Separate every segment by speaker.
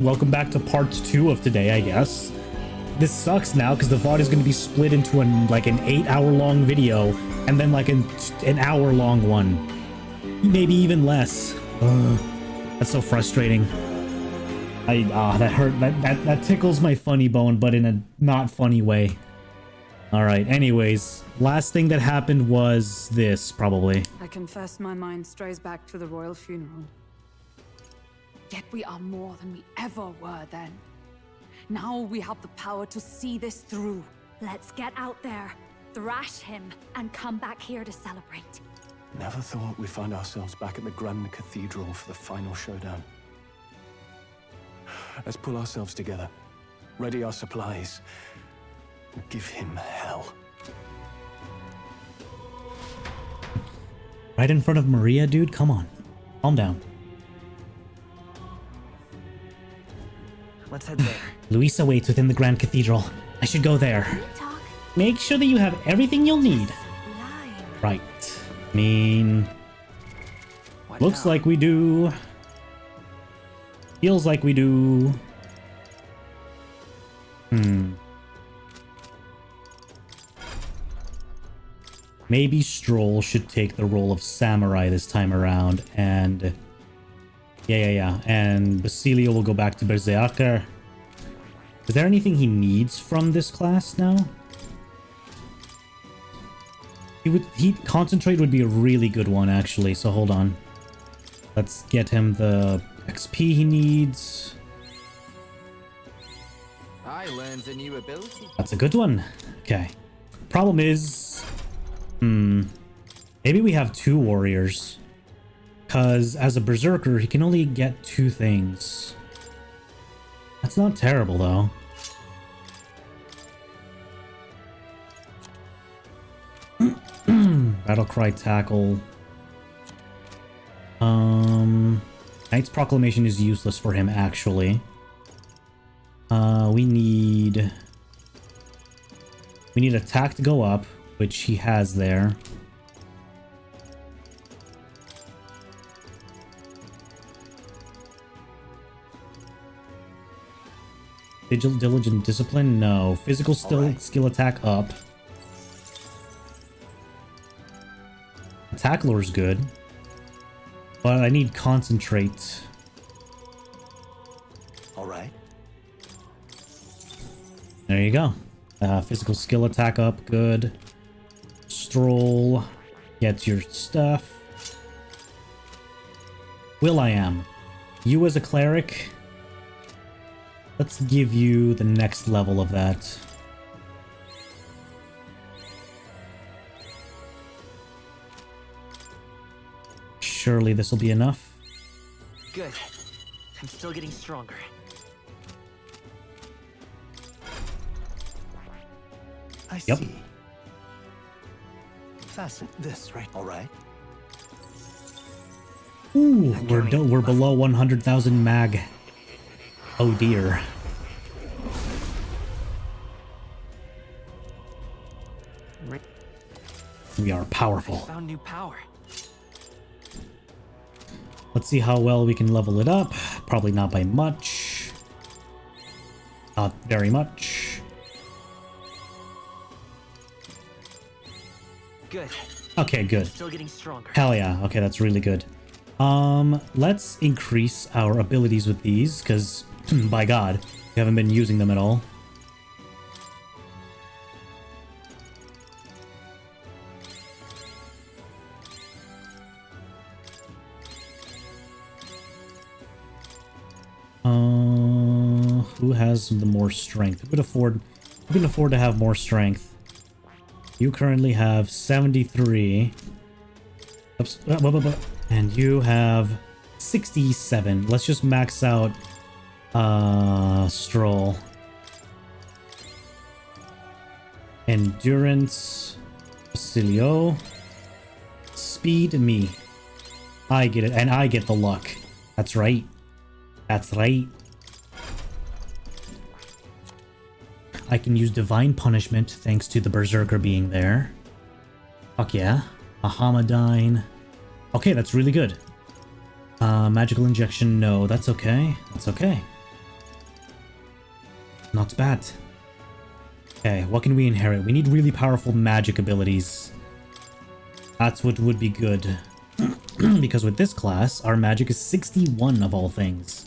Speaker 1: Welcome back to part 2 of today, I guess. This sucks now because the VOD is going to be split into an 8-hour long video and then an hour long one. Maybe even less. That's so frustrating. That hurt. That tickles my funny bone, but in a not funny way. Alright, anyways. Last thing that happened was this, probably.
Speaker 2: I confess my mind strays back to the royal funeral. Yet we are more than we ever were then. Now we have the power to see this through.
Speaker 3: Let's get out there, thrash him, and come back here to celebrate.
Speaker 4: Never thought we'd find ourselves back at the Grand Cathedral for the final showdown. Let's pull ourselves together, ready our supplies, and give him hell.
Speaker 1: Right in front of Maria, dude? Come on. Calm down.
Speaker 5: Let's head there.
Speaker 1: Luisa waits within the Grand Cathedral. I should go there.
Speaker 3: Talk.
Speaker 1: Make sure that you have everything you'll need.
Speaker 3: Line.
Speaker 1: Right. I mean...
Speaker 5: What
Speaker 1: looks
Speaker 5: now?
Speaker 1: like we do. Feels like we do. Maybe Stroll should take the role of samurai this time around, and... Yeah. And Basilio will go back to Berserker. Is there anything he needs from this class now? Concentrate would be a really good one, actually, so hold on. Let's get him the XP he needs.
Speaker 5: I learned a new ability.
Speaker 1: That's a good one. Okay. Problem is... maybe we have 2 warriors. Because as a berserker, he can only get 2 things. That's not terrible, though. Battlecry tackle. Knight's Proclamation is useless for him, actually. We need attack to go up, which he has there. Diligent discipline? No. Physical skill attack up. Attack lore's good. But I need concentrate.
Speaker 4: Alright.
Speaker 1: There you go. Physical skill attack up, good. Stroll. Gets your stuff. Will.i.am. You as a cleric. Let's give you the next level of that. Surely this will be enough.
Speaker 5: Good. I'm still getting stronger.
Speaker 4: I
Speaker 1: Yep.
Speaker 4: see. Fasten this, right? Alright.
Speaker 1: Ooh, we're below 100,000 mag. Oh dear. We are powerful.
Speaker 5: Found new power.
Speaker 1: Let's see how well we can level it up. Probably not by much. Not very much.
Speaker 5: Good.
Speaker 1: Okay, good.
Speaker 5: Still getting stronger.
Speaker 1: Hell yeah. Okay, that's really good. Let's increase our abilities with these, because, by God, we haven't been using them at all. Who has the more strength? Who can afford to have more strength? You currently have 73. Oops. And you have 67. Let's just max out Stroll. Endurance. Basilio. Speed me. I get it. And I get the luck. That's right. That's right. I can use Divine Punishment thanks to the Berserker being there. Fuck yeah. Ahamadine. Okay, that's really good. Magical Injection, no. That's okay. That's okay. not bad. Okay, what can we inherit? We need really powerful magic abilities. That's what would be good. Because with this class, our magic is 61 of all things.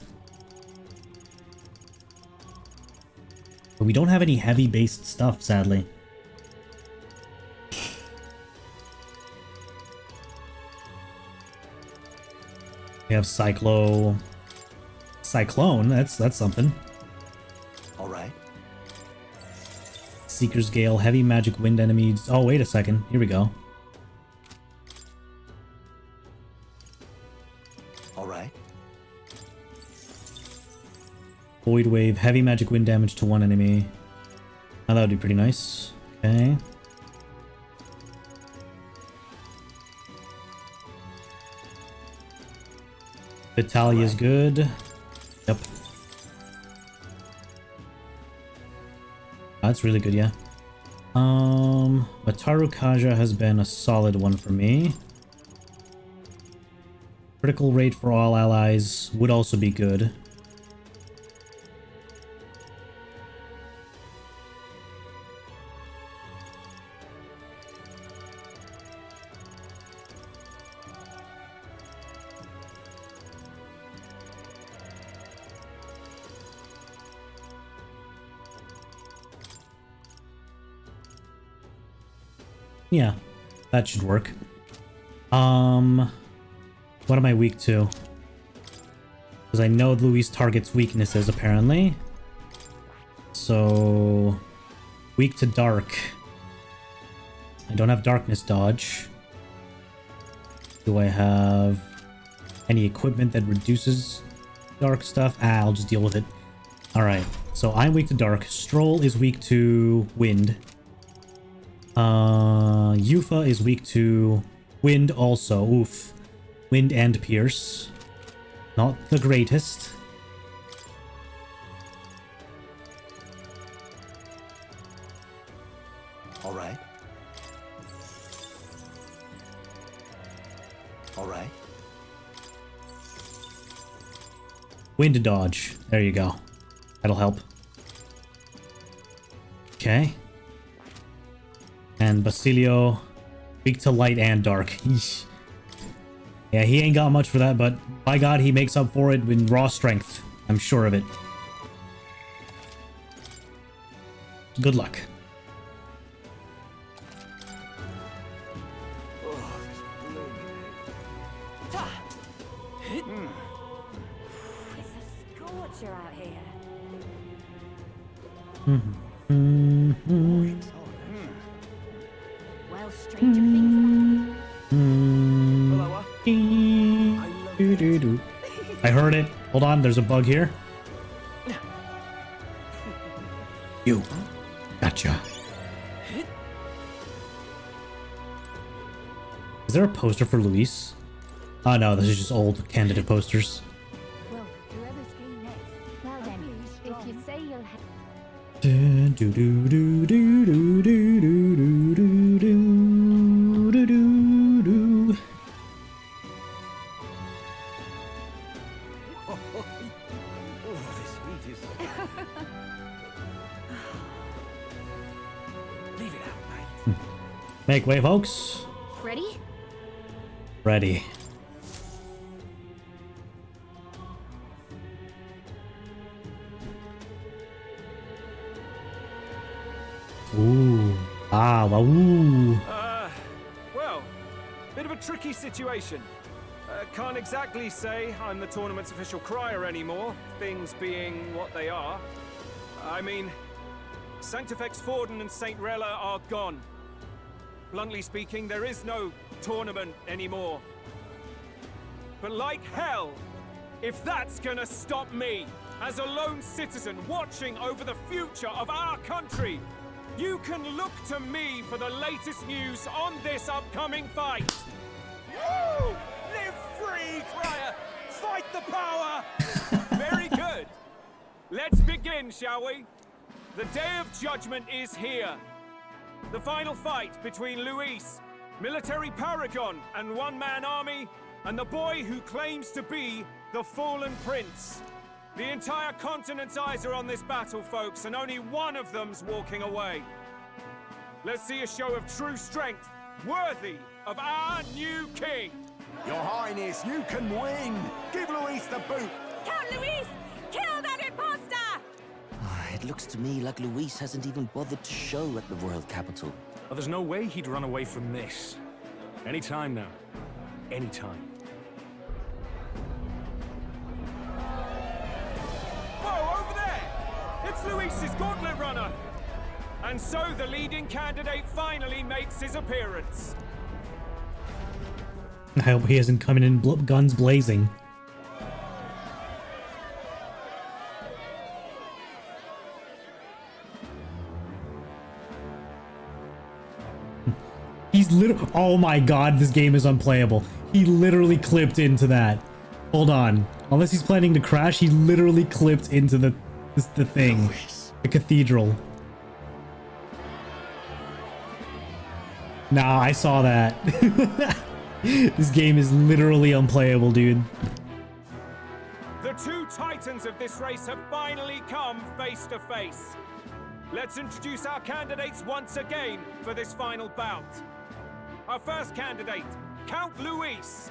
Speaker 1: But we don't have any heavy-based stuff, sadly. We have Cyclone, that's something.
Speaker 4: All right.
Speaker 1: Seeker's Gale, heavy magic wind enemies. Oh, wait a second. Here we go.
Speaker 4: All right.
Speaker 1: Void Wave, heavy magic wind damage to one enemy. Now that would be pretty nice. Okay. Vitalia is good. Yep. That's really good, yeah. Wataru Kaja has been a solid one for me. Critical rate for all allies would also be good. Yeah, that should work. What am I weak to? Because I know Luis targets weaknesses, apparently. So, weak to dark. I don't have darkness dodge. Do I have any equipment that reduces dark stuff? Ah, I'll just deal with it. Alright, so I'm weak to dark. Stroll is weak to wind. Yufa is weak to wind also. Oof. Wind and pierce. Not the greatest.
Speaker 4: All right. All right.
Speaker 1: Wind dodge. There you go. That'll help. Okay. And Basilio, weak to light and dark. Eesh. Yeah, he ain't got much for that, but by God, he makes up for it in raw strength. I'm sure of it. Good luck.
Speaker 3: It's a scorcher out here. Well, stranger things.
Speaker 1: I heard it. Hold on, there's a bug here. You. Gotcha. Is there a poster for Luis? Oh no, this is just old candidate posters.
Speaker 3: Well, whoever's free next. Well then, if you say you'll have...
Speaker 1: Do do do do do do do do do do do do.
Speaker 4: Leave it out, mate.
Speaker 1: Make way, folks.
Speaker 3: Ready?
Speaker 1: Ready. Ooh. Ah, wow.
Speaker 6: Well, bit of a tricky situation. Can't exactly say I'm the tournament's official crier anymore, things being what they are. I mean, Sanctifex Forden and St. Rella are gone. Bluntly speaking, there is no tournament anymore. But like hell, if that's gonna stop me, as a lone citizen watching over the future of our country, you can look to me for the latest news on this upcoming fight. Woo! Live free, crier! Fight the power! Very good. Let's begin, shall we? The Day of Judgment is here. The final fight between Luis, military paragon and one-man army, and the boy who claims to be the Fallen Prince. The entire continent's eyes are on this battle, folks, and only one of them's walking away. Let's see a show of true strength, worthy of our new king.
Speaker 4: Your Highness, you can win! Give Luis the boot!
Speaker 3: Count Luis! Kill that imposter!
Speaker 7: It looks to me like Luis hasn't even bothered to show at the royal capital.
Speaker 8: Well, there's no way he'd run away from this. Anytime now. Anytime.
Speaker 6: Whoa, over there! It's Luis's gauntlet runner! And so the leading candidate finally makes his appearance.
Speaker 1: I hope he hasn't come in guns blazing. He's literally... Oh my god, this game is unplayable. He literally clipped into that. Hold on. Unless he's planning to crash, he literally clipped into the thing. The cathedral. Nah, I saw that. This game is literally unplayable, dude.
Speaker 6: The two titans of this race have finally come face to face. Let's introduce our candidates once again for this final bout. Our first candidate, Count Luis.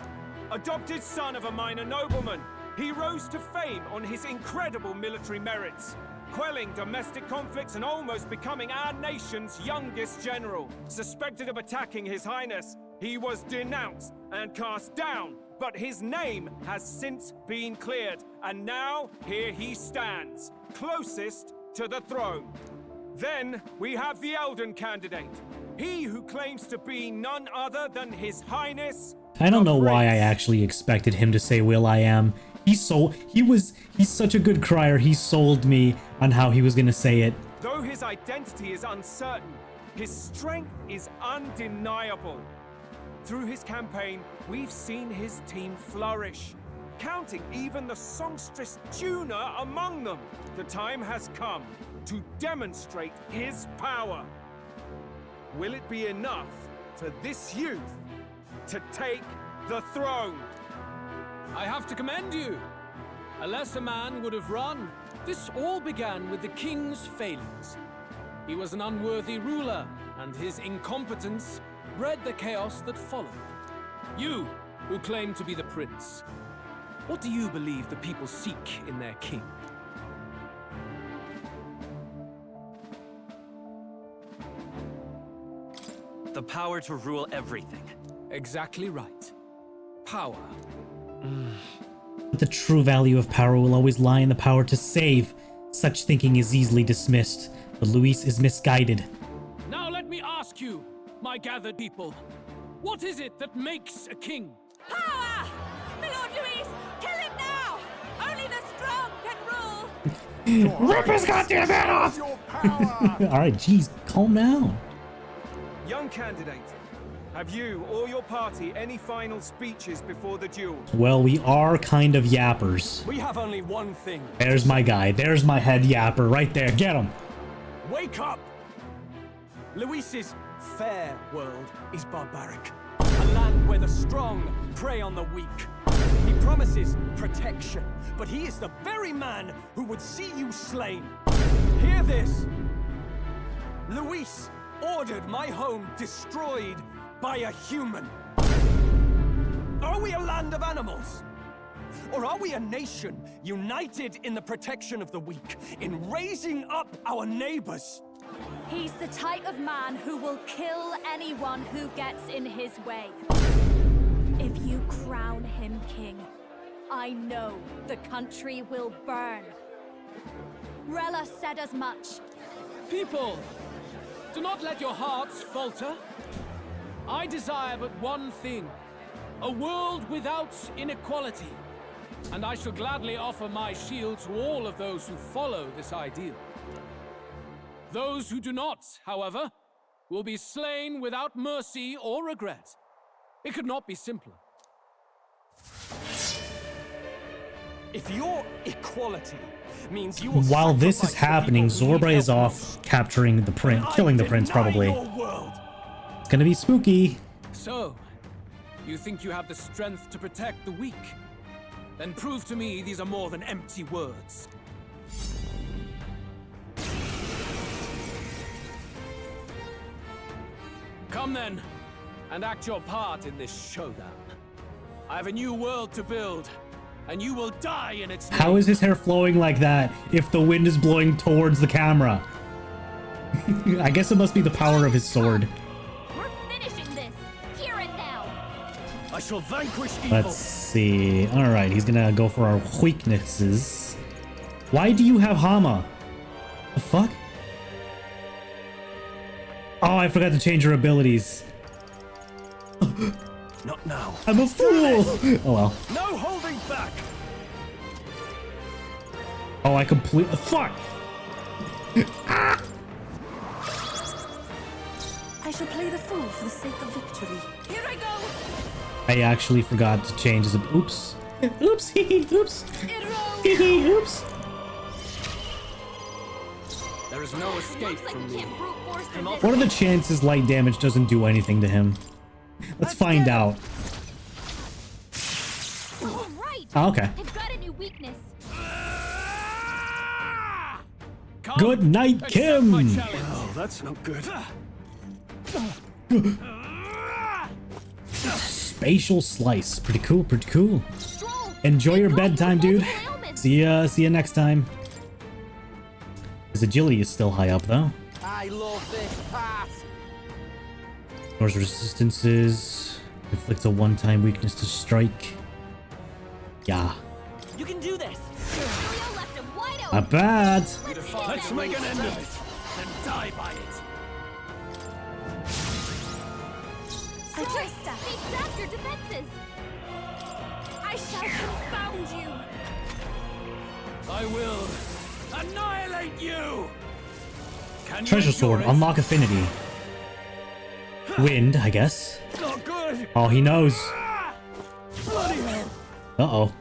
Speaker 6: Adopted son of a minor nobleman, he rose to fame on his incredible military merits, quelling domestic conflicts and almost becoming our nation's youngest general. Suspected of attacking His Highness, he was denounced and cast down, but his name has since been cleared, and now here he stands, closest to the throne. Then we have the Elden candidate, he who claims to be none other than His Highness.
Speaker 1: I don't know why I actually expected him to say Will I Am. He's such a good crier, he sold me on how he was gonna say it.
Speaker 6: Though his identity is uncertain, his strength is undeniable. Through his campaign, we've seen his team flourish, counting even the songstress Juna among them. The time has come to demonstrate his power. Will it be enough for this youth to take the throne?
Speaker 9: I have to commend you. A lesser man would have run. This all began with the king's failings. He was an unworthy ruler, and his incompetence bred the chaos that followed. You, who claim to be the prince, what do you believe the people seek in their king?
Speaker 5: The power to rule everything.
Speaker 9: Exactly right. Power.
Speaker 1: The true value of power will always lie in the power to save. Such thinking is easily dismissed, but Luis is misguided.
Speaker 9: Now let me ask you, my gathered people, what is it that makes a king?
Speaker 3: Power! My Lord Luis, kill him now! Only the strong can rule!
Speaker 1: Rip his goddamn head off! Alright, jeez, calm down.
Speaker 6: Young candidate, have you or your party any final speeches before the duel?
Speaker 1: Well, we are kind of yappers.
Speaker 4: We have only one thing.
Speaker 1: There's my guy. There's my head yapper right there. Get him.
Speaker 4: Wake up! Luis's fair world is barbaric. A land where the strong prey on the weak. He promises protection, but he is the very man who would see you slain. Hear this. Luis ordered my home destroyed by a human. Are we a land of animals? Or are we a nation united in the protection of the weak, in raising up our neighbors?
Speaker 3: He's the type of man who will kill anyone who gets in his way. If you crown him king, I know the country will burn. Rella said as much.
Speaker 9: People, do not let your hearts falter. I desire but one thing, a world without inequality. And I shall gladly offer my shield to all of those who follow this ideal. Those who do not, however, will be slain without mercy or regret. It could not be simpler.
Speaker 4: If your equality means you will
Speaker 1: While this is
Speaker 4: sacrifice the
Speaker 1: happening,
Speaker 4: people who need
Speaker 1: Zorba is
Speaker 4: help
Speaker 1: off capturing the prince,
Speaker 4: most,
Speaker 1: killing the
Speaker 4: I
Speaker 1: prince
Speaker 4: deny
Speaker 1: probably.
Speaker 4: your world.
Speaker 1: It's gonna be spooky.
Speaker 9: So, you think you have the strength to protect the weak? Then prove to me these are more than empty words. Come then, and act your part in this showdown. I have a new world to build, and you will die in its name.
Speaker 1: How is his hair flowing like that if the wind is blowing towards the camera? I guess it must be the power of his sword.
Speaker 3: We're finishing this, here and now.
Speaker 4: I shall vanquish evil.
Speaker 1: Let's see. All right, he's gonna go for our weaknesses. Why do you have Hama? The fuck? Oh, I forgot to change her abilities.
Speaker 4: Not now.
Speaker 1: I'm a fool. Oh well.
Speaker 4: No holding back.
Speaker 1: Oh, I completely. Fuck. Ah!
Speaker 2: I shall play the fool for the sake of victory. Here I go!
Speaker 1: I actually forgot to change his. Oops. Oops. Oops. Oops.
Speaker 9: There is no escape from me.
Speaker 1: What are the chances light damage doesn't do anything to him? Let's find out.
Speaker 3: All right.
Speaker 1: Oh, okay.
Speaker 3: I've got a new weakness.
Speaker 9: Come,
Speaker 1: Good night,
Speaker 9: accept my
Speaker 1: Kim.
Speaker 9: challenge.
Speaker 4: Oh, that's not good.
Speaker 1: Spatial slice. Pretty cool. Pretty cool.
Speaker 3: Stroll,
Speaker 1: Enjoy your
Speaker 3: you've got
Speaker 1: bedtime, dude.
Speaker 3: multiple ailments.
Speaker 1: See ya next time. His agility is still high up though.
Speaker 7: I love this part.
Speaker 1: Ignores resistances. Inflicts a one-time weakness to strike. Yeah.
Speaker 7: You can do this.
Speaker 3: Julio left him wide open.
Speaker 1: Not bad.
Speaker 4: Let's make an end of it.
Speaker 9: Then die by it.
Speaker 3: Trista, they zap your defenses. I shall confound you.
Speaker 9: I will annihilate you. Can you
Speaker 1: Treasure sword.
Speaker 9: endure it?
Speaker 1: Unlock affinity. Wind, I guess.
Speaker 4: Not good.
Speaker 1: Oh, he knows.
Speaker 4: Bloody hell.
Speaker 1: Uh-oh.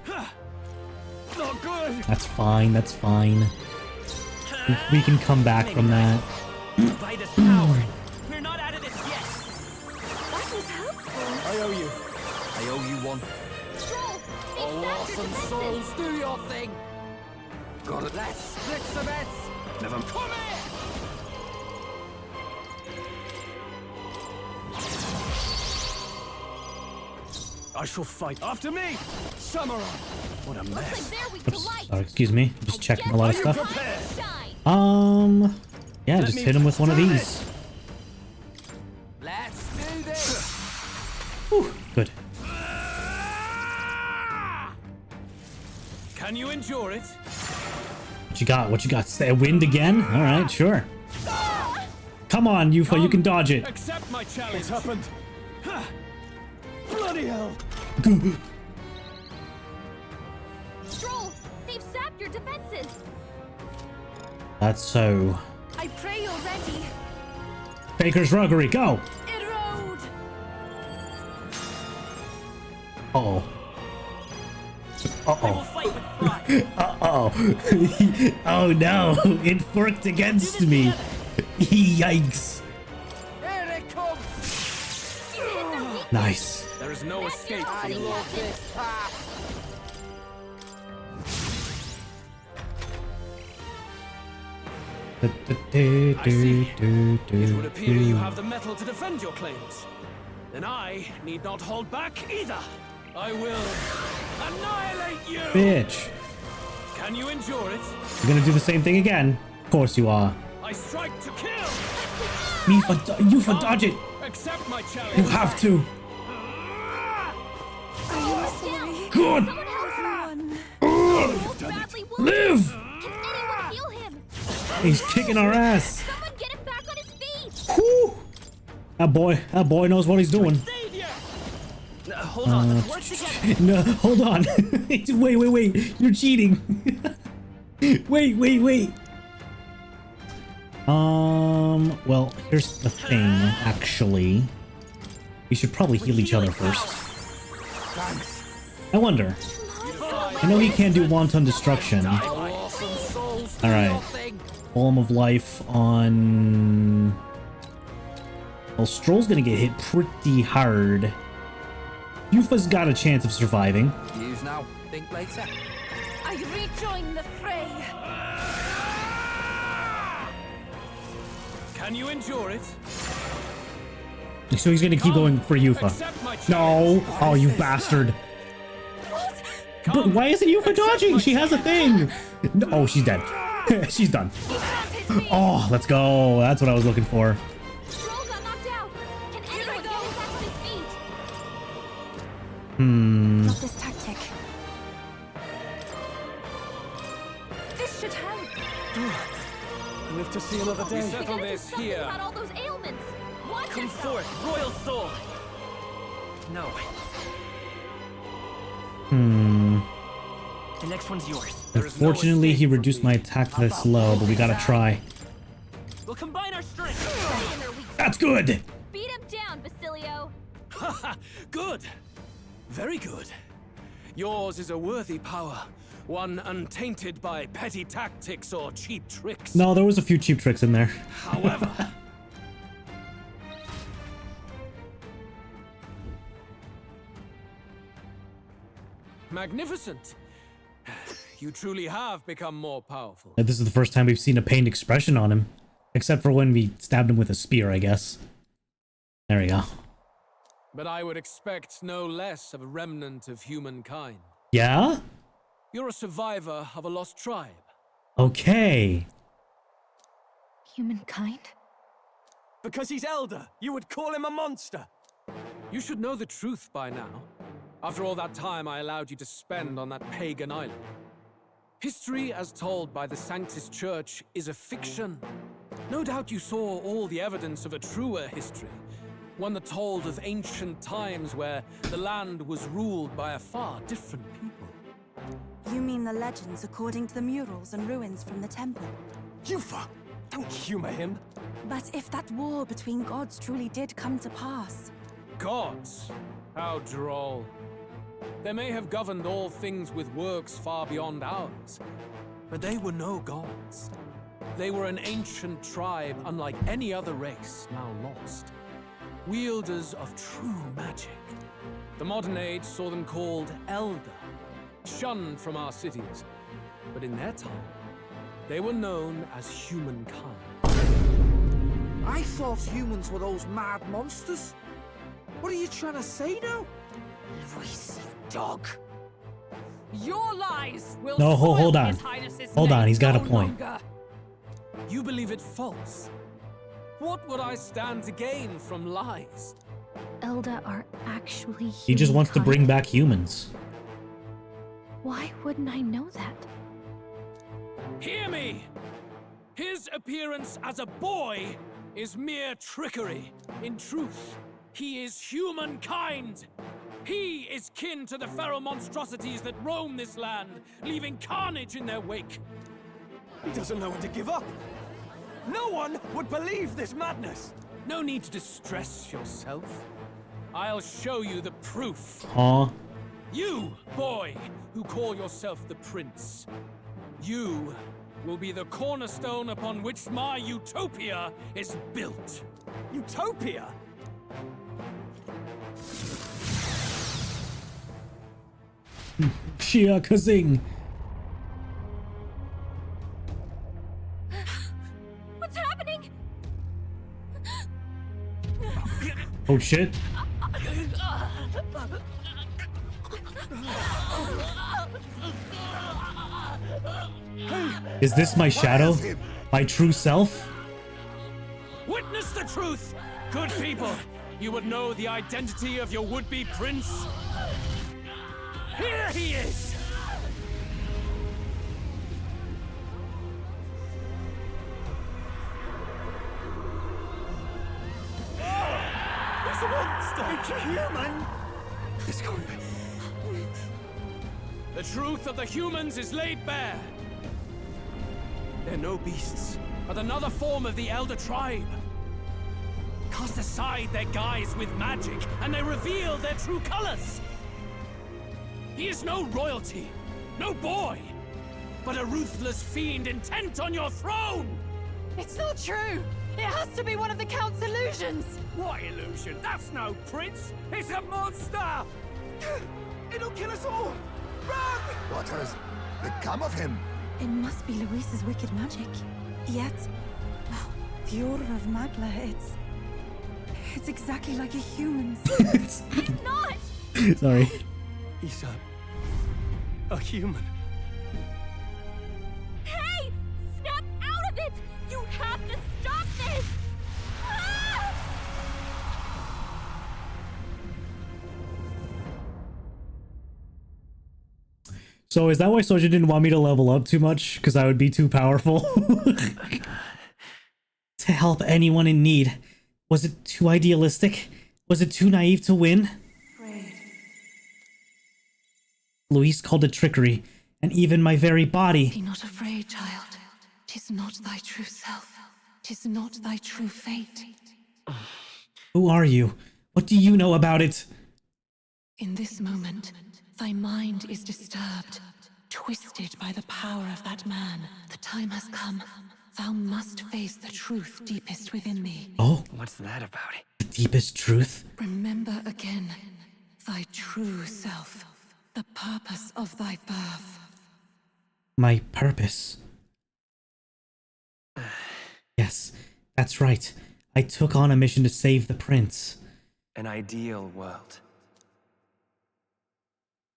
Speaker 4: Not good.
Speaker 1: That's fine. That's fine. We can come back from that.
Speaker 7: By this power. We're not out of this yet.
Speaker 3: That was helpful.
Speaker 4: I owe you.
Speaker 7: I owe you one.
Speaker 3: Stroll, they zap your defenses.
Speaker 9: Souls, do your thing.
Speaker 7: Got it. Let's split some bets.
Speaker 4: Never.
Speaker 9: Come here.
Speaker 4: I shall fight. After me. Samurai. What a
Speaker 3: Looks
Speaker 4: mess.
Speaker 3: like they're weak to
Speaker 1: Oops.
Speaker 3: light.
Speaker 1: Sorry, excuse me. Just checking a lot of
Speaker 3: Are you
Speaker 1: stuff.
Speaker 3: prepared? Shine.
Speaker 1: Yeah, just hit him with one of these.
Speaker 7: Let's do this.
Speaker 1: Whew, good.
Speaker 9: Can you endure it?
Speaker 1: What you got? What you got? Stay wind again? All right, sure. Come on, Yufa, you can dodge it.
Speaker 9: Accept my challenge.
Speaker 4: What's happened? Bloody hell.
Speaker 3: Stroll, they've sapped your defenses.
Speaker 1: That's so.
Speaker 2: I pray you're ready.
Speaker 1: Baker's Ruggery, go!
Speaker 2: Erode!
Speaker 1: Uh-oh.
Speaker 7: I will
Speaker 1: Uh-oh.
Speaker 7: fight with pride.
Speaker 1: Uh-oh. Oh no, it worked against me. Yikes.
Speaker 7: Here it comes.
Speaker 3: You hit their weakness.
Speaker 1: Nice.
Speaker 9: There is no
Speaker 3: That's your
Speaker 9: escape
Speaker 7: I
Speaker 3: opening,
Speaker 7: love
Speaker 3: Captain.
Speaker 7: this part.
Speaker 9: I see. It would appear you have the metal to defend your claims. Then I need not hold back either. I will annihilate you.
Speaker 1: Bitch.
Speaker 9: Can you endure it?
Speaker 1: You're gonna do the same thing again? Of course you are.
Speaker 9: I strike to kill.
Speaker 1: Yufa, dodge it!
Speaker 9: Accept my challenge.
Speaker 1: You have to!
Speaker 3: Down.
Speaker 1: Good!
Speaker 3: Someone help her.
Speaker 1: Ugh.
Speaker 3: Badly wounded.
Speaker 1: Live!
Speaker 3: Can anyone heal him?
Speaker 1: He's kicking our ass!
Speaker 3: Someone get him back on his feet.
Speaker 1: Whew. That boy knows what he's doing.
Speaker 7: Savior. Hold on. Let's work together.
Speaker 1: No, hold on. Wait. You're cheating. Wait. Well, here's the thing, actually. We should probably heal each other first.
Speaker 7: Thanks.
Speaker 1: I wonder. I know he can't do wanton destruction.
Speaker 7: Awesome souls. Do
Speaker 1: Alright.
Speaker 7: your thing.
Speaker 1: Poem of Life on... Well, Stroll's gonna get hit pretty hard. Yufa's got a chance of surviving.
Speaker 7: Use now.
Speaker 10: Think later.
Speaker 3: I rejoin the fray.
Speaker 9: Can you endure it?
Speaker 1: So he's gonna keep going for Yufa.
Speaker 9: Accept my
Speaker 1: No!
Speaker 9: challenge.
Speaker 1: Oh, you bastard! But
Speaker 9: Come,
Speaker 1: why isn't Yufa
Speaker 9: accept
Speaker 1: dodging?
Speaker 9: my
Speaker 1: She has a thing! No, oh, she's dead. She's done. Oh, let's go. That's what I was looking for.
Speaker 3: Stroll got knocked out. Can anyone get him back on his feet?
Speaker 11: Not this tactic.
Speaker 3: This should help.
Speaker 4: Live to see another day.
Speaker 9: Settle
Speaker 3: We gotta do
Speaker 9: this
Speaker 3: something
Speaker 9: here.
Speaker 3: about all those ailments. Watch
Speaker 5: Come
Speaker 3: yourself.
Speaker 5: forth, royal soul. No. The next one's yours.
Speaker 1: Unfortunately, he reduced my attack to this low, but we gotta try.
Speaker 5: We'll combine our strength.
Speaker 1: That's good!
Speaker 3: Beat him down, Basilio.
Speaker 9: Good. Very good. Yours is a worthy power. One untainted by petty tactics or cheap tricks.
Speaker 1: No, there was a few cheap tricks in there.
Speaker 9: However... Magnificent. You truly have become more powerful.
Speaker 1: This is the first time we've seen a pained expression on him. Except for when we stabbed him with a spear, I guess. There we go.
Speaker 9: But I would expect no less of a remnant of humankind.
Speaker 1: Yeah?
Speaker 9: You're a survivor of a lost tribe.
Speaker 1: Okay.
Speaker 11: Humankind?
Speaker 4: Because he's elder, you would call him a monster.
Speaker 9: You should know the truth by now. After all that time I allowed you to spend on that pagan island. History as told by the Sanctus Church is a fiction. No doubt you saw all the evidence of a truer history. One that told of ancient times where the land was ruled by a far different people.
Speaker 11: You mean the legends according to the murals and ruins from the temple?
Speaker 4: Yufa, don't humor him.
Speaker 11: But if that war between gods truly did come to pass...
Speaker 9: Gods? How droll. They may have governed all things with works far beyond ours, but they were no gods. They were an ancient tribe unlike any other race, now lost. Wielders of true magic. The modern age saw them called Elder, shunned from our cities. But in their time, they were known as humankind.
Speaker 10: I thought humans were those mad monsters. What are you trying to say now?
Speaker 11: Voice, dog.
Speaker 2: Your lies will
Speaker 1: No, hold
Speaker 2: soil
Speaker 1: on.
Speaker 2: His Highness's
Speaker 1: Hold on,
Speaker 2: name
Speaker 1: he's got a
Speaker 2: no
Speaker 1: point.
Speaker 2: longer.
Speaker 9: You believe it false? What would I stand to gain from lies?
Speaker 11: Elder are actually
Speaker 1: He just wants to bring
Speaker 11: humankind?
Speaker 1: back humans.
Speaker 11: Why wouldn't I know that?
Speaker 9: Hear me! His appearance as a boy is mere trickery. In truth, he is humankind. He is kin to the feral monstrosities that roam this land, leaving carnage in their wake.
Speaker 4: He doesn't know when to give up. No one would believe this madness.
Speaker 9: No need to distress yourself. I'll show you the proof.
Speaker 1: Aw.
Speaker 9: You, boy, who call yourself the prince. You will be the cornerstone upon which my utopia is built.
Speaker 4: Utopia?
Speaker 1: Shia Kazing.
Speaker 3: What's happening?
Speaker 1: Oh shit. Is this my shadow? My true self?
Speaker 9: Witness the truth! Good people, you would know the identity of your would-be prince. Here he is!
Speaker 4: It's a monster! It's a human! It's going.
Speaker 9: The truth of the humans is laid bare. They're no beasts, but another form of the Elder Tribe. Cast aside their guise with magic, and they reveal their true colors. He is no royalty, no boy, but a ruthless fiend intent on your throne!
Speaker 2: It's not true! It has to be one of the Count's illusions!
Speaker 4: What illusion? That's no prince! It's a monster! It'll kill us all!
Speaker 12: What has become of him?
Speaker 11: It must be Luis's wicked magic. Yet, well, the aura of Magla, it's exactly like a human's.
Speaker 3: It's not!
Speaker 1: Sorry.
Speaker 4: He's a human.
Speaker 3: Hey! Snap out of it! You have to stop this! Ah!
Speaker 1: So is that why Soja didn't want me to level up too much? Because I would be too powerful? To help anyone in need. Was it too idealistic? Was it too naive to win? Luis called it trickery, and even my very body.
Speaker 2: Be not afraid, child. 'Tis not thy true self. 'Tis not thy true fate.
Speaker 1: Who are you? What do you know about it?
Speaker 2: In this moment, thy mind is disturbed, twisted by the power of that man. The time has come. Thou must face the truth deepest within thee.
Speaker 1: Oh,
Speaker 5: What's that about?
Speaker 1: the deepest truth?
Speaker 2: Remember again thy true self, the purpose of thy birth.
Speaker 1: My purpose. Yes, that's right. I took on a mission to save the prince.
Speaker 5: An ideal world.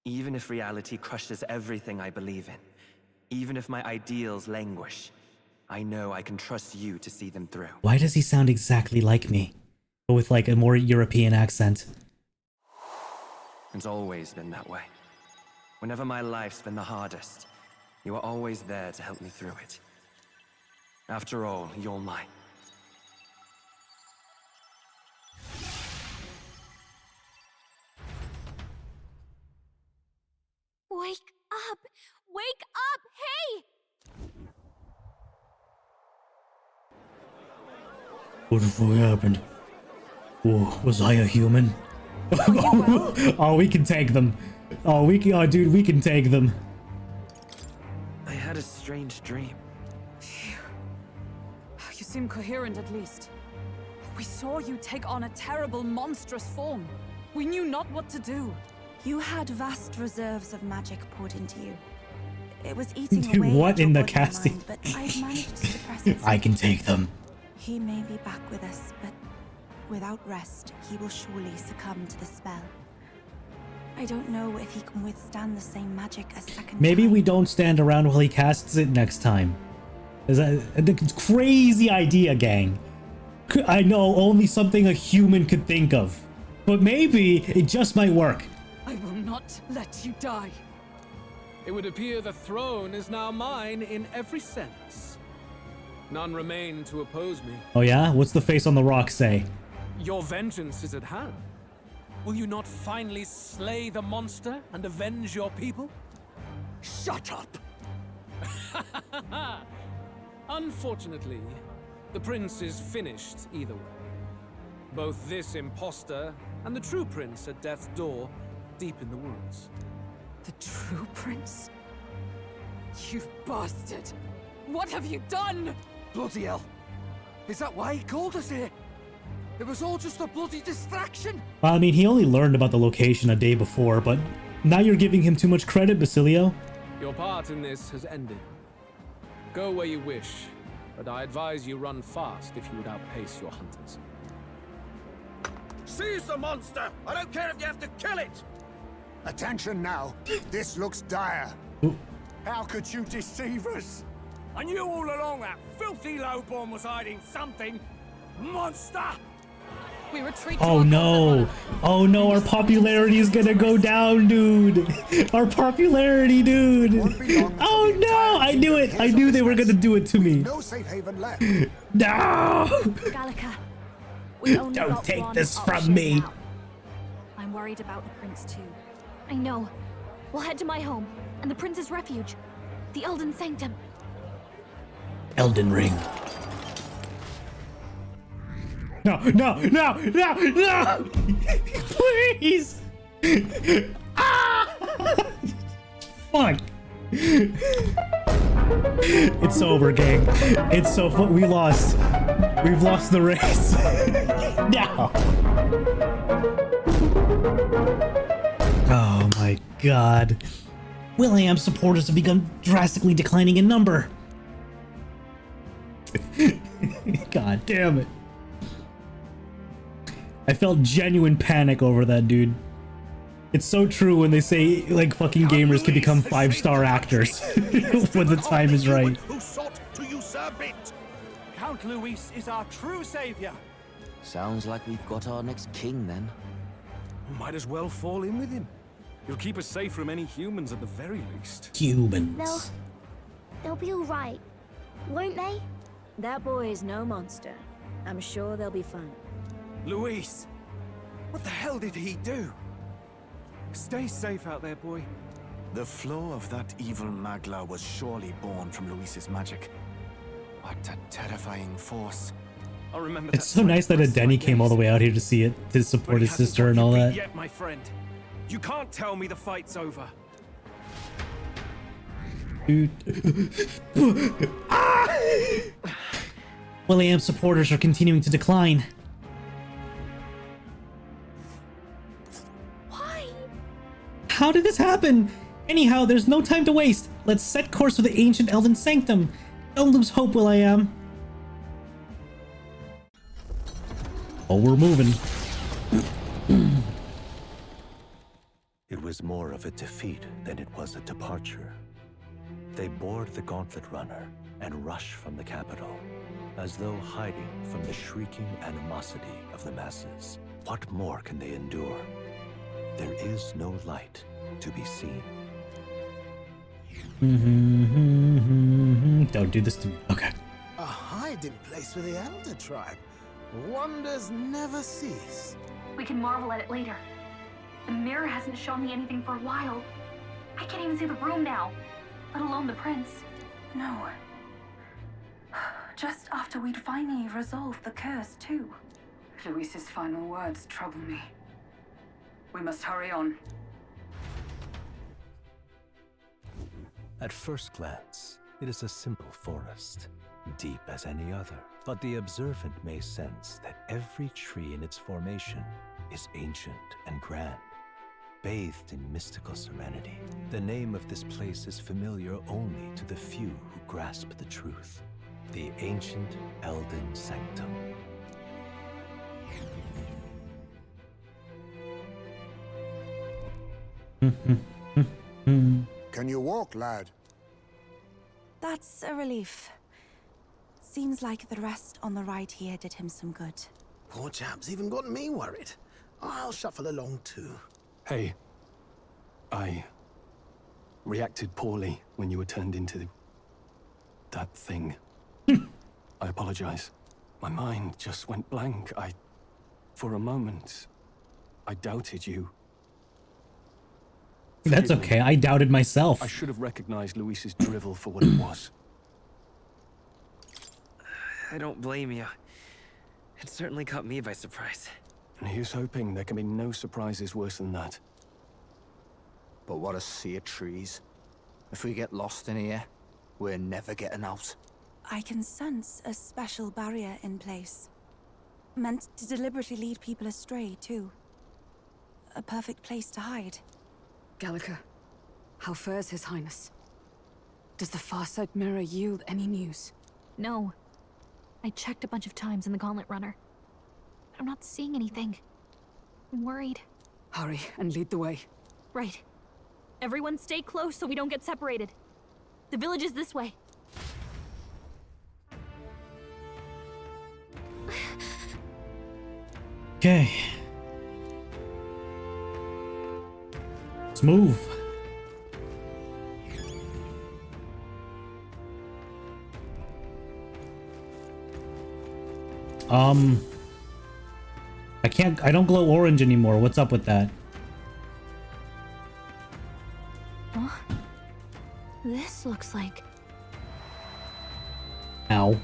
Speaker 5: Even if reality crushes everything I believe in, even if my ideals languish, I know I can trust you to see them through.
Speaker 1: Why does he sound exactly like me? But with like a more European accent.
Speaker 5: It's always been that way. Whenever my life's been the hardest, you are always there to help me through it. After all, you're mine.
Speaker 3: Wake up! Wake up! Hey!
Speaker 1: What the fuck happened? Oh, was I a human? Oh, we can take them. Oh, dude, we can take them.
Speaker 5: I had a strange dream.
Speaker 2: You seem coherent at least. We saw you take on a terrible, monstrous form. We knew not what to do.
Speaker 11: You had vast reserves of magic poured into you. It was eating
Speaker 1: Dude,
Speaker 11: away
Speaker 1: what
Speaker 11: at your
Speaker 1: in the
Speaker 11: body and
Speaker 1: casting?
Speaker 11: mind, but I've managed to suppress it.
Speaker 1: I can take them.
Speaker 11: He may be back with us, but without rest, he will surely succumb to the spell. I don't know if he can withstand the same magic a second
Speaker 1: Maybe
Speaker 11: time.
Speaker 1: we don't stand around while he casts it next time. Is that a crazy idea, gang? I know only something a human could think of, but maybe it just might work.
Speaker 2: I will not let you die.
Speaker 9: It would appear the throne is now mine in every sense. None remain to oppose me.
Speaker 1: Oh yeah? What's the face on the rock say?
Speaker 9: Your vengeance is at hand. Will you not finally slay the monster and avenge your people?
Speaker 4: Shut up!
Speaker 9: Unfortunately, the prince is finished either way. Both this imposter and the true prince at death's door, deep in the woods.
Speaker 2: The true prince? You bastard! What have you done?
Speaker 10: Bloody hell. Is that why he called us here? It was all just a bloody distraction.
Speaker 1: Well, I mean, he only learned about the location a day before, but now you're giving him too much credit, Basilio.
Speaker 9: Your part in this has ended. Go where you wish, but I advise you run fast if you would outpace your hunters.
Speaker 4: Seize the monster! I don't care if you have to kill it!
Speaker 12: Attention now. This looks dire. How could you deceive us?
Speaker 4: I knew all along that filthy lowborn was hiding something! Monster!
Speaker 2: We retreat.
Speaker 1: Oh no. Oh no, our popularity is gonna go down, dude. Our popularity, dude. Oh no, I knew it. I knew they were gonna do it to me.
Speaker 12: No safe haven left.
Speaker 1: No.
Speaker 3: Gallica, we only
Speaker 1: Don't
Speaker 3: got
Speaker 1: take
Speaker 3: one
Speaker 1: this from
Speaker 3: option
Speaker 1: me.
Speaker 3: now. I'm worried about the prince too. I know. We'll head to my home and the prince's refuge, the Elden Sanctum.
Speaker 1: Elden Ring. No, no, no, no, no! Please! Ah! Fuck! It's over, gang. It's so fun. We lost. We've lost the race. No! Oh my god. will.i.am supporters have begun drastically declining in number. God damn it. I felt genuine panic over that, dude. It's so true when they say, like, fucking gamers can become 5-star actors when the time is right.
Speaker 12: Who sought to usurp it?
Speaker 10: Count Luis is our true savior.
Speaker 7: Sounds like we've got our next king then.
Speaker 8: Might as well fall in with him. He'll keep us safe from any humans at the very least.
Speaker 1: Humans.
Speaker 13: They'll be all right, won't they?
Speaker 14: That boy is no monster. I'm sure they'll be fine.
Speaker 4: Luis! What the hell did he do? Stay safe out there, boy.
Speaker 15: The flow of that evil Magla was surely born from Luis's magic. What a terrifying force.
Speaker 4: I remember
Speaker 1: It's so nice that a Denny came all the way out here to see it, to support his sister and all that.
Speaker 4: Yet, my friend. You can't tell me the fight's over.
Speaker 1: Dude. will.i.am supporters are continuing to decline.
Speaker 3: Why?
Speaker 1: How did this happen? Anyhow, there's no time to waste. Let's set course for the ancient Elden Sanctum. Don't lose hope, will.i.am. Oh, we're moving.
Speaker 16: It was more of a defeat than it was a departure. They board the gauntlet runner and rush from the capital, as though hiding from the shrieking animosity of the masses. What more can they endure? There is no light to be seen.
Speaker 1: Don't do this to me. Okay.
Speaker 17: A hiding place for the Elder Tribe. Wonders never cease.
Speaker 18: We can marvel at it later. The mirror hasn't shown me anything for a while. I can't even see the room now, let alone the prince. No. Just after we'd finally resolved the curse, too.
Speaker 19: Luis's final words trouble me. We must hurry on.
Speaker 16: At first glance, it is a simple forest, deep as any other. But the observant may sense that every tree in its formation is ancient and grand, bathed in mystical serenity. The name of this place is familiar only to the few who grasp the truth. The ancient Elden Sanctum.
Speaker 12: Can you walk, lad?
Speaker 11: That's a relief. Seems like the rest on the ride here did him some good.
Speaker 17: Poor chap's even got me worried. I'll shuffle along too.
Speaker 20: Hey, I reacted poorly when you were turned into that thing. I apologize. My mind just went blank. For a moment, I doubted you.
Speaker 1: That's okay. I doubted myself.
Speaker 20: I should have recognized Luis's drivel for what it was.
Speaker 5: I don't blame you. It certainly caught me by surprise.
Speaker 20: And here's hoping there can be no surprises worse than that.
Speaker 10: But what a sea of trees. If we get lost in here, we're never getting out.
Speaker 11: I can sense a special barrier in place. Meant to deliberately lead people astray, too. A perfect place to hide.
Speaker 19: Gallica, how fares His Highness? Does the Farsight mirror yield any news?
Speaker 18: No. I checked a bunch of times in the Gauntlet Runner. I'm not seeing anything. I'm worried.
Speaker 19: Hurry and lead the way.
Speaker 18: Right. Everyone stay close so we don't get separated. The village is this way.
Speaker 1: Okay. Let's move. I don't glow orange anymore. What's up with that?
Speaker 18: Huh? This looks like...
Speaker 1: Ow.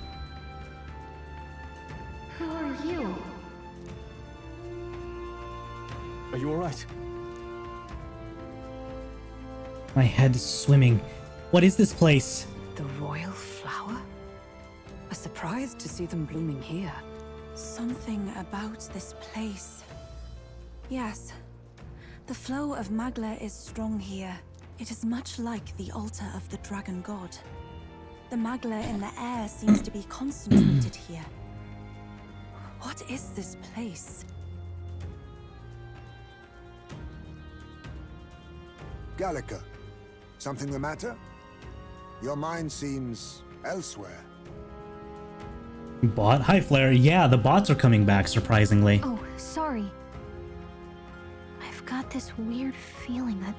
Speaker 18: Who are you?
Speaker 20: Are you alright?
Speaker 1: My head is swimming. What is this place?
Speaker 19: The royal flower? A surprise to see them blooming here.
Speaker 11: Something about this place. Yes. The flow of Magla is strong here. It is much like the altar of the dragon god. The magla in the air seems to be concentrated here. What is this place?
Speaker 12: Gallica, something the matter? Your mind seems elsewhere.
Speaker 1: Bot? Hi, Flare. Yeah, the bots are coming back, surprisingly.
Speaker 18: Oh, sorry. I've got this weird feeling that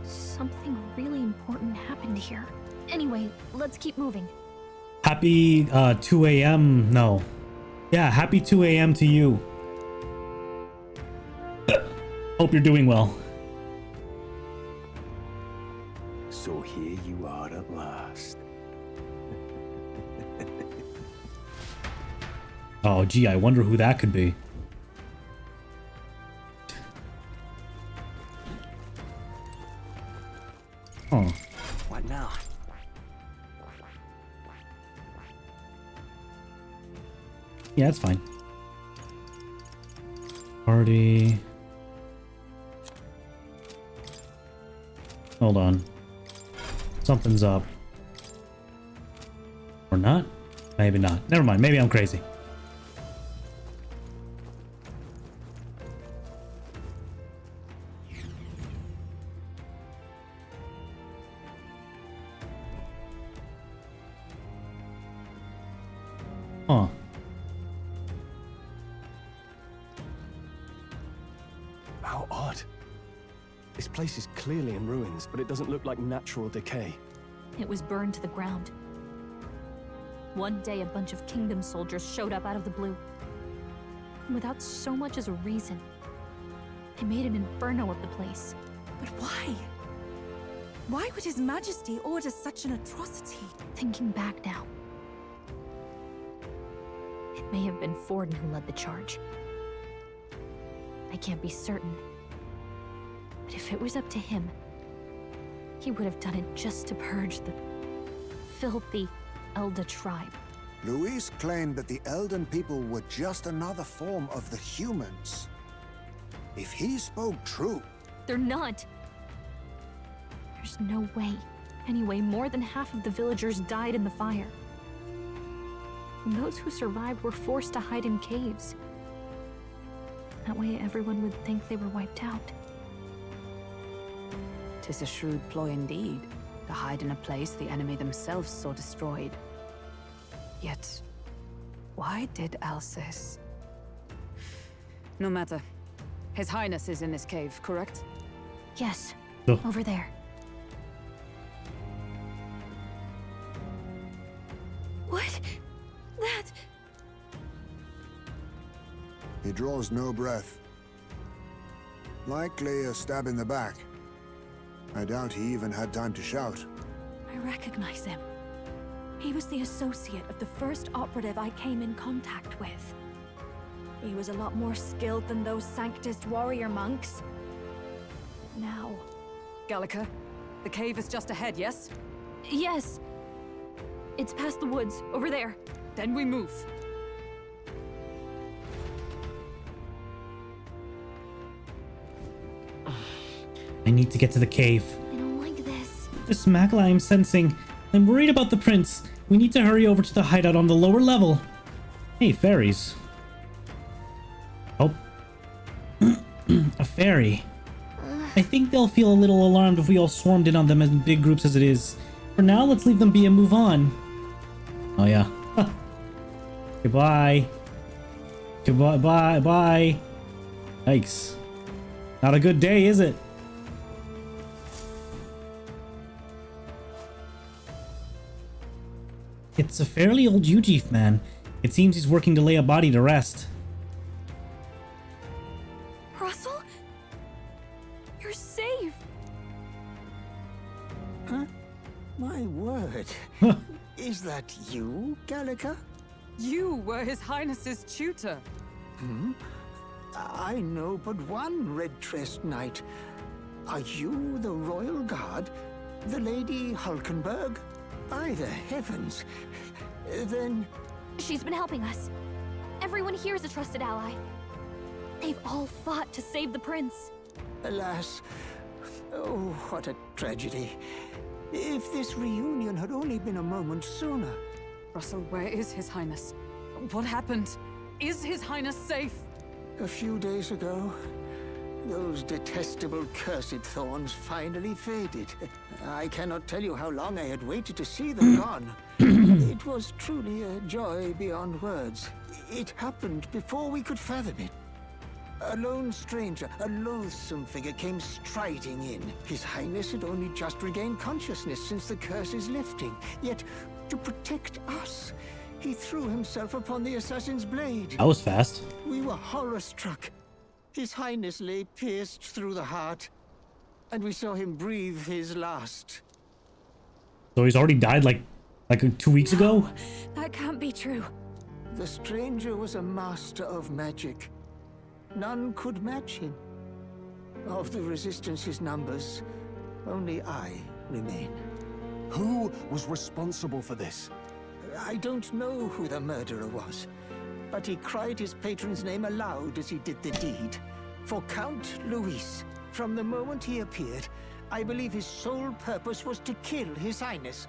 Speaker 18: something really important happened here. Anyway, let's keep moving.
Speaker 1: Happy 2 a.m. No. Yeah, happy 2 a.m. to you. Hope you're doing well.
Speaker 16: So here you are at last.
Speaker 1: Oh, gee, I wonder who that could be. Oh.
Speaker 5: What now?
Speaker 1: Yeah, that's fine. Party. Hold on. Something's up. Or not? Maybe not. Never mind. Maybe I'm crazy. Huh.
Speaker 20: How odd. This place is clearly in ruins, but it doesn't look like natural decay.
Speaker 18: It was burned to the ground. One day, a bunch of kingdom soldiers showed up out of the blue. Without so much as a reason. They made an inferno of the place.
Speaker 11: But why? Why would His Majesty order such an atrocity?
Speaker 18: Thinking back now, it may have been Forden who led the charge. I can't be certain. But if it was up to him, he would have done it just to purge the filthy Elder tribe.
Speaker 12: Luis claimed that the Elden people were just another form of the humans. If he spoke true...
Speaker 18: They're not. There's no way. Anyway, more than half of the villagers died in the fire. And those who survived were forced to hide in caves. That way everyone would think they were wiped out.
Speaker 19: 'Tis a shrewd ploy indeed, to hide in a place the enemy themselves saw destroyed. Yet, why did Alcest? No matter. His Highness is in this cave, correct?
Speaker 18: Yes,
Speaker 1: Oh.
Speaker 18: over there.
Speaker 11: What? That...
Speaker 12: He draws no breath. Likely a stab in the back. I doubt he even had time to shout.
Speaker 3: I recognize him. He was the associate of the first operative I came in contact with. He was a lot more skilled than those Sanctist warrior monks. Now...
Speaker 19: Gallica, the cave is just ahead, yes?
Speaker 18: Yes. It's past the woods, over there.
Speaker 19: Then we move.
Speaker 1: I need to get to the cave.
Speaker 18: I don't like this.
Speaker 1: The smackle I'm sensing. I'm worried about the prince. We need to hurry over to the hideout on the lower level. Hey, fairies. Oh. A fairy. I think they'll feel a little alarmed if we all swarmed in on them in big groups as it is. For now, let's leave them be and move on. Oh, yeah. Goodbye. Goodbye. Bye. Bye. Yikes. Not a good day, is it? It's a fairly old Ujif man. It seems he's working to lay a body to rest.
Speaker 3: Russell? You're safe!
Speaker 17: Huh? My word. Is that you, Gallica?
Speaker 19: You were His Highness's tutor.
Speaker 17: Hmm? I know but one red-tressed knight. Are you the royal guard? The Lady Hulkenberg? By the heavens. Then...
Speaker 18: She's been helping us. Everyone here is a trusted ally. They've all fought to save the prince.
Speaker 17: Alas, Oh, what a tragedy. If this reunion had only been a moment sooner.
Speaker 19: Russell, where is His Highness? What happened? Is His Highness safe?
Speaker 17: A few days ago, those detestable cursed thorns finally faded. I cannot tell you how long I had waited to see them gone. It was truly a joy beyond words. It happened before we could fathom it. A lone stranger, a loathsome figure came striding in. His Highness had only just regained consciousness since the curse's lifting. Yet, to protect us, he threw himself upon the assassin's blade.
Speaker 1: That was fast.
Speaker 17: We were horror-struck. His Highness lay pierced through the heart, and we saw him breathe his last.
Speaker 1: So he's already died like 2 weeks ago?
Speaker 3: That can't be true.
Speaker 17: The stranger was a master of magic. None could match him. Of the Resistance's numbers, only I remain.
Speaker 15: Who was responsible for this?
Speaker 17: I don't know who the murderer was, but he cried his patron's name aloud as he did the deed. For Count Luis, from the moment he appeared, I believe his sole purpose was to kill His Highness.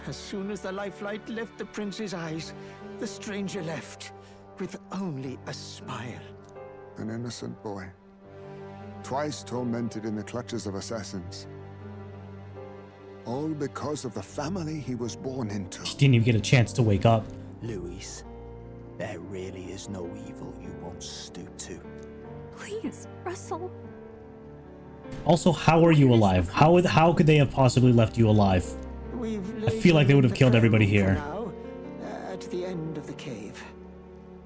Speaker 17: As soon as the lifelight left the prince's eyes, the stranger left, with only a smile.
Speaker 12: An innocent boy, twice tormented in the clutches of assassins. All because of the family he was born into.
Speaker 1: He didn't even get a chance to wake up.
Speaker 7: Luis, there really is no evil you won't stoop to.
Speaker 18: Please, Russell.
Speaker 1: Also, how are you alive? How could they have possibly left you alive? I feel like they would have killed everybody here.
Speaker 17: Now, at the end of the cave.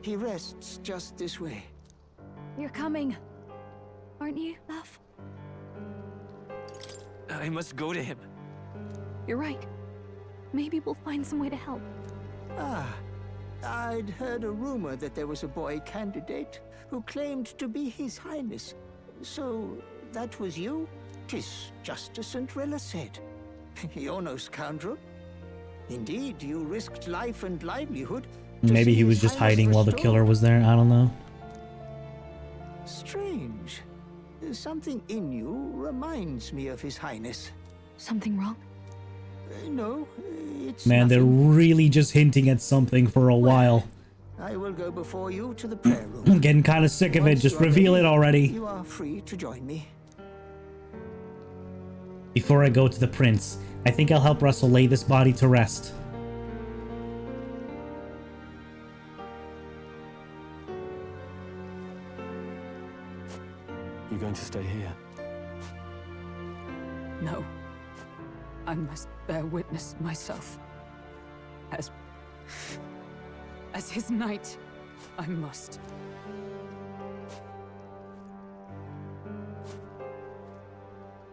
Speaker 17: He rests just this way.
Speaker 3: You're coming, aren't you, love?
Speaker 5: I must go to him.
Speaker 18: You're right. Maybe we'll find some way to help.
Speaker 17: Ah, I'd heard a rumor that there was a boy candidate who claimed to be His Highness. So, that was you? 'Tis just as St. Rilla said. You're no scoundrel. Indeed, you risked life and livelihood.
Speaker 1: Maybe he was just hiding while the killer was there. I don't know.
Speaker 17: Strange. Something in you reminds me of His Highness.
Speaker 18: Something wrong?
Speaker 17: No, it's
Speaker 1: Man, they're
Speaker 17: nothing.
Speaker 1: really just hinting at something for a while.
Speaker 17: I will go before you to the prayer room.
Speaker 1: I'm getting kind of sick of it.
Speaker 17: Once
Speaker 1: Just
Speaker 17: you are
Speaker 1: reveal
Speaker 17: ready,
Speaker 1: it already.
Speaker 17: You are free to join me.
Speaker 1: Before I go to the prince, I think I'll help Russell lay this body to rest.
Speaker 20: You're going to stay here?
Speaker 19: No. I must bear witness myself. As his knight, I must.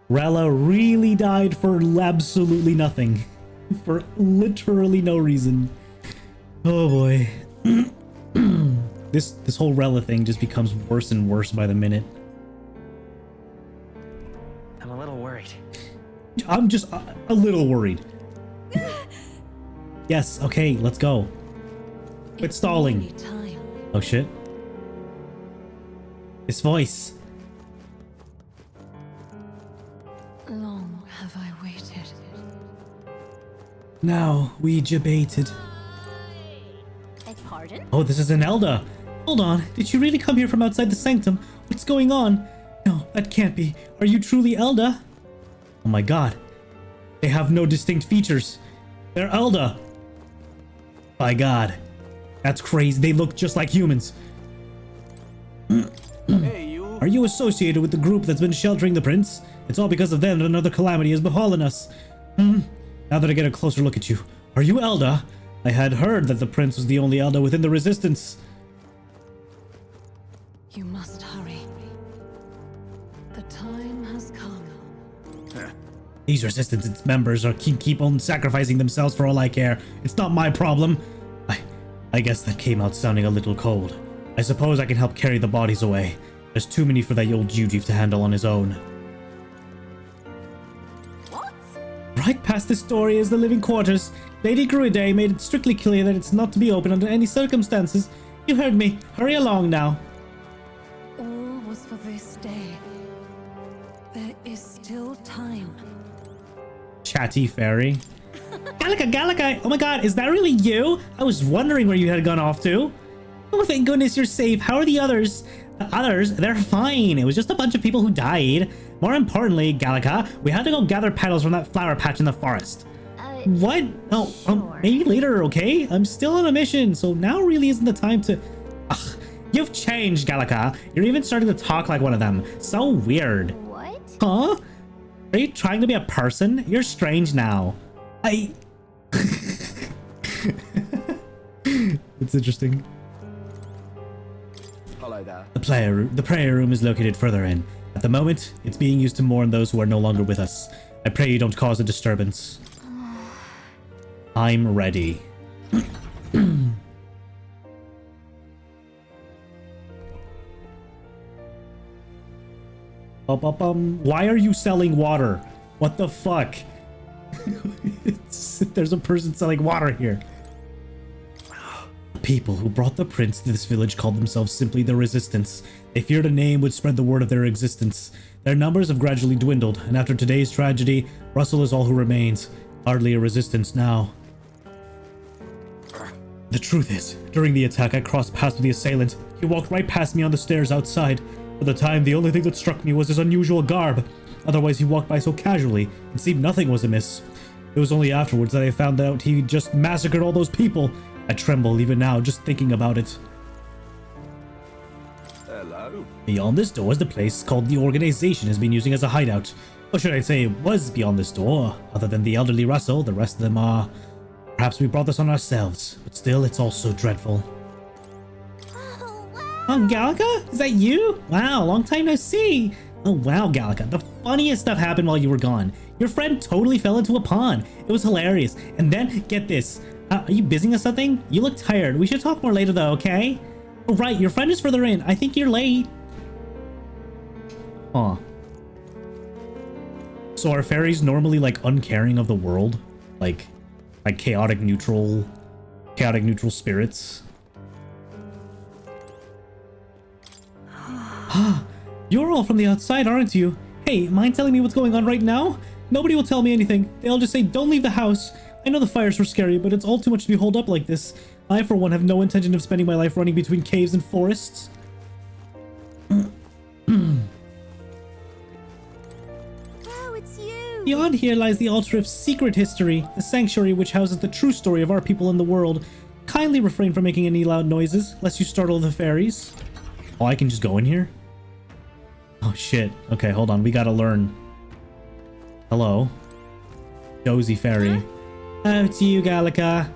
Speaker 1: Rella really died for absolutely nothing. For literally no reason. Oh boy. This whole Rella thing just becomes worse and worse by the minute.
Speaker 5: I'm a little worried.
Speaker 1: I'm just a little worried. Yes, okay, let's go. Quit stalling. Oh shit. His voice.
Speaker 2: Long have I waited.
Speaker 1: Now we debated.
Speaker 13: Pardon?
Speaker 1: Oh, this is an Elda. Hold on, did you really come here from outside the sanctum? What's going on? No, that can't be. Are you truly Elda? Oh my god. They have no distinct features. They're Elda. By god. That's crazy. They look just like humans.
Speaker 6: Hey, you.
Speaker 1: Are you associated with the group that's been sheltering the prince? It's all because of them that another calamity has befallen us. Now that I get a closer look at you, are you Elda? I had heard that the prince was the only Elda within the resistance.
Speaker 2: You must hurry. The time has come.
Speaker 1: These resistance members are keep on sacrificing themselves for all I care. It's not my problem. I guess that came out sounding a little cold. I suppose I can help carry the bodies away. There's too many for that old Jujiv to handle on his own.
Speaker 3: What?
Speaker 1: Right past this story is the living quarters. Lady Gruiday made it strictly clear that it's not to be opened under any circumstances. You heard me. Hurry along now.
Speaker 2: All was for this day. There is still time.
Speaker 1: Chatty fairy. Gallica, Gallica! Oh my god, is that really you? I was wondering where you had gone off to. Oh, thank goodness you're safe. How are the others? The others, they're fine. It was just a bunch of people who died. More importantly, Gallica, we had to go gather petals from that flower patch in the forest. What? Oh, maybe later, okay? I'm still on a mission, so now really isn't the time to... Ugh, you've changed, Gallica. You're even starting to talk like one of them. So weird.
Speaker 13: What?
Speaker 1: Huh? Are you trying to be a person? You're strange now. It's interesting.
Speaker 4: Hello there.
Speaker 1: The prayer room is located further in. At the moment, it's being used to mourn those who are no longer with us. I pray you don't cause a disturbance. I'm ready. Why are you selling water? What the fuck? There's a person selling water here. The people who brought the prince to this village called themselves simply the Resistance. They feared a name would spread the word of their existence. Their numbers have gradually dwindled, and after today's tragedy, Russell is all who remains. Hardly a resistance now. The truth is, during the attack, I crossed paths with the assailant. He walked right past me on the stairs outside. For the time, the only thing that struck me was his unusual garb. Otherwise, he walked by so casually, it seemed nothing was amiss. It was only afterwards that I found out he just massacred all those people. I tremble even now just thinking about it.
Speaker 4: Hello.
Speaker 1: Beyond this door is the place called the organization has been using as a hideout. Or should I say, was beyond this door. Other than the elderly Russell, the rest of them are... Perhaps we brought this on ourselves, but still, it's all so dreadful. Oh, Gallica? Is that you? Wow, long time no see. Oh, wow, Gallica. The funniest stuff happened while you were gone. Your friend totally fell into a pond. It was hilarious. And then, get this. Are you busy or something? You look tired. We should talk more later, though, okay? Oh, right. Your friend is further in. I think you're late. Huh. So are fairies normally, like, uncaring of the world? Like chaotic neutral spirits? You're all from the outside, aren't you? Hey, mind telling me what's going on right now? Nobody will tell me anything. They all just say, don't leave the house. I know the fires were scary, but it's all too much to be holed up like this. I, for one, have no intention of spending my life running between caves and forests. Beyond here lies the altar of secret history, the sanctuary which houses the true story of our people in the world. Kindly refrain from making any loud noises, lest you startle the fairies. Oh, I can just go in here? Oh, shit. Okay, hold on. We gotta learn. Hello. Dozy fairy. Oh, it's you, Gallica.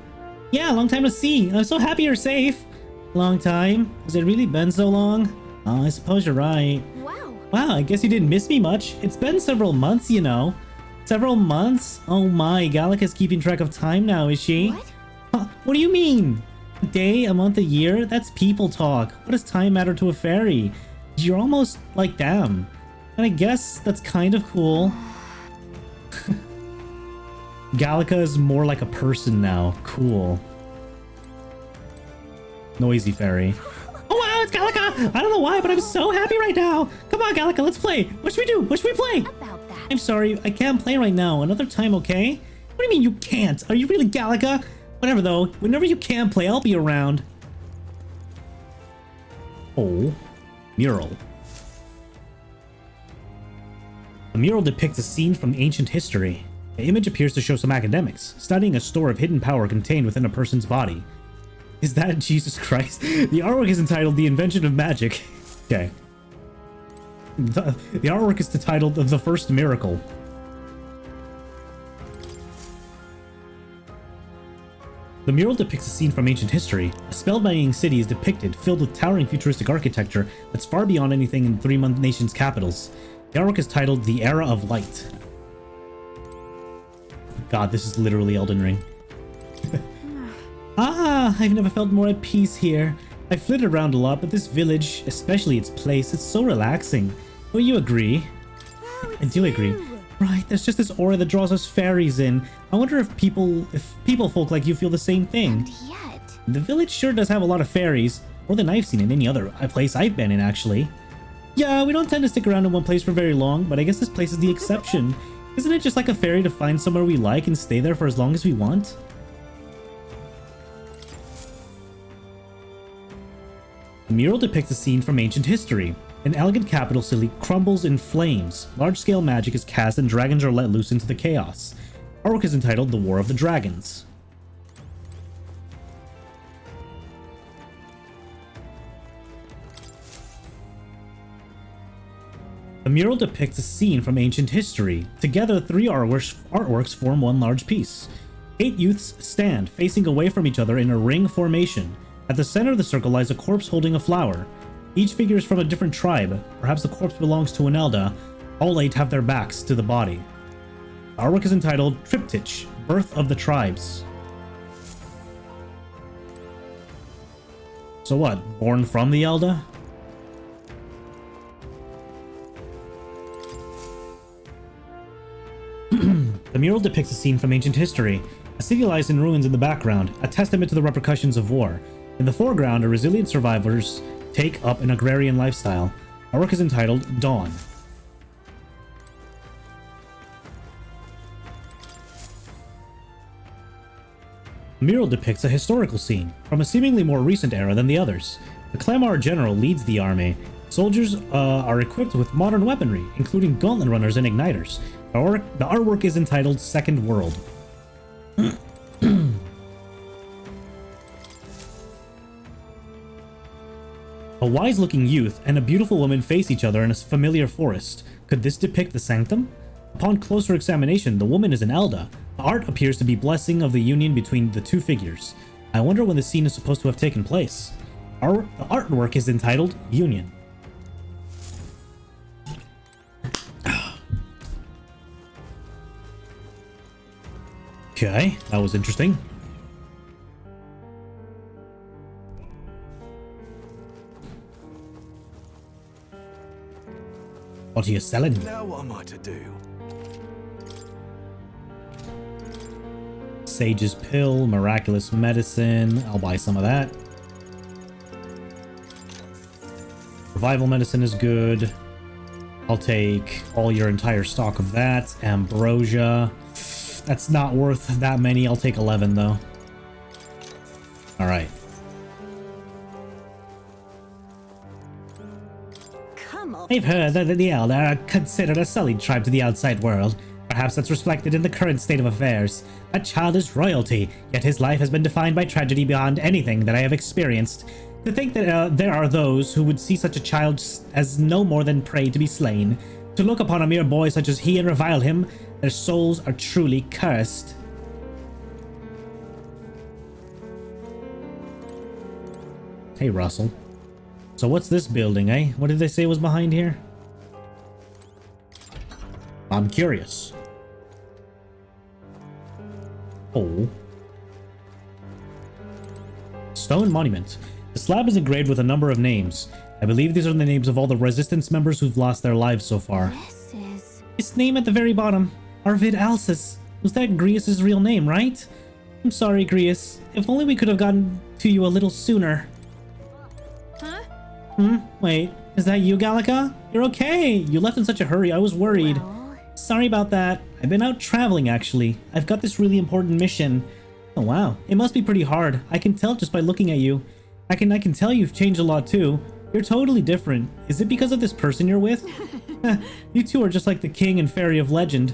Speaker 1: Yeah, long time to see. I'm so happy you're safe. Long time? Has it really been so long? Oh, I suppose you're right. Wow, I guess you didn't miss me much. It's been several months, you know. Several months? Oh my, Gallica's keeping track of time now, is she? What? Huh, what do you mean? A day, a month, a year? That's people talk. What does time matter to a fairy? You're almost like them. And I guess that's kind of cool. Gallica is more like a person now. Cool. Noisy fairy. Oh wow, it's Gallica! I don't know why, but I'm so happy right now. Come on, Gallica, let's play. What should we do? What should we play? I'm sorry, I can't play right now. Another time, okay? What do you mean you can't? Are you really Gallica? Whatever though, whenever you can play, I'll be around. Oh, mural. The mural depicts a scene from ancient history. The image appears to show some academics studying a store of hidden power contained within a person's body. Is that Jesus Christ? The artwork is entitled The Invention of Magic. Okay. The artwork is titled The First Miracle. The mural depicts a scene from ancient history. A spellbinding city is depicted, filled with towering futuristic architecture that's far beyond anything in 3 nations' capitals. The artwork is titled The Era of Light. God, this is literally Elden Ring. I've never felt more at peace here. I've flitted around a lot, but this village, especially its place, it's so relaxing. Will you agree? I do agree. Right, there's just this aura that draws us fairies in. I wonder if people folk like you feel the same thing.
Speaker 13: And yet...
Speaker 1: The village sure does have a lot of fairies, more than I've seen in any other place I've been in, actually. Yeah, we don't tend to stick around in one place for very long, but I guess this place is the exception. Isn't it just like a ferry to find somewhere we like and stay there for as long as we want? The mural depicts a scene from ancient history. An elegant capital city crumbles in flames. Large-scale magic is cast and dragons are let loose into the chaos. Artwork is entitled The War of the Dragons. The mural depicts a scene from ancient history. Together, three artworks form one large piece. 8 youths stand, facing away from each other in a ring formation. At the center of the circle lies a corpse holding a flower. Each figure is from a different tribe. Perhaps the corpse belongs to an Elda. All 8 have their backs to the body. The artwork is entitled Triptych, Birth of the Tribes. So what, born from the Elda? The mural depicts a scene from ancient history. A city lies in ruins in the background, a testament to the repercussions of war. In the foreground, a resilient survivors take up an agrarian lifestyle. Our work is entitled Dawn. The mural depicts a historical scene, from a seemingly more recent era than the others. The Clamar general leads the army. Soldiers are equipped with modern weaponry, including gauntlet runners and igniters. The artwork is entitled Second World. A wise-looking youth and a beautiful woman face each other in a familiar forest. Could this depict the sanctum? Upon closer examination, the woman is an Elda. The art appears to be blessing of the union between the two figures. I wonder when the scene is supposed to have taken place. The artwork is entitled Union. Okay, that was interesting. What are you selling?
Speaker 15: Now what am I to do?
Speaker 1: Sage's Pill, Miraculous Medicine. I'll buy some of that. Revival Medicine is good. I'll take all your entire stock of that. Ambrosia. That's not worth that many. I'll take 11 though. Alright. I've heard that the Elder are considered a sullied tribe to the outside world. Perhaps that's reflected in the current state of affairs. That child is royalty, yet his life has been defined by tragedy beyond anything that I have experienced. To think that there are those who would see such a child as no more than prey to be slain. To look upon a mere boy such as he and revile him, their souls are truly cursed. Hey, Russell. So what's this building, eh? What did they say was behind here? I'm curious. Oh. Stone monument. The slab is engraved with a number of names. I believe these are the names of all the Resistance members who've lost their lives so far. His name at the very bottom. Arvid Alsis. Was that Grius' real name, right? I'm sorry, Grius. If only we could have gotten to you a little sooner. Wait, is that you, Gallica? You're okay. You left in such a hurry. I was worried. Sorry about that. I've been out traveling, actually. I've got this really important mission. Oh, wow. It must be pretty hard. I can tell just by looking at you. I can tell you've changed a lot, too. You're totally different. Is it because of this person you're with? You two are just like the king and fairy of legend.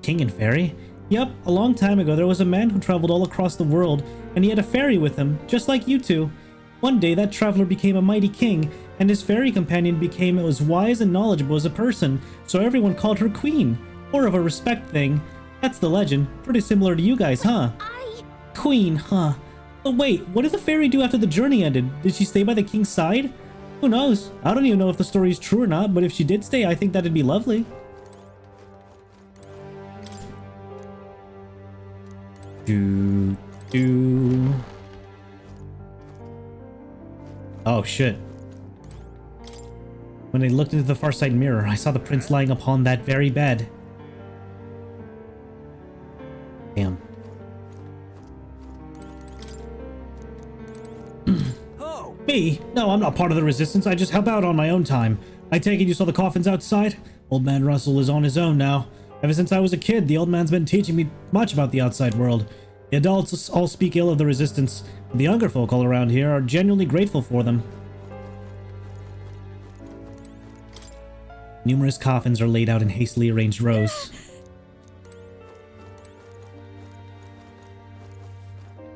Speaker 1: King and fairy? Yep, a long time ago there was a man who traveled all across the world, and he had a fairy with him, just like you two. One day that traveler became a mighty king, and his fairy companion became as wise and knowledgeable as a person, so everyone called her queen. More of a respect thing. That's the legend. Pretty similar to you guys, huh? Queen, huh? But wait, what did the fairy do after the journey ended? Did she stay by the king's side? Who knows? I don't even know if the story is true or not, but if she did stay, I think that'd be lovely. Oh, shit. When I looked into the far side mirror, I saw the prince lying upon that very bed. Damn. Me? No, I'm not part of the resistance. I just help out on my own time. I take it you saw the coffins outside? Old man Russell is on his own now. Ever since I was a kid, the old man's been teaching me much about the outside world. The adults all speak ill of the resistance. The younger folk all around here are genuinely grateful for them. Numerous coffins are laid out in hastily arranged rows.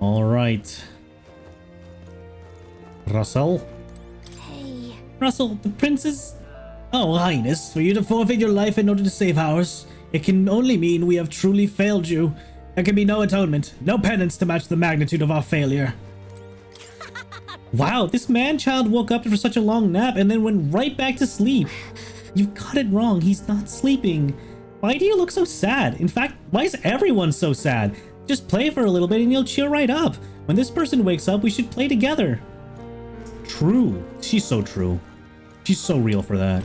Speaker 1: All right. Russell?
Speaker 13: Hey.
Speaker 1: Russell, the princess? Oh, Highness, for you to forfeit your life in order to save ours, it can only mean we have truly failed you. There can be no atonement, no penance to match the magnitude of our failure. Wow, this man-child woke up for such a long nap and then went right back to sleep. You've got it wrong, he's not sleeping. Why do you look so sad? In fact, why is everyone so sad? Just play for a little bit and you'll cheer right up. When this person wakes up, we should play together. True. She's so true. She's so real for that.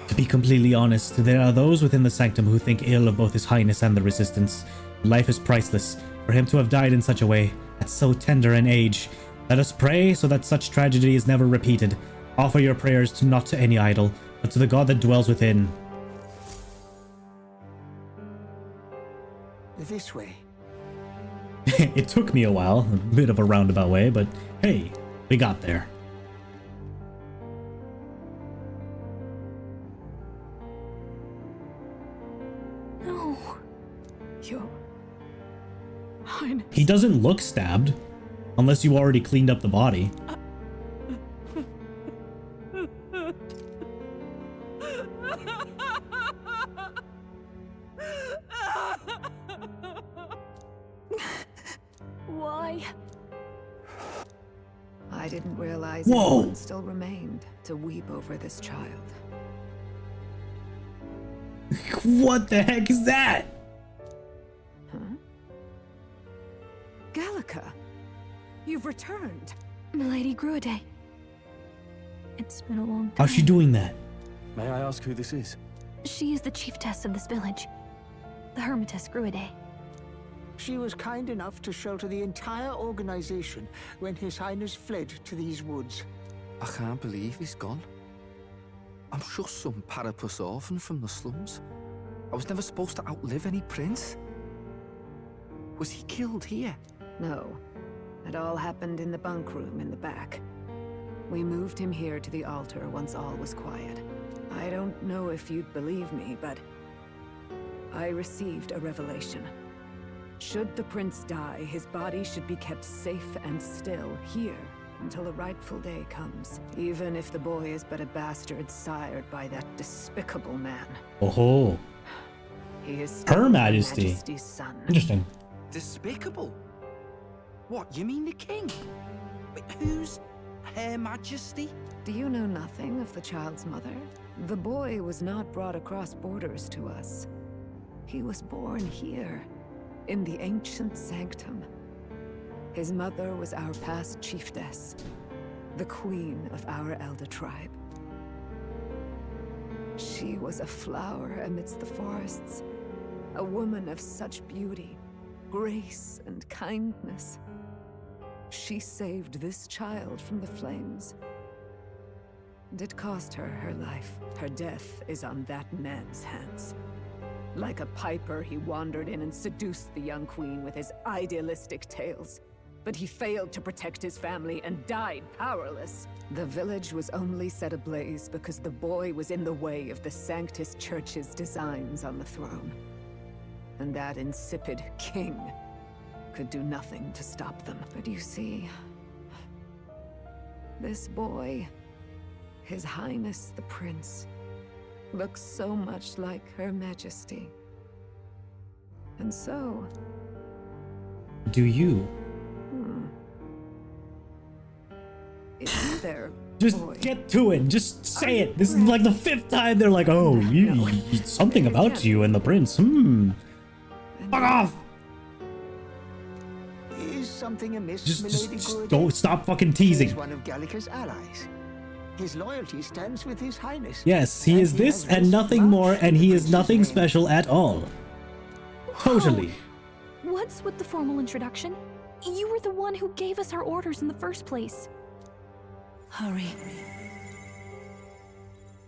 Speaker 1: To be completely honest, there are those within the sanctum who think ill of both His Highness and the Resistance. Life is priceless. For him to have died in such a way, at so tender an age. Let us pray so that such tragedy is never repeated. Offer your prayers to not to any idol, but to the God that dwells within.
Speaker 17: This way.
Speaker 1: It took me a while, a bit of a roundabout way, but hey, we got there.
Speaker 18: No. Your Highness.
Speaker 1: He doesn't look stabbed, unless you already cleaned up the body.
Speaker 3: Why?
Speaker 19: I didn't realize
Speaker 1: Whoa.
Speaker 19: anyone still remained to weep over this child.
Speaker 1: What the heck is that?
Speaker 19: Huh? Gallica, you've returned.
Speaker 18: Milady Gruade. It's been a long time.
Speaker 1: How's she doing that?
Speaker 20: May I ask who this is?
Speaker 18: She is the chiefess of this village. The Hermitess Gruade.
Speaker 17: She was kind enough to shelter the entire organization when His Highness fled to these woods.
Speaker 7: I can't believe he's gone. I'm just some parapus orphan from the slums. I was never supposed to outlive any prince. Was he killed here?
Speaker 19: No. It all happened in the bunk room in the back. We moved him here to the altar once all was quiet. I don't know if you'd believe me, but I received a revelation. Should the prince die, his body should be kept safe and still here until a rightful day comes, even if the boy is but a bastard sired by that despicable man.
Speaker 1: Oh,
Speaker 19: He is
Speaker 1: Her Majesty.
Speaker 19: Majesty's son.
Speaker 1: Interesting.
Speaker 7: Despicable? What, you mean the king? Wait, who's Her Majesty?
Speaker 19: Do you know nothing of the child's mother? The boy was not brought across borders to us. He was born here, in the ancient sanctum. His mother was our past chiefess, the queen of our elder tribe. She was a flower amidst the forests, a woman of such beauty, grace, and kindness. She saved this child from the flames. And it cost her her life. Her death is on that man's hands. Like a piper, he wandered in and seduced the young queen with his idealistic tales. But he failed to protect his family and died powerless. The village was only set ablaze because the boy was in the way of the Sanctus Church's designs on the throne. And that insipid king could do nothing to stop them. But you see, this boy, His Highness the Prince, looks so much like Her Majesty. And so...
Speaker 1: Do you?
Speaker 19: Is there
Speaker 1: Just
Speaker 19: boy?
Speaker 1: get to it. Just say it. This is like the 5th time they're like, oh, something about you and the prince. Fuck off.
Speaker 17: Is something amiss,
Speaker 1: Just
Speaker 17: Milady Gruade?
Speaker 1: don't stop fucking teasing.
Speaker 17: He's one of Gallica's allies. His loyalty stands with His Highness.
Speaker 1: Yes, he is this and nothing more, and he is nothing special at all. Totally.
Speaker 18: What's with the formal introduction? You were the one who gave us our orders in the first place.
Speaker 2: Hurry.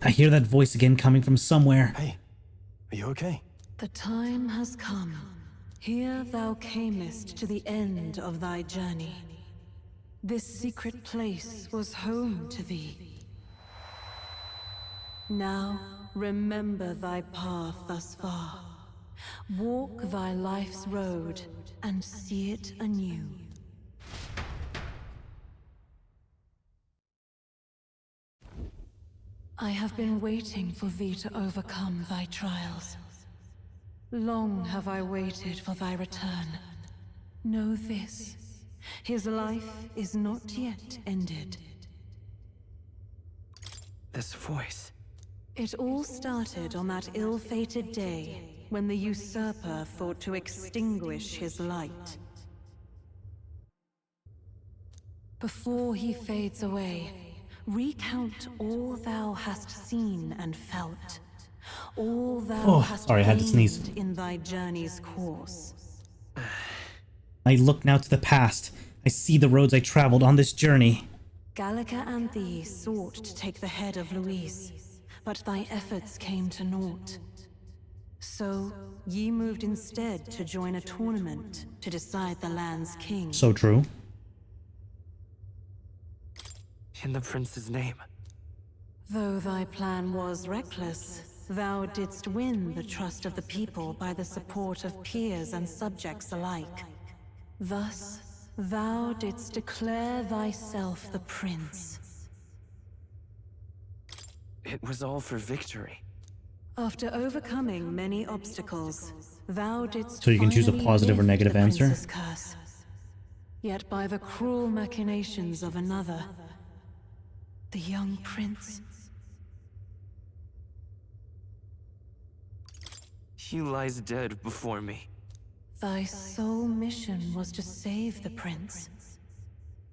Speaker 1: I hear that voice again coming from somewhere.
Speaker 20: Hey, are you okay?
Speaker 2: The time has come. Here thou camest to the end of thy journey. This secret place was home to thee. Now, remember thy path thus far. Walk thy life's road and see it anew. I have been waiting for thee to overcome thy trials. Long have I waited for thy return. Know this, his life is not yet ended.
Speaker 5: This voice.
Speaker 2: It all started on that ill-fated day when the usurper thought to extinguish his light. Before he fades away, recount all thou hast seen and felt. All thou hast
Speaker 1: sorry, I had to sneeze.
Speaker 2: gained in thy journey's course.
Speaker 1: I look now to the past. I see the roads I traveled on this journey.
Speaker 2: Gallica and thee sought to take the head of Luis, but thy efforts came to naught. So, ye moved instead to join a tournament to decide the land's king.
Speaker 1: So true.
Speaker 5: In the prince's name.
Speaker 2: Though thy plan was reckless, thou didst win the trust of the people by the support of peers and subjects alike. Thus, thou didst declare thyself the prince.
Speaker 5: It was all for victory.
Speaker 2: After overcoming many obstacles, thou didst
Speaker 1: So you can choose a
Speaker 2: finally
Speaker 1: positive or
Speaker 2: lift
Speaker 1: negative
Speaker 2: the
Speaker 1: answer?
Speaker 2: prince's curse. Yet by the cruel machinations of another, the young prince.
Speaker 5: He lies dead before me.
Speaker 2: Thy sole mission was to save the prince.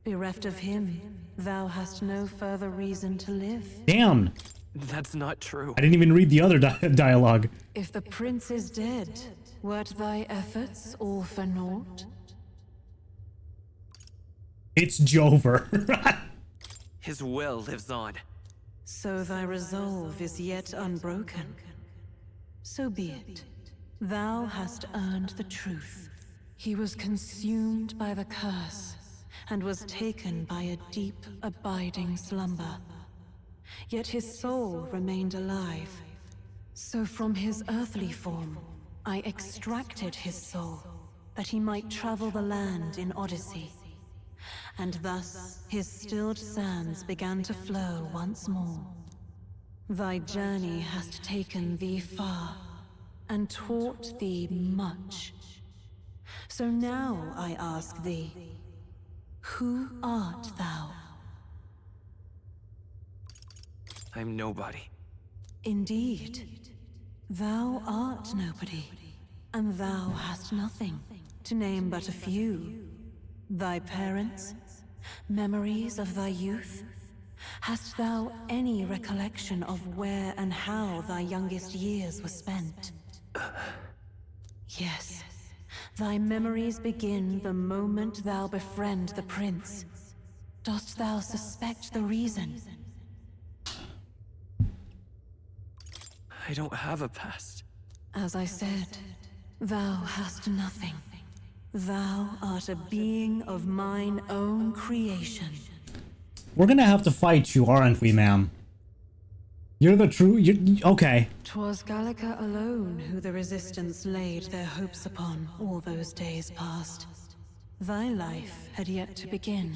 Speaker 2: Bereft of him, thou hast no further reason to live.
Speaker 1: Damn!
Speaker 5: That's not true.
Speaker 1: I didn't even read the other dialogue.
Speaker 2: If the prince is dead, wert thy efforts all for naught?
Speaker 1: It's Jover.
Speaker 5: His will lives on.
Speaker 2: So thy resolve is yet unbroken. So be it. Thou hast earned the truth. He was consumed by the curse, and was taken by a deep, abiding slumber. Yet his soul remained alive. So from his earthly form, I extracted his soul, that he might travel the land in Odyssey. And thus his stilled sands began to flow once more. Thy journey hast taken thee far, and taught thee much. So now I ask thee, who art thou?
Speaker 5: I'm nobody.
Speaker 2: Indeed, thou art nobody, and thou hast nothing, to name but a few. Thy parents, memories of thy youth? Hast thou any recollection of where and how thy youngest years were spent? Yes, thy memories begin the moment thou befriend the prince. Dost thou suspect the reason?
Speaker 5: I don't have a past.
Speaker 2: As I said, thou hast nothing. Thou art a being of mine own creation.
Speaker 1: We're gonna have to fight you, aren't we, ma'am? You're the true... okay.
Speaker 2: 'Twas Gallica alone who the Resistance laid their hopes upon all those days past. Thy life had yet to begin.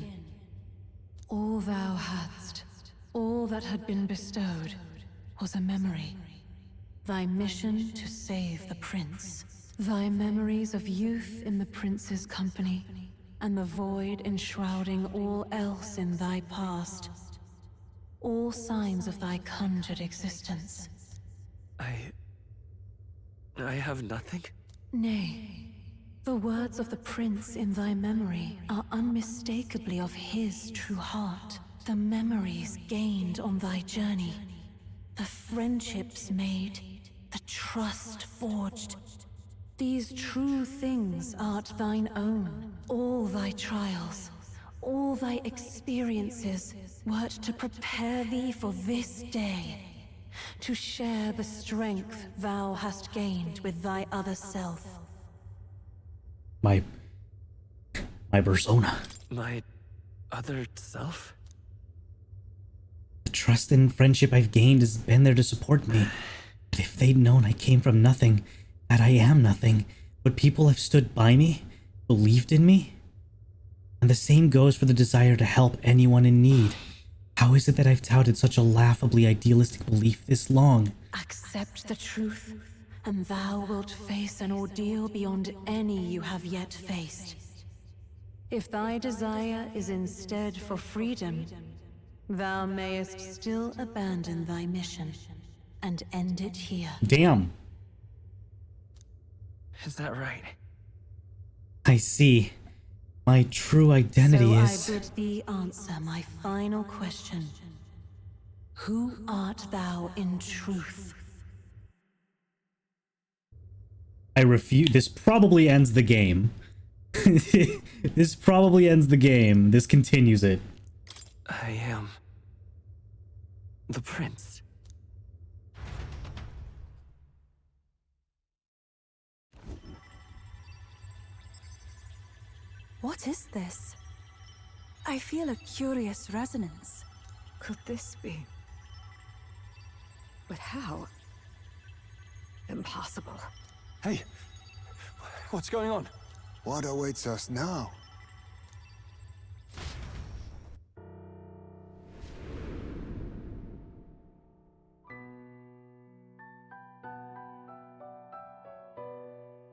Speaker 2: All thou hadst, all that had been bestowed, was a memory. Thy mission to save the prince. Thy memories of youth in the prince's company, and the void enshrouding all else in thy past. All signs of thy conjured existence.
Speaker 5: I have nothing?
Speaker 2: Nay, the words of the prince in thy memory are unmistakably of his true heart. The memories gained on thy journey, the friendships made, the trust forged. These true things art thine own. All thy trials, all thy experiences, wert to prepare thee for this day. to share the strength thou hast gained with thy other self.
Speaker 1: My persona.
Speaker 5: My other self?
Speaker 1: The trust and friendship I've gained has been there to support me. But if they'd known I came from nothing, that I am nothing, would people have stood by me, believed in me? And the same goes for the desire to help anyone in need. How is it that I've touted such a laughably idealistic belief this long?
Speaker 2: Accept the truth, and thou wilt face an ordeal beyond any you have yet faced. If thy desire is instead for freedom, thou mayest still abandon thy mission and end it here.
Speaker 1: Damn.
Speaker 5: Is that right?
Speaker 1: I see. My true identity
Speaker 2: so
Speaker 1: is...
Speaker 2: I bid thee answer my final question. Who art thou in truth?
Speaker 1: I refuse. This probably ends the game. This probably ends the game. This continues it.
Speaker 5: I am the prince.
Speaker 11: What is this? I feel a curious resonance.
Speaker 21: Could this be? But how? Impossible.
Speaker 15: Hey, what's going on?
Speaker 12: What awaits us now?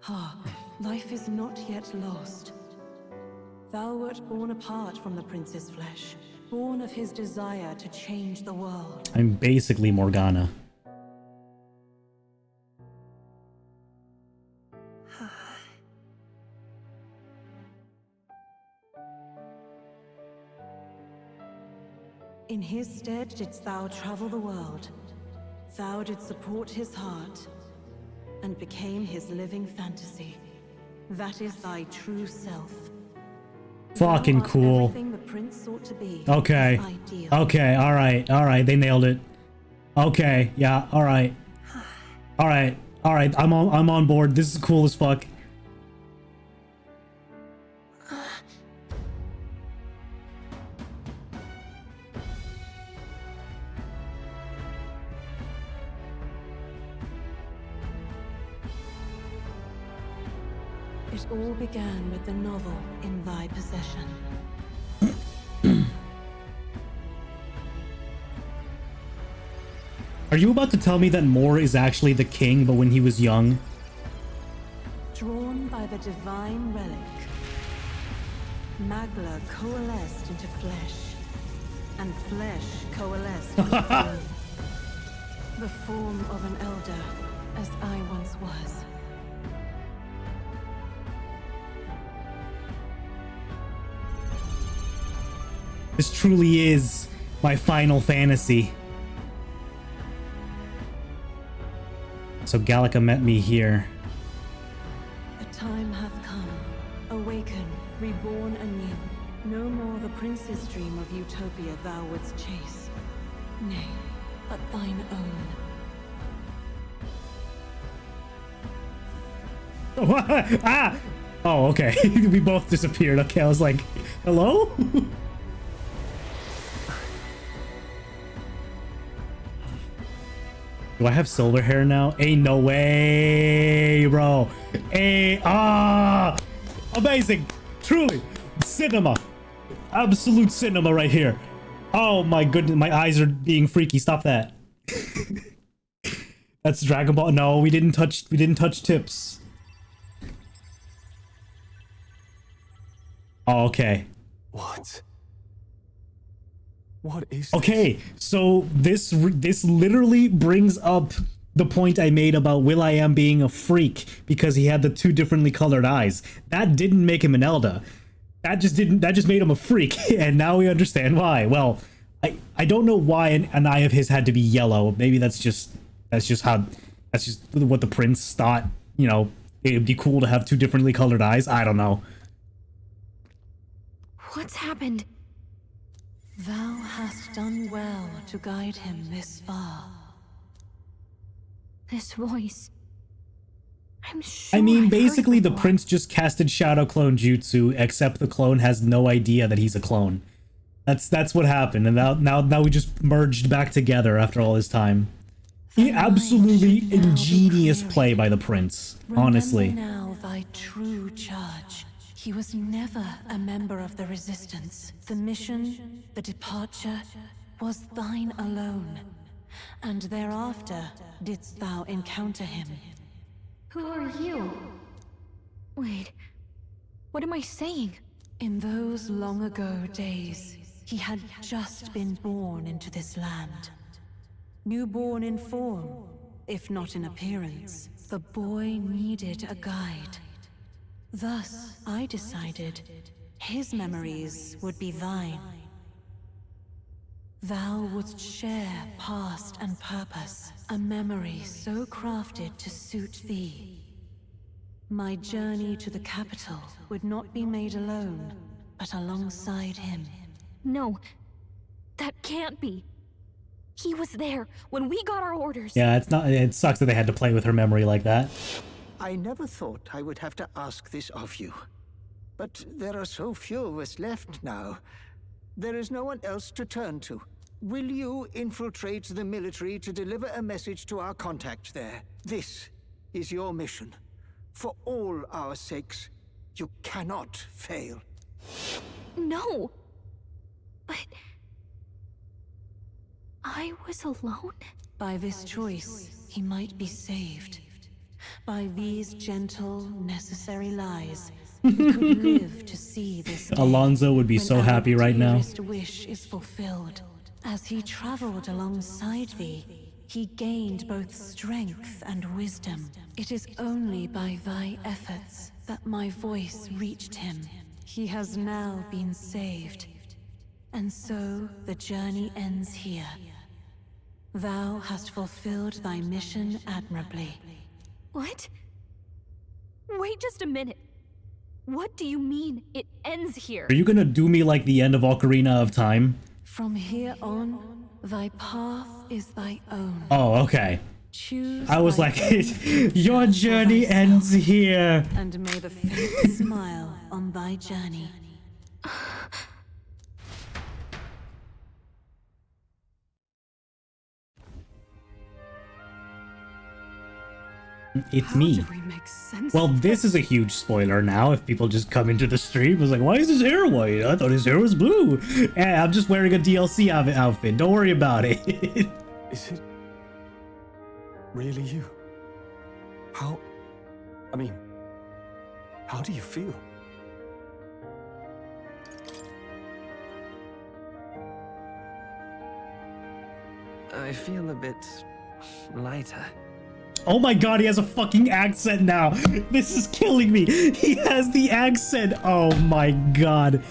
Speaker 2: Ah, life is not yet lost. Thou wert born apart from the prince's flesh, born of his desire to change the world.
Speaker 1: I'm basically Morgana.
Speaker 2: In his stead didst thou travel the world. Thou didst support his heart, and became his living fantasy. That is thy true self.
Speaker 1: Fucking cool.
Speaker 2: Everything the prince sought to be.
Speaker 1: Okay. Okay, alright, alright, they nailed it. Okay, yeah, alright. Alright, alright, I'm on board. This is cool as fuck.
Speaker 2: It all began with the novel in thy possession.
Speaker 1: Are you about to tell me that Mor is actually the king, but when he was young?
Speaker 2: Drawn by the divine relic, Magla coalesced into flesh, and flesh coalesced into form. The form of an elder, as I once was.
Speaker 1: This truly is my final fantasy. So Gallica met me here.
Speaker 2: The time hath come. Awaken, reborn anew. No more the prince's dream of utopia thou wouldst chase. Nay, but thine own.
Speaker 1: What? Ah! Oh, okay. We both disappeared. Okay, I was like, hello? Do I have silver hair now? Ain't no way, bro. Amazing. Truly. Cinema. Absolute cinema right here. Oh my goodness. My eyes are being freaky. Stop that. That's Dragon Ball. No, we didn't touch tips. Oh, okay.
Speaker 15: What? What is
Speaker 1: okay, so this literally brings up the point I made about Will.i.am being a freak because he had the two differently colored eyes. That didn't make him an Elda. That just made him a freak, and now we understand why. Well, I don't know why an eye of his had to be yellow. Maybe that's just what the prince thought, you know, it'd be cool to have two differently colored eyes. I don't know.
Speaker 18: What's happened?
Speaker 2: Thou hast done well to guide him this far.
Speaker 18: This voice. I'm sure
Speaker 1: I mean,
Speaker 18: I've heard it
Speaker 1: basically the
Speaker 18: before.
Speaker 1: prince just basically the prince just casted Shadow Clone Jutsu, except the clone has no idea that he's a clone. That's what happened, and now we just merged back together after all this time. Absolutely ingenious play by the prince, honestly.
Speaker 2: Remember now thy true charge. He was never a member of the Resistance. The mission, the departure, was thine alone. And thereafter didst thou encounter him.
Speaker 18: Who are you? Wait, what am I saying?
Speaker 2: In those long ago days, he had just been born into this land. Newborn in form, if not in appearance, the boy needed a guide. Thus, I decided his memories would be thine. Thou wouldst share past and purpose, a memory so crafted to suit thee. My journey to the capital would not be made alone, but alongside him.
Speaker 18: No, that can't be. He was there when we got our orders.
Speaker 1: Yeah, it sucks that they had to play with her memory like that.
Speaker 17: I never thought I would have to ask this of you. But there are so few of us left now. There is no one else to turn to. Will you infiltrate the military to deliver a message to our contact there? This is your mission. For all our sakes, you cannot fail.
Speaker 18: No. But I was alone?
Speaker 2: By this choice, he might be saved. By these gentle, necessary lies, he could live to see this day.
Speaker 1: Alonzo would be so happy right now.
Speaker 2: His wish is fulfilled. As he traveled alongside thee, he gained both strength and wisdom. It is only by thy efforts that my voice reached him. He has now been saved. And so the journey ends here. Thou hast fulfilled thy mission admirably.
Speaker 18: What? Wait just a minute. What do you mean it ends here?
Speaker 1: Are you gonna do me like the end of Ocarina of Time?
Speaker 2: From here on, thy path is thy own.
Speaker 1: Oh, okay.
Speaker 2: Choose
Speaker 1: I was
Speaker 2: thy
Speaker 1: like,
Speaker 2: own
Speaker 1: your journey ends here.
Speaker 2: And may the fates smile on thy journey.
Speaker 1: It's me. Well, this is a huge spoiler now. If people just come into the stream, it's like, why is his hair white? I thought his hair was blue. Yeah, I'm just wearing a DLC outfit. Don't worry about it.
Speaker 20: Is it really you? How do you feel?
Speaker 5: I feel a bit lighter.
Speaker 1: Oh my god, he has a fucking accent now. This is killing me. He has the accent. Oh my god.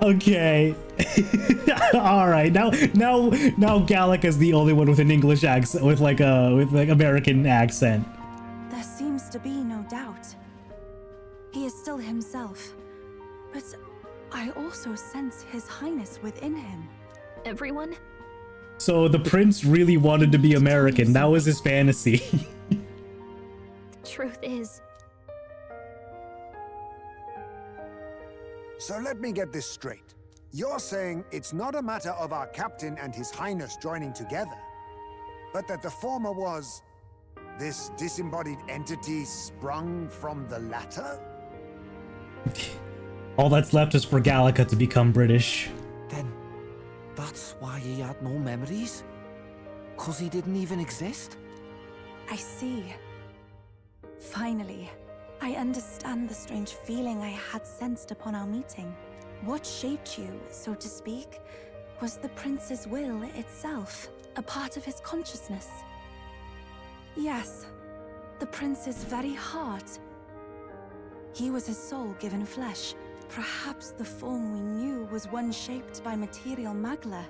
Speaker 1: Okay. All right. Now Gallic is the only one with an English accent, with like American accent.
Speaker 11: There seems to be no doubt. He is still himself. But I also sense His Highness within him.
Speaker 18: Everyone?
Speaker 1: So the prince really wanted to be American. That was his fantasy.
Speaker 18: The truth is...
Speaker 12: So let me get this straight. You're saying it's not a matter of our captain and His Highness joining together, but that the former was this disembodied entity sprung from the latter?
Speaker 1: All that's left is for Gallica to become British.
Speaker 7: Then that's why he had no memories? 'Cause he didn't even exist?
Speaker 11: I see. Finally, I understand the strange feeling I had sensed upon our meeting. What shaped you, so to speak, was the prince's will itself, a part of his consciousness. Yes, the prince's very heart. He was his soul given flesh. Perhaps the form we knew was one shaped by material magla,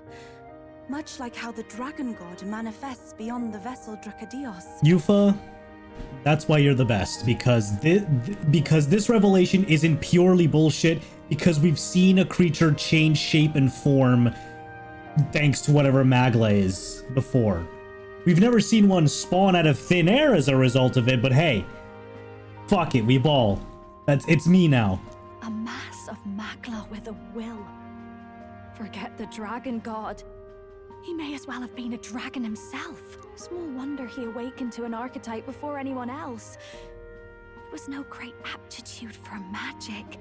Speaker 11: much like how the dragon god manifests beyond the vessel Drakadios.
Speaker 1: Yufa, that's why you're the best, because this revelation isn't purely bullshit, because we've seen a creature change shape and form thanks to whatever Magla is before. We've never seen one spawn out of thin air as a result of it, but hey, fuck it, we ball. It's me now.
Speaker 3: A mass of Magla with a will. Forget the dragon god. He may as well have been a dragon himself. Small wonder he awakened to an archetype before anyone else. It was no great aptitude for magic.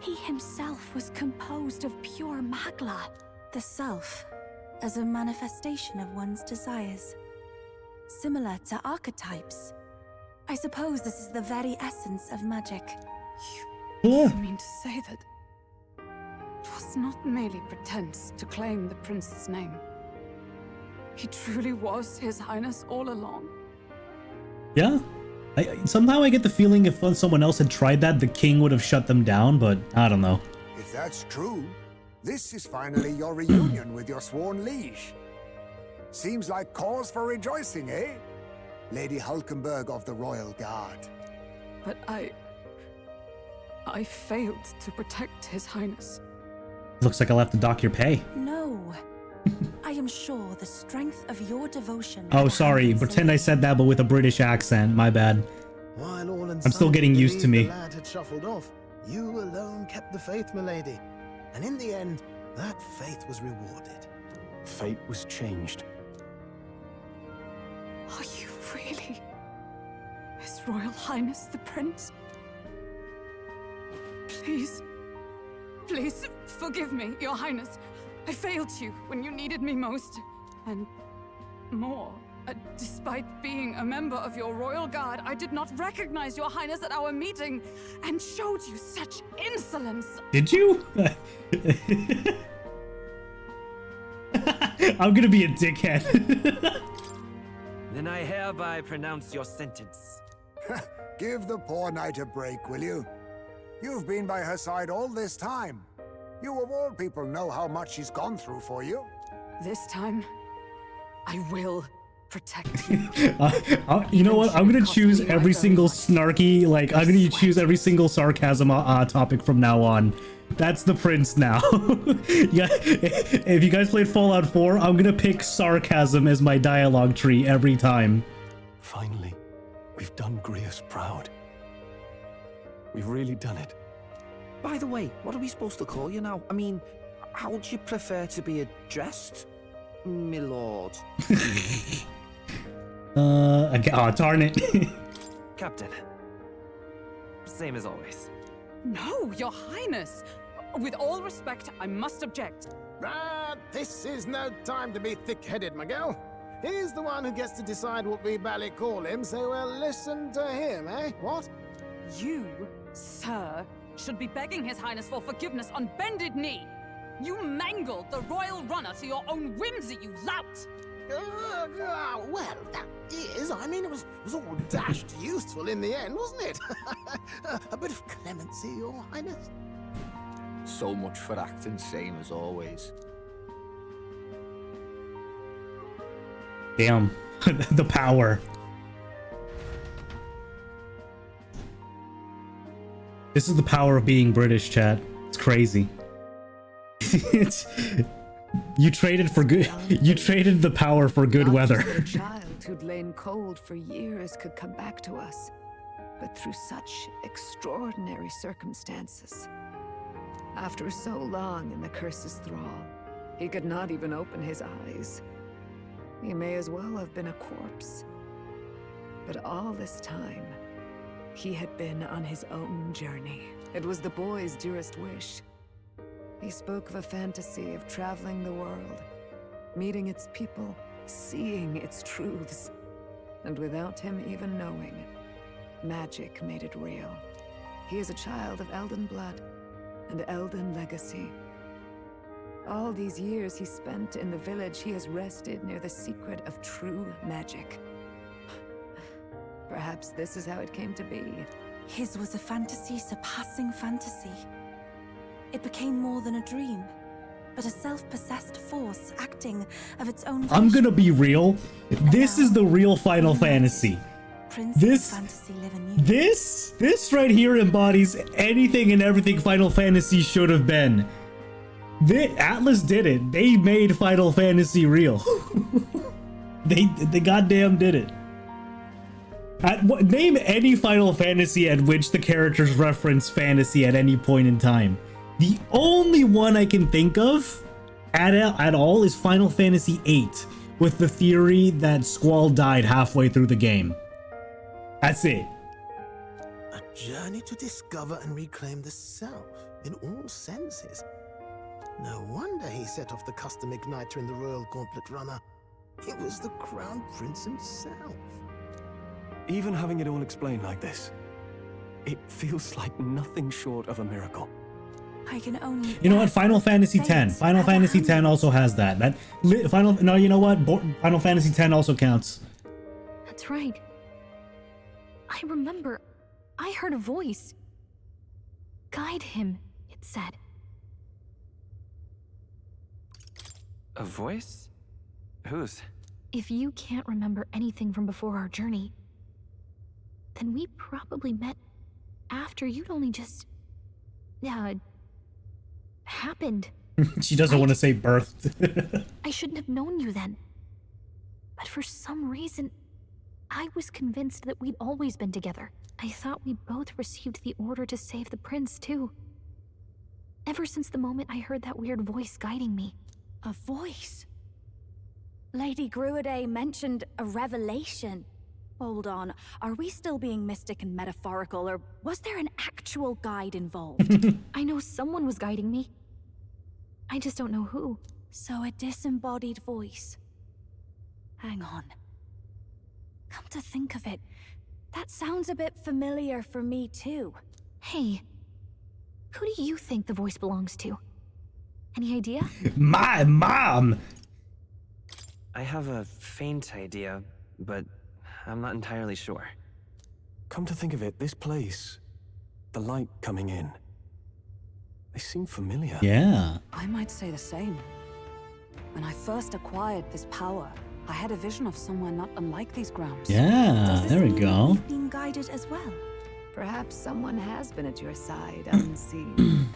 Speaker 3: He himself was composed of pure Magla.
Speaker 11: The self, as a manifestation of one's desires. Similar to archetypes. I suppose this is the very essence of magic.
Speaker 19: You mean to say that it was not merely pretense to claim the prince's name? He truly was His Highness all along?
Speaker 1: Yeah. Somehow I get the feeling if someone else had tried that, the king would have shut them down, but I don't know.
Speaker 12: If that's true, this is finally your reunion with your sworn liege. Seems like cause for rejoicing, eh? Lady Hulkenberg of the Royal Guard.
Speaker 19: But I failed to protect His Highness.
Speaker 1: Looks like I'll have to dock your pay.
Speaker 11: No. I am sure the strength of your devotion...
Speaker 1: Oh, sorry. Pretend I said that, but with a British accent. My bad. I'm still getting used to me.
Speaker 21: The lad had shuffled off. You alone kept the faith, milady. And in the end, that faith was rewarded.
Speaker 20: Fate was changed.
Speaker 19: Are you really His Royal Highness the Prince? Please, please forgive me, Your Highness. I failed you when you needed me most, and more. Despite being a member of your royal guard, I did not recognize Your Highness at our meeting, and showed you such insolence.
Speaker 1: Did you? I'm gonna be a dickhead.
Speaker 5: Then I hereby pronounce your sentence.
Speaker 12: Give the poor knight a break, will you? You've been by her side all this time. You of all people know how much she's gone through for you.
Speaker 19: This time, I will protect you.
Speaker 1: You know what? I'm gonna choose every single snarky, like, I'm gonna choose every single sarcasm topic from now on. That's the prince now. Yeah, if you guys played Fallout 4, I'm gonna pick sarcasm as my dialogue tree every time.
Speaker 20: Finally, we've done Grius proud. We've really done it.
Speaker 7: By the way, what are we supposed to call you now? I mean, how would you prefer to be addressed, my lord?
Speaker 1: Oh, darn it.
Speaker 5: Captain. Same as always.
Speaker 19: No, Your Highness. With all respect, I must object.
Speaker 21: This is no time to be thick-headed, Miguel. He's the one who gets to decide what we bally call him, so we'll listen to him, eh? What?
Speaker 19: You, sir, should be begging His Highness for forgiveness on bended knee. You mangled the royal runner to your own whimsy, you lout!
Speaker 21: Well, that is, I mean, it was all dashed useful in the end, wasn't it? A bit of clemency, Your Highness.
Speaker 7: So much for acting same as always.
Speaker 1: Damn. The power. This is the power of being British, chat. It's crazy. You traded for good. You traded the power for good weather.
Speaker 19: A child who'd lain cold for years could come back to us, but through such extraordinary circumstances. After so long in the curse's thrall, he could not even open his eyes. He may as well have been a corpse. But all this time, he had been on his own journey. It was the boy's dearest wish. He spoke of a fantasy of traveling the world, meeting its people, seeing its truths. And without him even knowing, magic made it real. He is a child of Elden blood and Elden legacy. All these years he spent in the village, he has rested near the secret of true magic. Perhaps this is how it came to be.
Speaker 11: His was a fantasy surpassing fantasy. It became more than a dream, but a self-possessed force acting of its own volition.
Speaker 1: I'm gonna be real. This is the real Final Fantasy. This right here embodies anything and everything Final Fantasy should have been. Atlas did it. They made Final Fantasy real. They goddamn did it. Name any Final Fantasy at which the characters reference fantasy at any point in time. The only one I can think of at all is Final Fantasy VIII, with the theory that Squall died halfway through the game. That's it.
Speaker 9: A journey to discover and reclaim the self in all senses. No wonder he set off the custom igniter in the Royal Gauntlet Runner. It was the Crown Prince himself.
Speaker 20: Even having it all explained like this, it feels like nothing short of a miracle.
Speaker 11: I can only.
Speaker 1: You know what? Final Fantasy X. Final Fantasy X also has that. No, you know what? Final Fantasy X also counts.
Speaker 18: That's right. I remember. I heard a voice. Guide him, it said.
Speaker 5: A voice? Whose?
Speaker 18: If you can't remember anything from before our journey, then we probably met after you'd only just happened.
Speaker 1: She doesn't want to say birthed.
Speaker 18: I shouldn't have known you then. But for some reason, I was convinced that we'd always been together. I thought we both received the order to save the prince, too. Ever since the moment I heard that weird voice guiding me.
Speaker 3: A voice? Lady Gruaday mentioned a revelation. Hold on, are we still being mystic and metaphorical, or was there an actual guide involved?
Speaker 18: I know someone was guiding me. I just don't know who.
Speaker 3: So a disembodied voice. Hang on. Come to think of it, that sounds a bit familiar for me too.
Speaker 18: Hey, who do you think the voice belongs to? Any idea?
Speaker 1: My mom!
Speaker 5: I have a faint idea, but I'm not entirely sure.
Speaker 20: Come to think of it, this place, the light coming in, they seem familiar.
Speaker 1: Yeah.
Speaker 19: I might say the same. When I first acquired this power, I had a vision of somewhere not unlike these grounds.
Speaker 1: Yeah, there we go.
Speaker 11: You've been guided as well.
Speaker 22: Perhaps someone has been at your side unseen,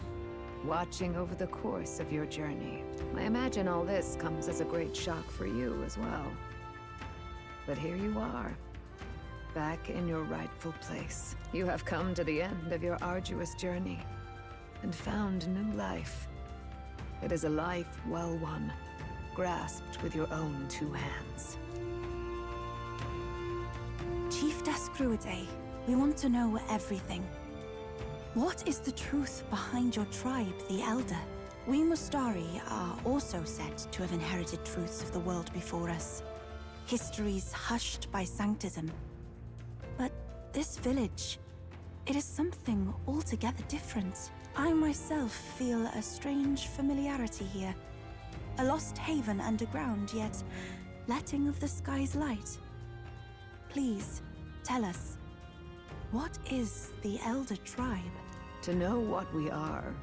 Speaker 22: watching over the course of your journey. I imagine all this comes as a great shock for you as well. But here you are, back in your rightful place. You have come to the end of your arduous journey and found new life. It is a life well won, grasped with your own two hands.
Speaker 11: Chiefess Gruaday, we want to know everything. What is the truth behind your tribe, the Elder? We Mustari are also said to have inherited truths of the world before us. Histories hushed by sanctism. But this village, it is something altogether different. I myself feel a strange familiarity here. A lost haven underground, yet letting of the sky's light. Please, tell us, what is the Elder Tribe?
Speaker 22: To know what we are,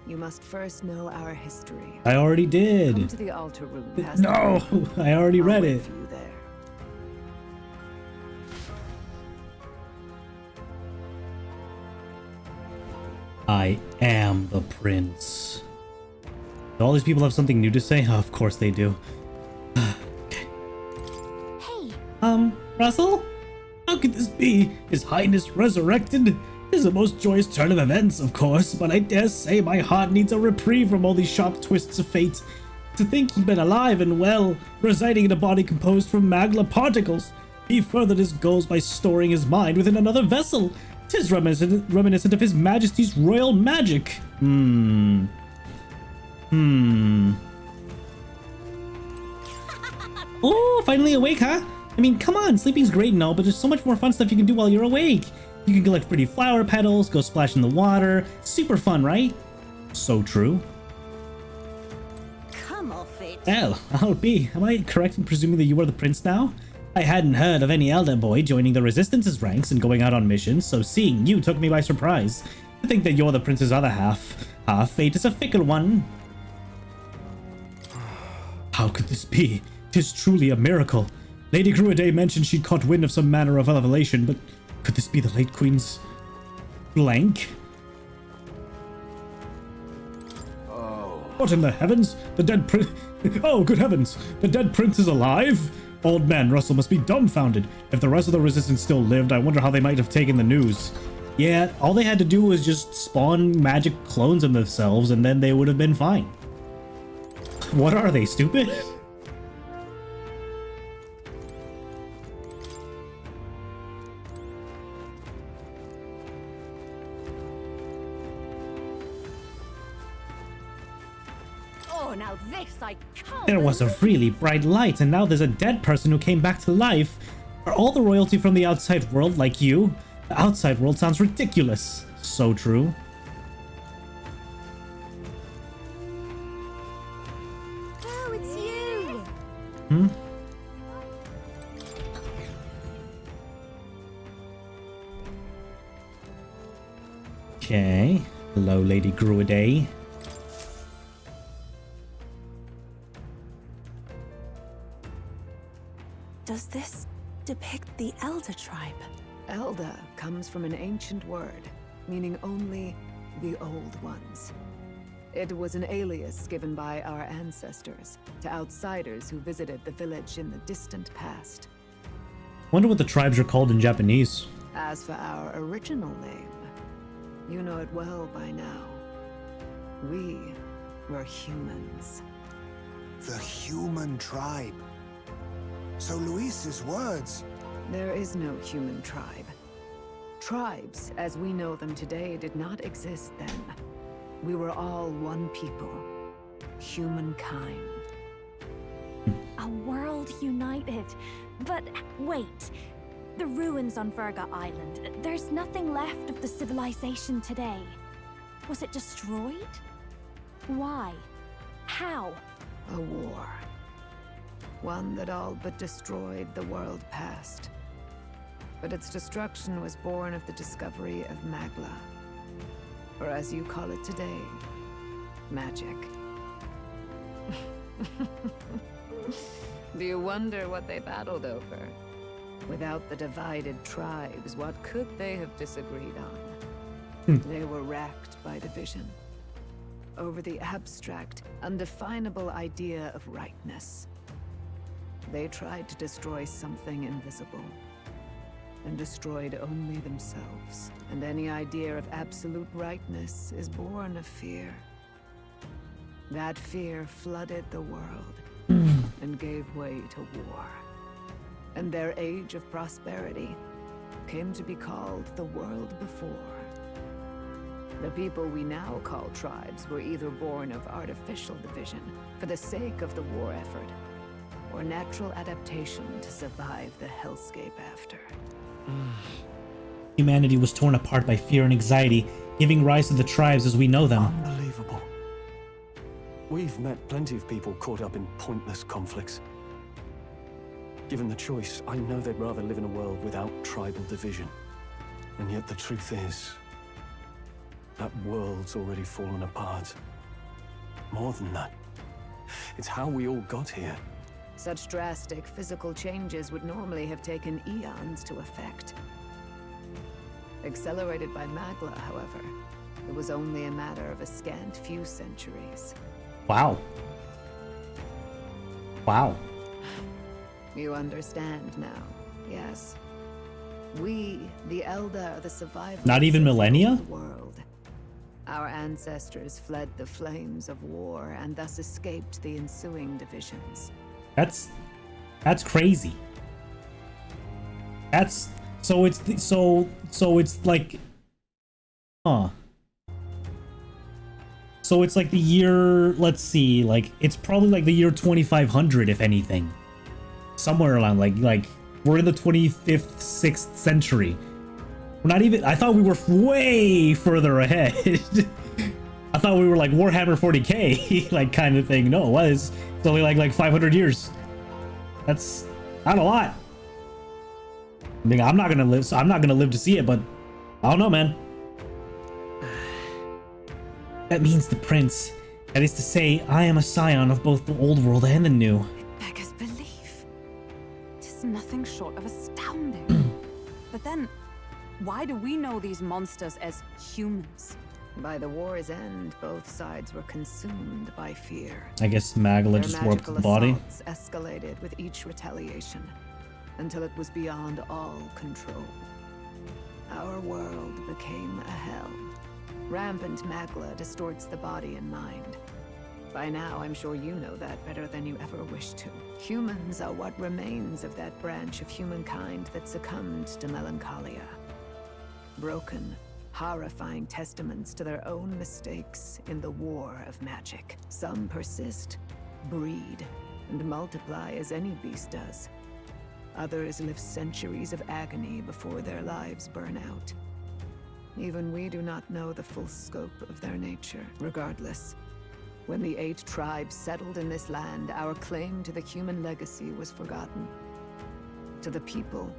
Speaker 22: you must first know our history.
Speaker 1: I already did.
Speaker 22: Come to the altar room.
Speaker 1: No, I already read it.
Speaker 22: For you there.
Speaker 1: I am the prince. Do all these people have something new to say? Oh, of course they do. Okay.
Speaker 18: Hey.
Speaker 1: Russell? How could this be? His Highness resurrected? This is a most joyous turn of events, of course, but I dare say my heart needs a reprieve from all these sharp twists of fate. To think he'd been alive and well, residing in a body composed from magla particles. He furthered his goals by storing his mind within another vessel. 'Tis reminiscent of His Majesty's royal magic. Oh, finally awake, huh? I mean, come on, sleeping's great and all, but there's so much more fun stuff you can do while you're awake. You can collect pretty flower petals, go splash in the water. Super fun, right? So true.
Speaker 3: Come off it.
Speaker 1: Well, I'll be. Am I correct in presuming that you are the prince now? I hadn't heard of any elder boy joining the Resistance's ranks and going out on missions, so seeing you took me by surprise. I think that you're the prince's other half. Fate is a fickle one. How could this be? 'Tis truly a miracle. Lady Gruaday mentioned she'd caught wind of some manner of revelation, but could this be the late Queen's blank?
Speaker 15: Oh,
Speaker 1: What in the heavens? The dead prince... Oh, good heavens! The dead prince is alive? Old man Russell must be dumbfounded. If the rest of the resistance still lived, I wonder how they might have taken the news. Yeah, all they had to do was just spawn magic clones of themselves, and then they would have been fine. What are they, stupid?
Speaker 3: Oh, now this I can't.
Speaker 1: There was a really bright light, and now there's a dead person who came back to life. Are all the royalty from the outside world like you? The outside world sounds ridiculous. So true.
Speaker 3: Oh, it's you.
Speaker 1: Hmm? Okay. Hello, Lady Gruiday.
Speaker 11: Does this depict the Elder tribe?
Speaker 19: Elder comes from an ancient word, meaning only the Old Ones. It was an alias given by our ancestors to outsiders who visited the village in the distant past.
Speaker 1: Wonder what the tribes are called in Japanese.
Speaker 19: As for our original name, you know it well by now. We were humans.
Speaker 12: The human tribe. So Luis's words...
Speaker 19: There is no human tribe. Tribes, as we know them today, did not exist then. We were all one people. Humankind.
Speaker 3: A world united. But wait. The ruins on Virga Island. There's nothing left of the civilization today. Was it destroyed? Why? How?
Speaker 19: A war. One that all but destroyed the world past. But its destruction was born of the discovery of Magla. Or as you call it today, magic. Do you wonder what they battled over? Without the divided tribes, what could they have disagreed on? They were racked by division. Over the abstract, undefinable idea of rightness. They tried to destroy something invisible, and destroyed only themselves. And any idea of absolute rightness is born of fear. That fear flooded the world, and gave way to war. And their age of prosperity came to be called the world before. The people we now call tribes were either born of artificial division for the sake of the war effort, or natural adaptation to survive the hellscape after.
Speaker 1: Humanity was torn apart by fear and anxiety, giving rise to the tribes as we know them.
Speaker 20: Unbelievable. We've met plenty of people caught up in pointless conflicts. Given the choice, I know they'd rather live in a world without tribal division. And yet the truth is, that world's already fallen apart. More than that, it's how we all got here.
Speaker 19: Such drastic physical changes would normally have taken eons to effect. Accelerated by Magla, however, it was only a matter of a scant few centuries.
Speaker 1: Wow. Wow.
Speaker 19: You understand now, yes? We, the Elder, are the survivors.
Speaker 1: Not even millennia?
Speaker 19: Of the world. Our ancestors fled the flames of war and thus escaped the ensuing divisions.
Speaker 1: That's crazy. That's so it's like, huh? So it's like the year, let's see, like it's probably like the year 2500 if anything, somewhere around like we're in the 25th, 6th century. We're not even. I thought we were way further ahead. I thought we were like Warhammer 40k like kind of thing. No, it was. It's only like 500 years. That's not a lot. I mean, I'm not gonna live. So I'm not gonna live to see it, but I don't know, man. That means the prince. That is to say, I am a scion of both the old world and the new.
Speaker 11: Beggars belief. Tis nothing short of astounding. But then, why do we know these monsters as humans?
Speaker 19: By the war's end, both sides were consumed by fear.
Speaker 1: I guess Magla
Speaker 19: Their
Speaker 1: just warped
Speaker 19: magical
Speaker 1: the body.
Speaker 19: assaults escalated with each retaliation, until it was beyond all control. Our world became a hell. Rampant Magla distorts the body and mind. By now, I'm sure you know that better than you ever wished to. Humans are what remains of that branch of humankind that succumbed to melancholia. Broken, horrifying testaments to their own mistakes in the war of magic. Some persist, breed, and multiply as any beast does. Others live centuries of agony before their lives burn out. Even we do not know the full scope of their nature. Regardless, when the 8 tribes settled in this land, our claim to the human legacy was forgotten. To the people,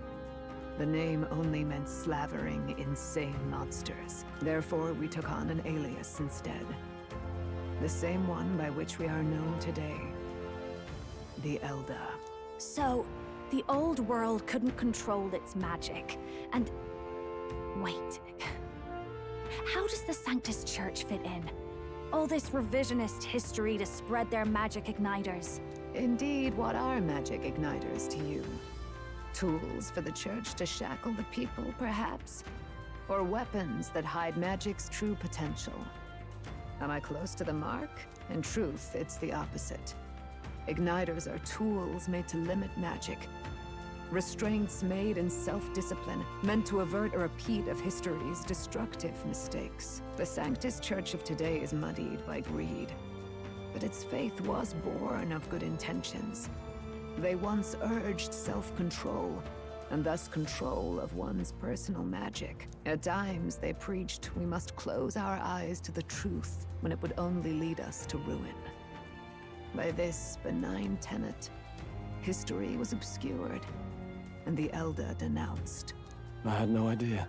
Speaker 19: the name only meant slavering, insane monsters. Therefore, we took on an alias instead. The same one by which we are known today. The Elder.
Speaker 3: So, the old world couldn't control its magic, and... Wait. How does the Sanctus Church fit in? All this revisionist history to spread their magic igniters.
Speaker 19: Indeed, what are magic igniters to you? Tools for the church to shackle the people, perhaps? Or weapons that hide magic's true potential? Am I close to the mark? In truth, it's the opposite. Igniters are tools made to limit magic. Restraints made in self-discipline, meant to avert a repeat of history's destructive mistakes. The Sanctus Church of today is muddied by greed. But its faith was born of good intentions. They once urged self-control, and thus control of one's personal magic. At times, they preached we must close our eyes to the truth when it would only lead us to ruin. By this benign tenet, history was obscured, and the Elder denounced.
Speaker 20: I had no idea.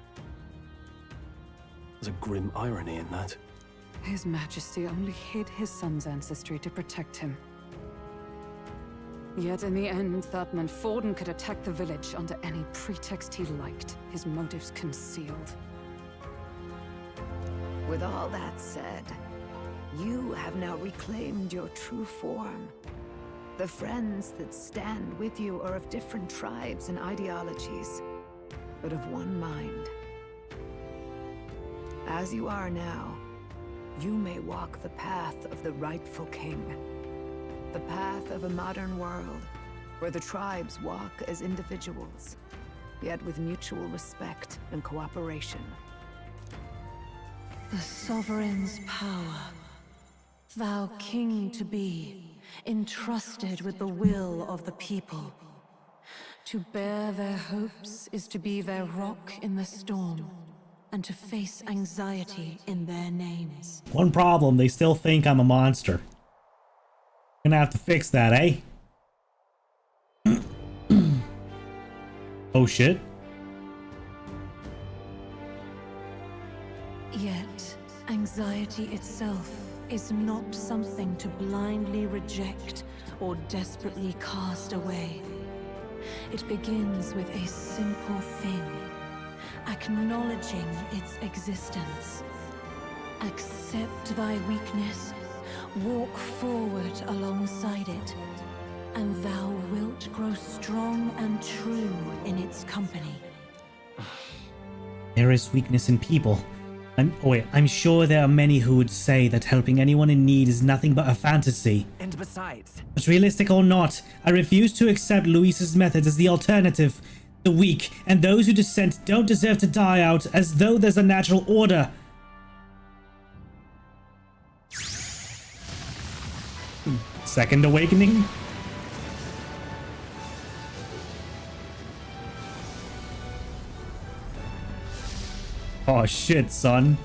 Speaker 20: There's a grim irony in that.
Speaker 8: His Majesty only hid his son's ancestry to protect him. Yet in the end, that meant Forden could attack the village under any pretext he liked, his motives concealed.
Speaker 19: With all that said, you have now reclaimed your true form. The friends that stand with you are of different tribes and ideologies, but of one mind. As you are now, you may walk the path of the rightful king. The path of a modern world, where the tribes walk as individuals, yet with mutual respect and cooperation.
Speaker 2: The sovereign's power, thou king to be, entrusted with the will of the people. To bear their hopes is to be their rock in the storm, and to face anxiety in their names.
Speaker 1: One problem, they still think I'm a monster. Gonna have to fix that, eh? Oh shit.
Speaker 2: Yet, anxiety itself is not something to blindly reject or desperately cast away. It begins with a simple thing, acknowledging its existence. Accept thy weakness, walk forward alongside it, and thou wilt grow strong and true in its company.
Speaker 1: There is weakness in people. I'm sure there are many who would say that helping anyone in need is nothing but a fantasy.
Speaker 5: And besides...
Speaker 1: But realistic or not, I refuse to accept Luis's methods as the alternative. The weak and those who dissent don't deserve to die out as though there's a natural order. Second awakening? Oh shit, son.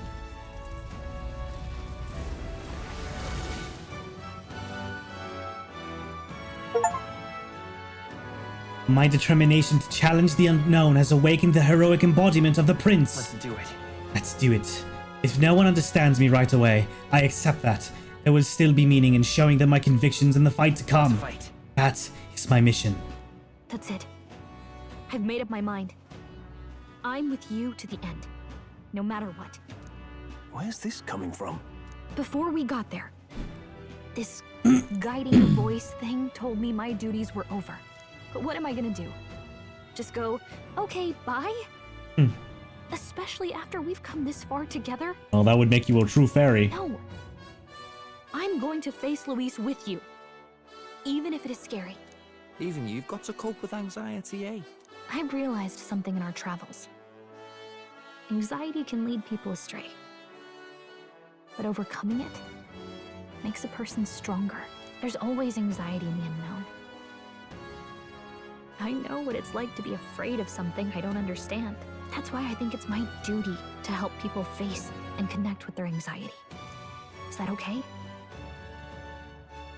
Speaker 1: My determination to challenge the unknown has awakened the heroic embodiment of the prince.
Speaker 5: Let's do it.
Speaker 1: Let's do it. If no one understands me right away, I accept that. There will still be meaning in showing them my convictions in the fight to come. That is my mission.
Speaker 18: That's it. I've made up my mind. I'm with you to the end. No matter what.
Speaker 20: Where's this coming from?
Speaker 18: Before we got there, this guiding voice thing told me my duties were over. But what am I gonna do? Just go, okay, bye? Especially after we've come this far together?
Speaker 1: Well, that would make you a true fairy.
Speaker 18: No. I'm going to face Luis with you. Even if it is scary.
Speaker 7: Even you've got to cope with anxiety, eh?
Speaker 18: I realized something in our travels. Anxiety can lead people astray. But overcoming it makes a person stronger. There's always anxiety in the unknown. I know what it's like to be afraid of something I don't understand. That's why I think it's my duty to help people face and connect with their anxiety. Is that okay?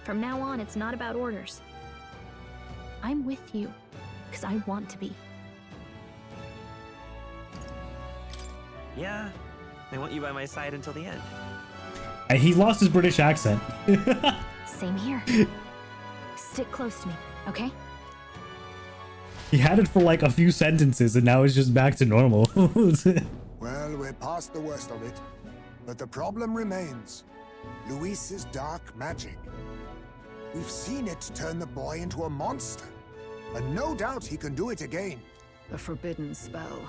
Speaker 18: From now on, it's not about orders. I'm with you, because I want to be.
Speaker 5: Yeah, I want you by my side until the end.
Speaker 1: He lost his British accent.
Speaker 18: Same here. Stick close to me, okay?
Speaker 1: He had it for like a few sentences and now it's just back to normal.
Speaker 12: Well, we're past the worst of it. But the problem remains. Luis's dark magic. We've seen it turn the boy into a monster. And no doubt he can do it again.
Speaker 19: A forbidden spell.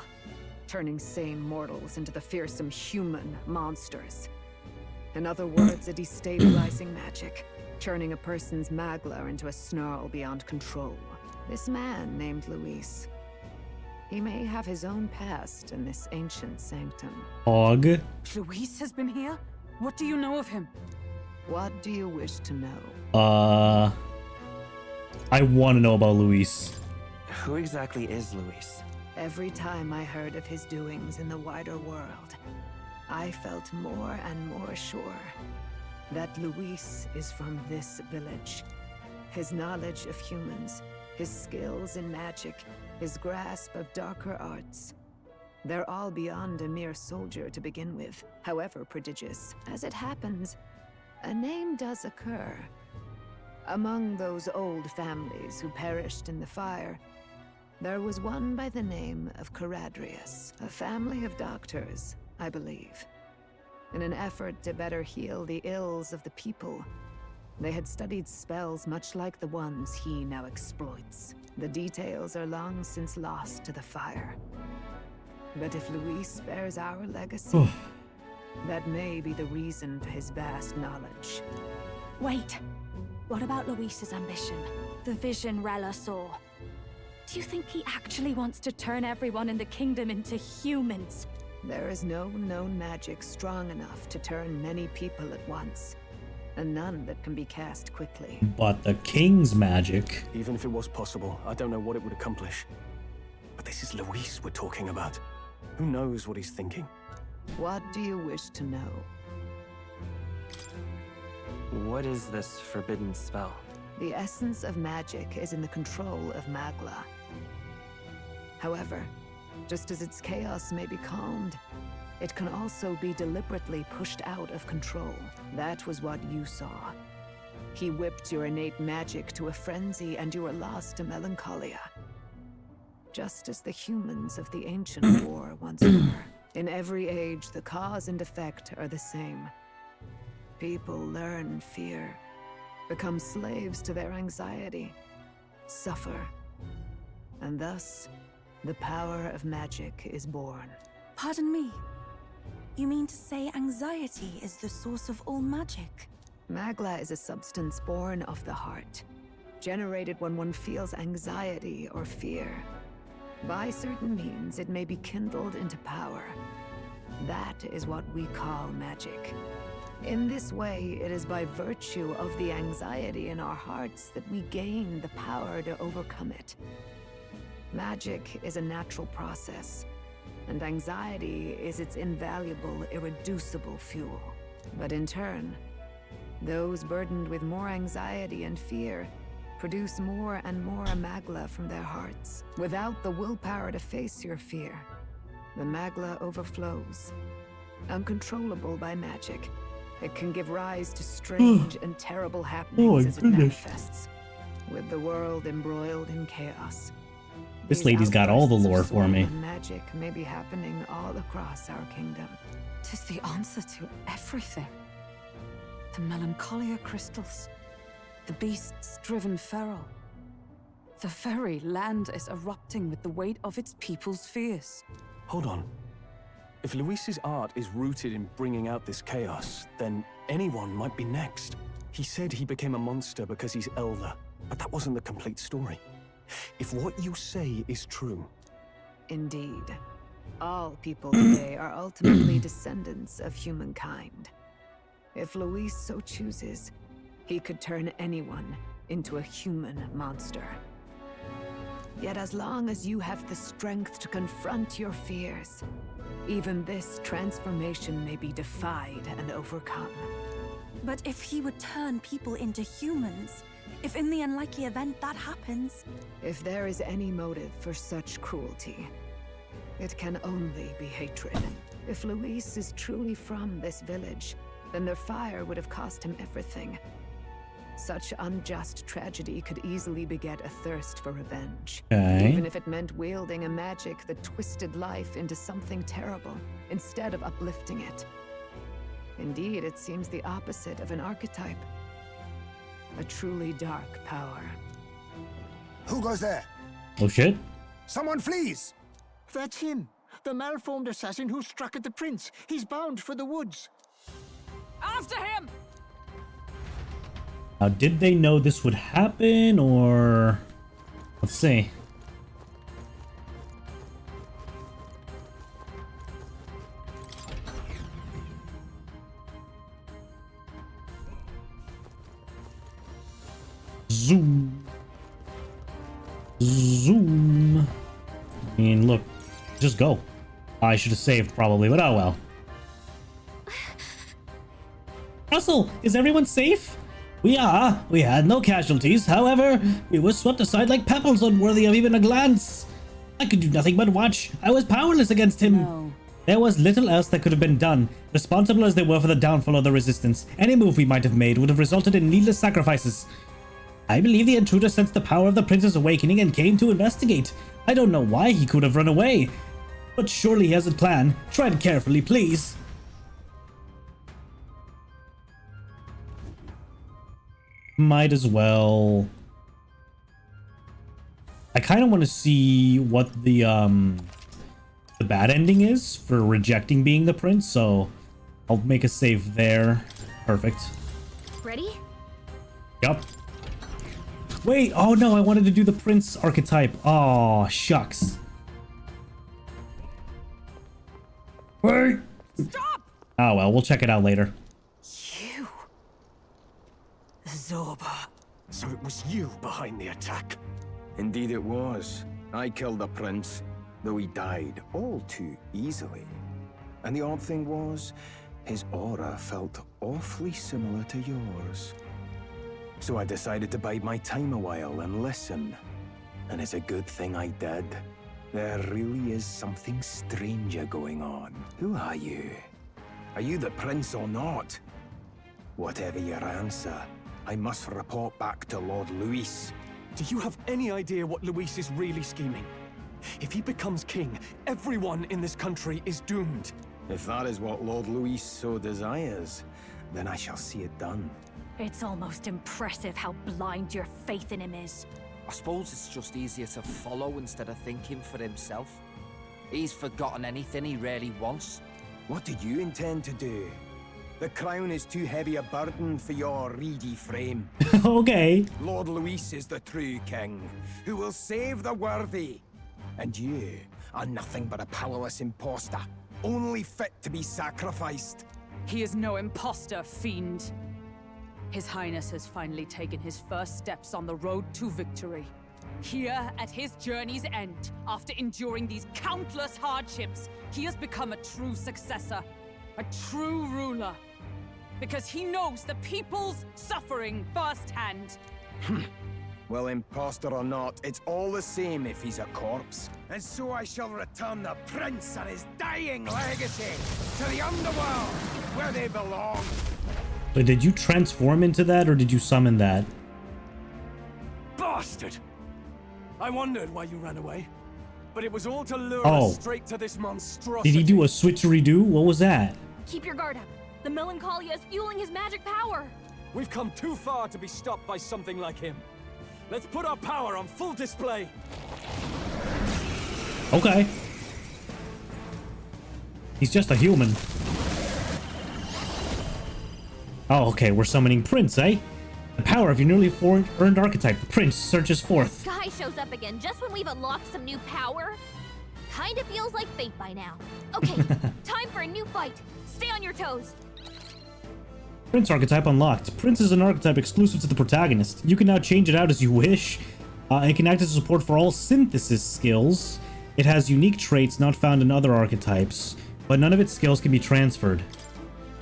Speaker 19: Turning sane mortals into the fearsome human monsters. In other words, a destabilizing magic. Turning a person's magla into a snarl beyond control. This man named Luis. He may have his own past in this ancient sanctum.
Speaker 1: Og.
Speaker 8: Luis has been here? What do you know of him?
Speaker 19: What do you wish to know?
Speaker 1: I want to know about Luis.
Speaker 5: Who exactly is Luis?
Speaker 19: Every time I heard of his doings in the wider world, I felt more and more sure that Luis is from this village. His knowledge of humans, his skills in magic, his grasp of darker arts. They're all beyond a mere soldier to begin with, however prodigious. As it happens, a name does occur. Among those old families who perished in the fire, there was one by the name of Caradrius, a family of doctors, I believe. In an effort to better heal the ills of the people, they had studied spells much like the ones he now exploits. The details are long since lost to the fire. But if Luis bears our legacy, that may be the reason for his vast knowledge.
Speaker 11: Wait. What about Luis's ambition? The vision Rella saw? Do you think he actually wants to turn everyone in the kingdom into humans?
Speaker 19: There is no known magic strong enough to turn many people at once. And none that can be cast quickly.
Speaker 1: But the king's magic.
Speaker 20: Even if it was possible, I don't know what it would accomplish. But this is Luis we're talking about. Who knows what he's thinking?
Speaker 19: What do you wish to know?
Speaker 5: What is this forbidden spell?
Speaker 19: The essence of magic is in the control of Magla. However, just as its chaos may be calmed, it can also be deliberately pushed out of control. That was what you saw. He whipped your innate magic to a frenzy and you were lost to melancholia. Just as the humans of the ancient war once were. In every age, the cause and effect are the same. People learn fear, become slaves to their anxiety, suffer, and thus, the power of magic is born.
Speaker 11: Pardon me. You mean to say anxiety is the source of all magic?
Speaker 19: Magla is a substance born of the heart, generated when one feels anxiety or fear. By certain means, it may be kindled into power. That is what we call magic. In this way, it is by virtue of the anxiety in our hearts that we gain the power to overcome it. Magic is a natural process, and anxiety is its invaluable, irreducible fuel. But in turn, those burdened with more anxiety and fear produce more and more magla from their hearts. Without the willpower to face your fear, the magla overflows. Uncontrollable by magic, it can give rise to strange and terrible happenings as it manifests, with the world embroiled in chaos.
Speaker 1: This lady's got all the lore for me.
Speaker 19: Magic may be happening all across our kingdom.
Speaker 8: 'Tis the answer to everything. The melancholia crystals, the beasts driven feral. The very land is erupting with the weight of its people's fears.
Speaker 20: Hold on. If Luis's art is rooted in bringing out this chaos, then anyone might be next. He said he became a monster because he's elder, but that wasn't the complete story. If what you say is true...
Speaker 22: Indeed. All people today are ultimately descendants of humankind. If Luis so chooses, he could turn anyone into a human monster. Yet as long as you have the strength to confront your fears, even this transformation may be defied and overcome.
Speaker 11: But if he would turn people into humans, if in the unlikely event that happens...
Speaker 22: If there is any motive for such cruelty, it can only be hatred. If Luis is truly from this village, then their fire would have cost him everything. Such unjust tragedy could easily beget a thirst for revenge.
Speaker 1: Okay.
Speaker 22: Even if it meant wielding a magic that twisted life into something terrible, instead of uplifting it. Indeed, it seems the opposite of an archetype. A truly dark power.
Speaker 12: Who goes there?
Speaker 1: Oh shit.
Speaker 12: Someone flees!
Speaker 17: That's him. The malformed assassin who struck at the prince. He's bound for the woods.
Speaker 2: After him!
Speaker 1: Now, did they know this would happen, or... Let's see. Zoom. Zoom. I mean, look. Just go. I should have saved, probably, but oh well. Russell, is everyone safe? We are. We had no casualties. However, we were swept aside like pebbles, unworthy of even a glance. I could do nothing but watch. I was powerless against him.
Speaker 8: No.
Speaker 1: There was little else that could have been done. Responsible as they were for the downfall of the resistance, any move we might have made would have resulted in needless sacrifices. I believe the intruder sensed the power of the prince's awakening and came to investigate. I don't know why he could have run away. But surely he has a plan. Tread carefully, please. Might as well. I kind of want to see what the bad ending is for rejecting being the prince, so I'll make a save there. Perfect.
Speaker 13: Ready?
Speaker 1: Yup. Wait, oh no, I wanted to do the prince archetype. Oh, shucks. Wait.
Speaker 2: Stop!
Speaker 1: Oh well, we'll check it out later.
Speaker 17: You. Zorba.
Speaker 15: So it was you behind the attack? Indeed it was. I killed the prince, though he died all too easily. And the odd thing was, his aura felt awfully similar to yours. So I decided to bide my time a while and listen. And it's a good thing I did. There really is something stranger going on. Who are you? Are you the prince or not? Whatever your answer, I must report back to Lord Luis.
Speaker 4: Do you have any idea what Luis is really scheming? If he becomes king, everyone in this country is doomed.
Speaker 15: If that is what Lord Luis so desires, then I shall see it done.
Speaker 3: It's almost impressive how blind your faith in him is.
Speaker 10: I suppose it's just easier to follow instead of thinking for himself. He's forgotten anything he really wants.
Speaker 15: What do you intend to do? The crown is too heavy a burden for your reedy frame.
Speaker 1: Okay.
Speaker 15: Lord Luis is the true king, who will save the worthy. And you are nothing but a powerless imposter, only fit to be sacrificed.
Speaker 14: He is no imposter, fiend. His Highness has finally taken his first steps on the road to victory. Here, at his journey's end, after enduring these countless hardships, he has become a true successor, a true ruler. Because he knows the people's suffering firsthand.
Speaker 15: Well, imposter or not, it's all the same if he's a corpse. And so I shall return the prince and his dying legacy to the underworld, where they belong.
Speaker 1: But did you transform into that, or did you summon that?
Speaker 4: Bastard! I wondered why you ran away, but it was all to lure
Speaker 1: Oh.
Speaker 4: us straight to this monstrosity.
Speaker 1: Did he do a switchery-do? What was that?
Speaker 3: Keep your guard up. The Melancholia is fueling his magic power.
Speaker 4: We've come too far to be stopped by something like him. Let's put our power on full display.
Speaker 1: Okay. He's just a human. Oh, okay, we're summoning Prince, eh? The power of your newly earned archetype, the Prince, surges forth.
Speaker 3: Guy shows up again just when we've unlocked some new power. Kinda feels like fate by now. Okay, time for a new fight. Stay on your toes.
Speaker 1: Prince archetype unlocked. Prince is an archetype exclusive to the protagonist. You can now change it out as you wish. It can act as a support for all synthesis skills. It has unique traits not found in other archetypes, but none of its skills can be transferred.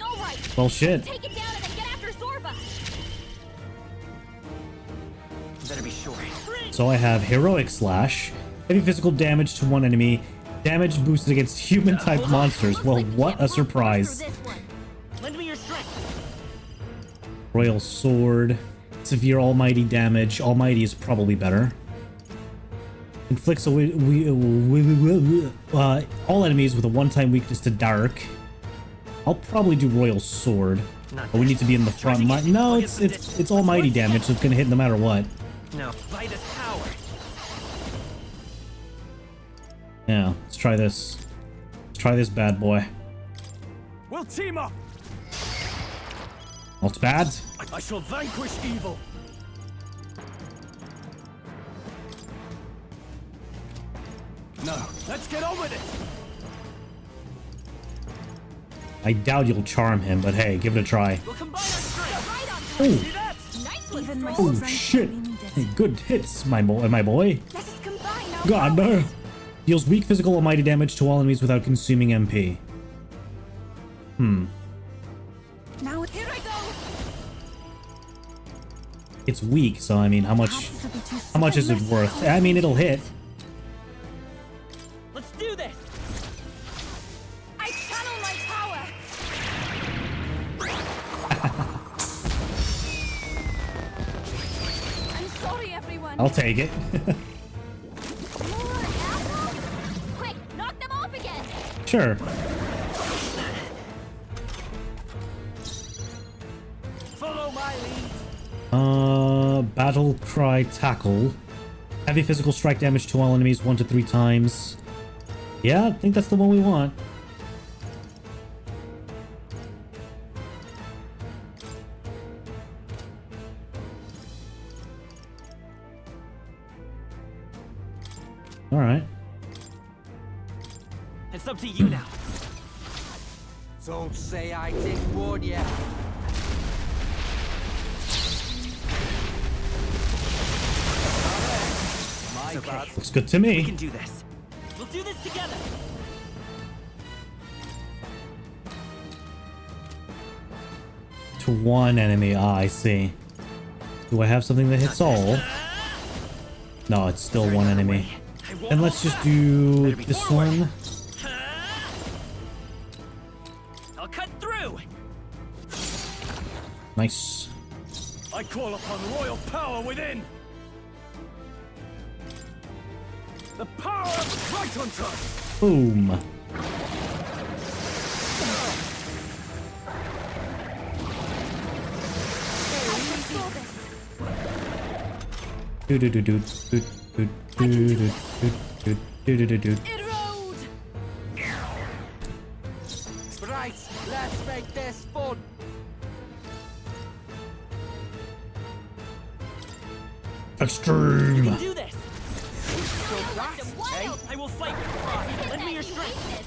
Speaker 3: All right.
Speaker 1: Well, shit.
Speaker 3: Take it down and then get after Zorba.
Speaker 5: Better be sure.
Speaker 1: So I have Heroic Slash, heavy physical damage to one enemy, damage boosted against human-type monsters. Well, what a surprise.
Speaker 4: Lend me your strength.
Speaker 1: Royal Sword, severe almighty damage. Almighty is probably better. Inflicts all enemies with a one-time weakness to dark. I'll probably do Royal Sword. But we need to be in the front line. No, it's almighty damage, so it's gonna hit no matter what.
Speaker 5: No, fight his power.
Speaker 1: Yeah, let's try this. Let's try this bad boy.
Speaker 4: We'll team up.
Speaker 1: Well, it's bad.
Speaker 4: I shall vanquish evil. No, let's get on with it.
Speaker 1: I doubt you'll charm him, but hey, give it a try.
Speaker 4: We'll combine our strength.
Speaker 1: Ooh.
Speaker 4: See that?
Speaker 1: Oh shit! Hey, good hits, my boy. God, no. Deals weak physical almighty damage to all enemies without consuming MP.
Speaker 3: Now here I go.
Speaker 1: It's weak, so I mean, how much is it worth? I mean, it'll hit.
Speaker 4: Let's do this.
Speaker 3: I channel my power. I'm sorry, everyone.
Speaker 1: I'll take it.
Speaker 3: Quick, knock them off again.
Speaker 1: Sure.
Speaker 4: Follow my lead.
Speaker 1: Battle Cry Tackle. Heavy physical strike damage to all enemies 1 to 3 times. Yeah, I think that's the one we want. All right.
Speaker 5: It's up to you now.
Speaker 10: Don't say I didn't warn ya.
Speaker 5: Okay.
Speaker 1: Looks good to me.
Speaker 5: We can do this. We'll do this together.
Speaker 1: To one enemy. Ah, I see. Do I have something that hits all? No, it's still one enemy. And let's just do this one.
Speaker 4: I'll cut through.
Speaker 1: Nice.
Speaker 4: I call upon royal power within. The power of Right Hunter.
Speaker 1: Boom.
Speaker 10: Right, let's make this fun.
Speaker 1: Extreme.
Speaker 4: You can do this. I will fight with pride. Lend me your strength.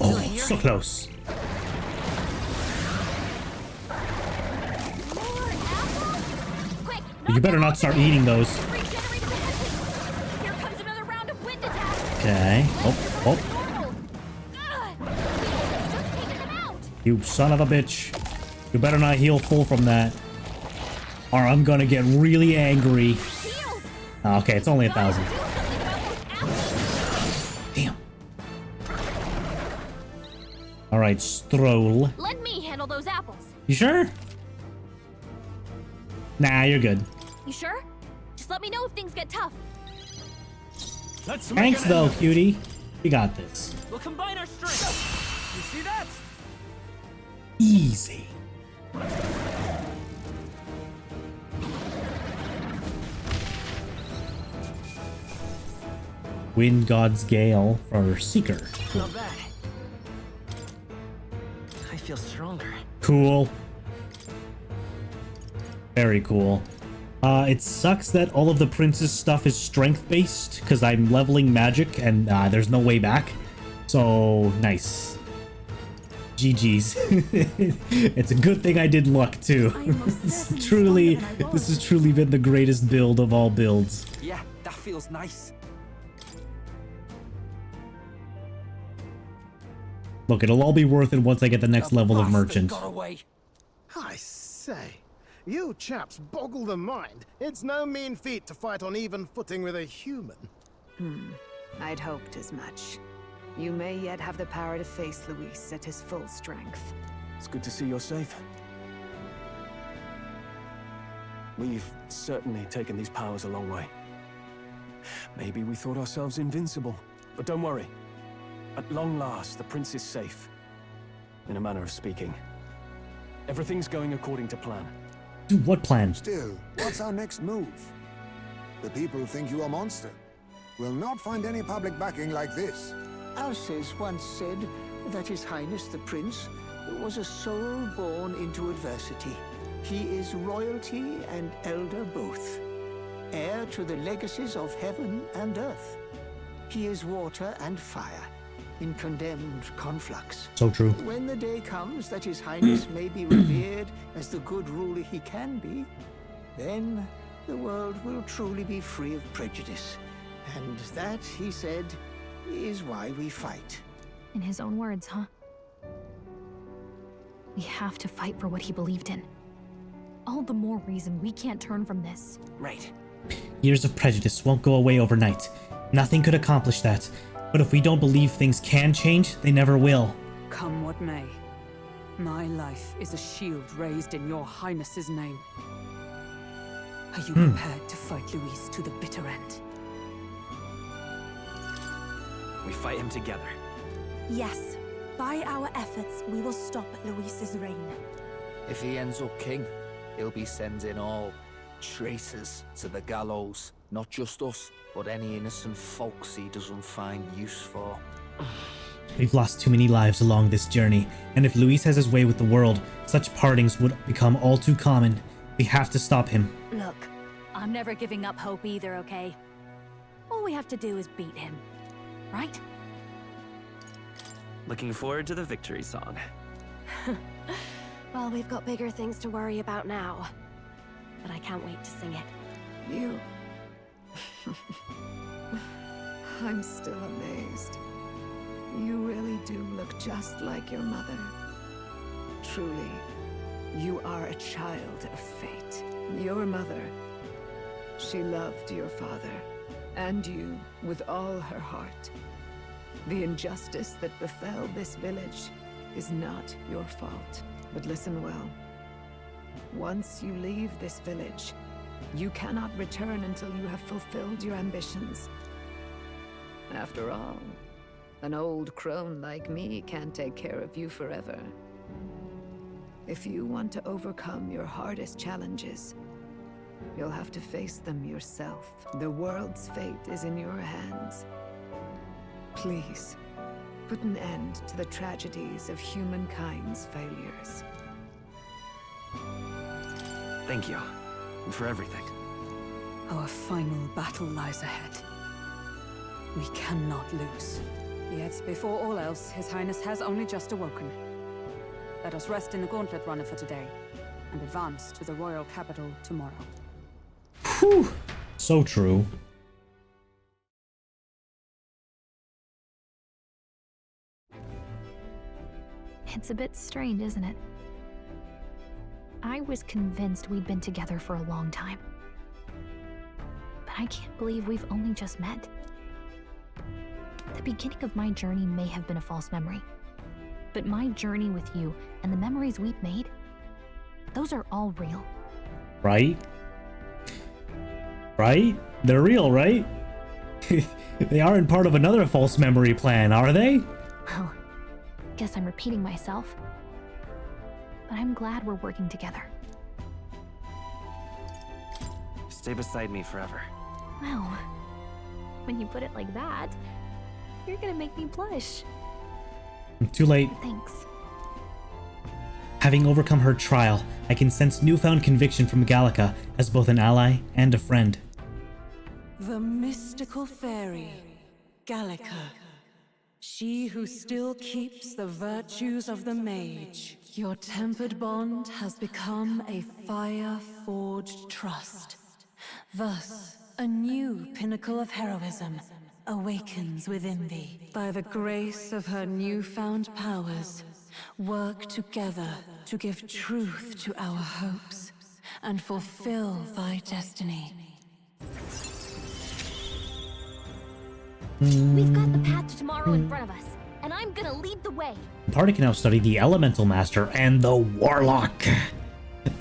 Speaker 1: Oh, so close. You better not start eating those. Okay. Oh. You son of a bitch. You better not heal full from that. Or I'm gonna get really angry. Okay, it's only 1,000. Damn. Alright, Stroll.
Speaker 3: Let me handle those apples.
Speaker 1: You sure? Nah, you're good.
Speaker 3: You sure? Just let me know if things get tough.
Speaker 4: Let's make
Speaker 1: Thanks
Speaker 4: an
Speaker 1: though,
Speaker 4: end of it.
Speaker 1: cutie. We got this.
Speaker 4: We'll combine our strength. You see that?
Speaker 1: Easy. Wind God's Gale for Seeker. Cool.
Speaker 5: Not bad. I feel stronger.
Speaker 1: Cool. Very cool. It sucks that all of the prince's stuff is strength based because I'm leveling magic and there's no way back. So nice. GG's. It's a good thing I did luck too. This has truly been the greatest build of all builds.
Speaker 10: Yeah, that feels nice.
Speaker 1: Look, it'll all be worth it once I get the next level of merchant.
Speaker 21: I say, you chaps boggle the mind. It's no mean feat to fight on even footing with a human.
Speaker 22: I'd hoped as much. You may yet have the power to face Luis at his full strength.
Speaker 20: It's good to see you're safe. We've certainly taken these powers a long way. Maybe we thought ourselves invincible, but don't worry. At long last, the prince is safe. In a manner of speaking. Everything's going according to plan.
Speaker 1: Dude, what plan?
Speaker 12: Still, what's our next move? The people think you a monster. We'll not find any public backing like this.
Speaker 17: Alces once said that His Highness the Prince was a soul born into adversity. He is royalty and elder both, heir to the legacies of heaven and earth. He is water and fire in condemned conflux.
Speaker 1: So true.
Speaker 17: When the day comes that His Highness may be revered as the good ruler he can be, then the world will truly be free of prejudice. And that, he said, is why we fight.
Speaker 18: In his own words, huh? We have to fight for what he believed in. All the more reason we can't turn from this.
Speaker 5: Right.
Speaker 1: Years of prejudice won't go away overnight. Nothing could accomplish that. But if we don't believe things can change, they never will.
Speaker 14: Come what may. My life is a shield raised in your highness's name. Are you prepared to fight Luis to the bitter end?
Speaker 5: We fight him together.
Speaker 11: Yes. By our efforts, we will stop Luis's reign.
Speaker 10: If he ends up king, he'll be sending all traitors to the gallows. Not just us, but any innocent folks he doesn't find use for.
Speaker 1: We've lost too many lives along this journey, and if Luis has his way with the world, such partings would become all too common. We have to stop him.
Speaker 3: Look, I'm never giving up hope either, okay? All we have to do is beat him, right?
Speaker 5: Looking forward to the victory song.
Speaker 13: Well, we've got bigger things to worry about now. But I can't wait to sing it.
Speaker 22: You... I'm still amazed. You really do look just like your mother. Truly, you are a child of fate. Your mother, she loved your father, and you with all her heart. The injustice that befell this village is not your fault. But listen well. Once you leave this village, you cannot return until you have fulfilled your ambitions. After all, an old crone like me can't take care of you forever. If you want to overcome your hardest challenges, you'll have to face them yourself. The world's fate is in your hands. Please, put an end to the tragedies of humankind's failures.
Speaker 5: Thank you. And for everything.
Speaker 14: Our final battle lies ahead. We cannot lose. Yet, before all else, His Highness has only just awoken. Let us rest in the gauntlet runner for today, and advance to the royal capital tomorrow.
Speaker 1: Whew. So true.
Speaker 18: It's a bit strange, isn't it? I was convinced we'd been together for a long time. But I can't believe we've only just met. The beginning of my journey may have been a false memory. But my journey with you and the memories we've made, those are all real.
Speaker 1: Right? Right? They're real, right? They aren't part of another false memory plan, are they?
Speaker 18: Well, guess I'm repeating myself. But I'm glad we're working together.
Speaker 5: Stay beside me forever.
Speaker 18: Well, when you put it like that, you're gonna make me blush.
Speaker 1: Too late.
Speaker 18: Thanks.
Speaker 1: Having overcome her trial, I can sense newfound conviction from Gallica as both an ally and a friend.
Speaker 6: The mystical fairy, Gallica. She who still keeps the virtues of the mage. Your tempered bond has become a fire-forged trust. Thus, a new pinnacle of heroism awakens within thee. By the grace of her newfound powers, work together to give truth to our hopes and fulfill thy destiny.
Speaker 18: We've got the path to tomorrow in front of us, and I'm gonna lead the way.
Speaker 1: The party can now study the Elemental Master and the Warlock.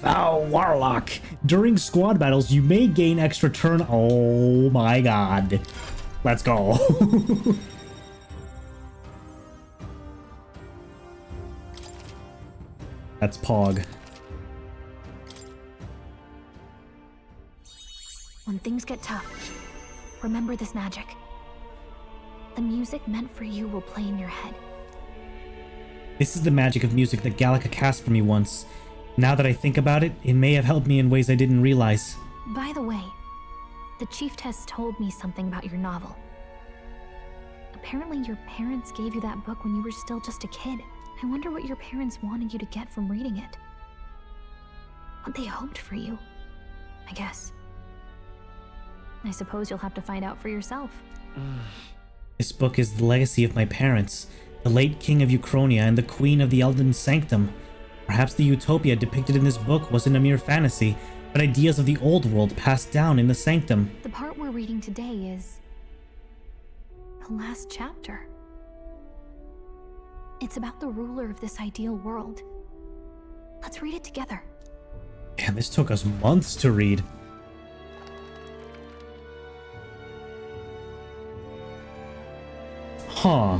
Speaker 1: The Warlock. During squad battles, you may gain extra turn. Oh my god. Let's go. That's Pog.
Speaker 18: When things get tough, remember this magic. The music meant for you will play in your head.
Speaker 1: This is the magic of music that Gallica cast for me once. Now that I think about it, it may have helped me in ways I didn't realize.
Speaker 18: By the way, the Chieftess told me something about your novel. Apparently your parents gave you that book when you were still just a kid. I wonder what your parents wanted you to get from reading it. What they hoped for you, I guess. I suppose you'll have to find out for yourself.
Speaker 1: This book is the legacy of my parents, the late King of Uchronia and the Queen of the Elden Sanctum. Perhaps the utopia depicted in this book wasn't a mere fantasy, but ideas of the old world passed down in the Sanctum.
Speaker 18: The part we're reading today is the last chapter. It's about the ruler of this ideal world. Let's read it together.
Speaker 1: Man, this took us months to read. Huh.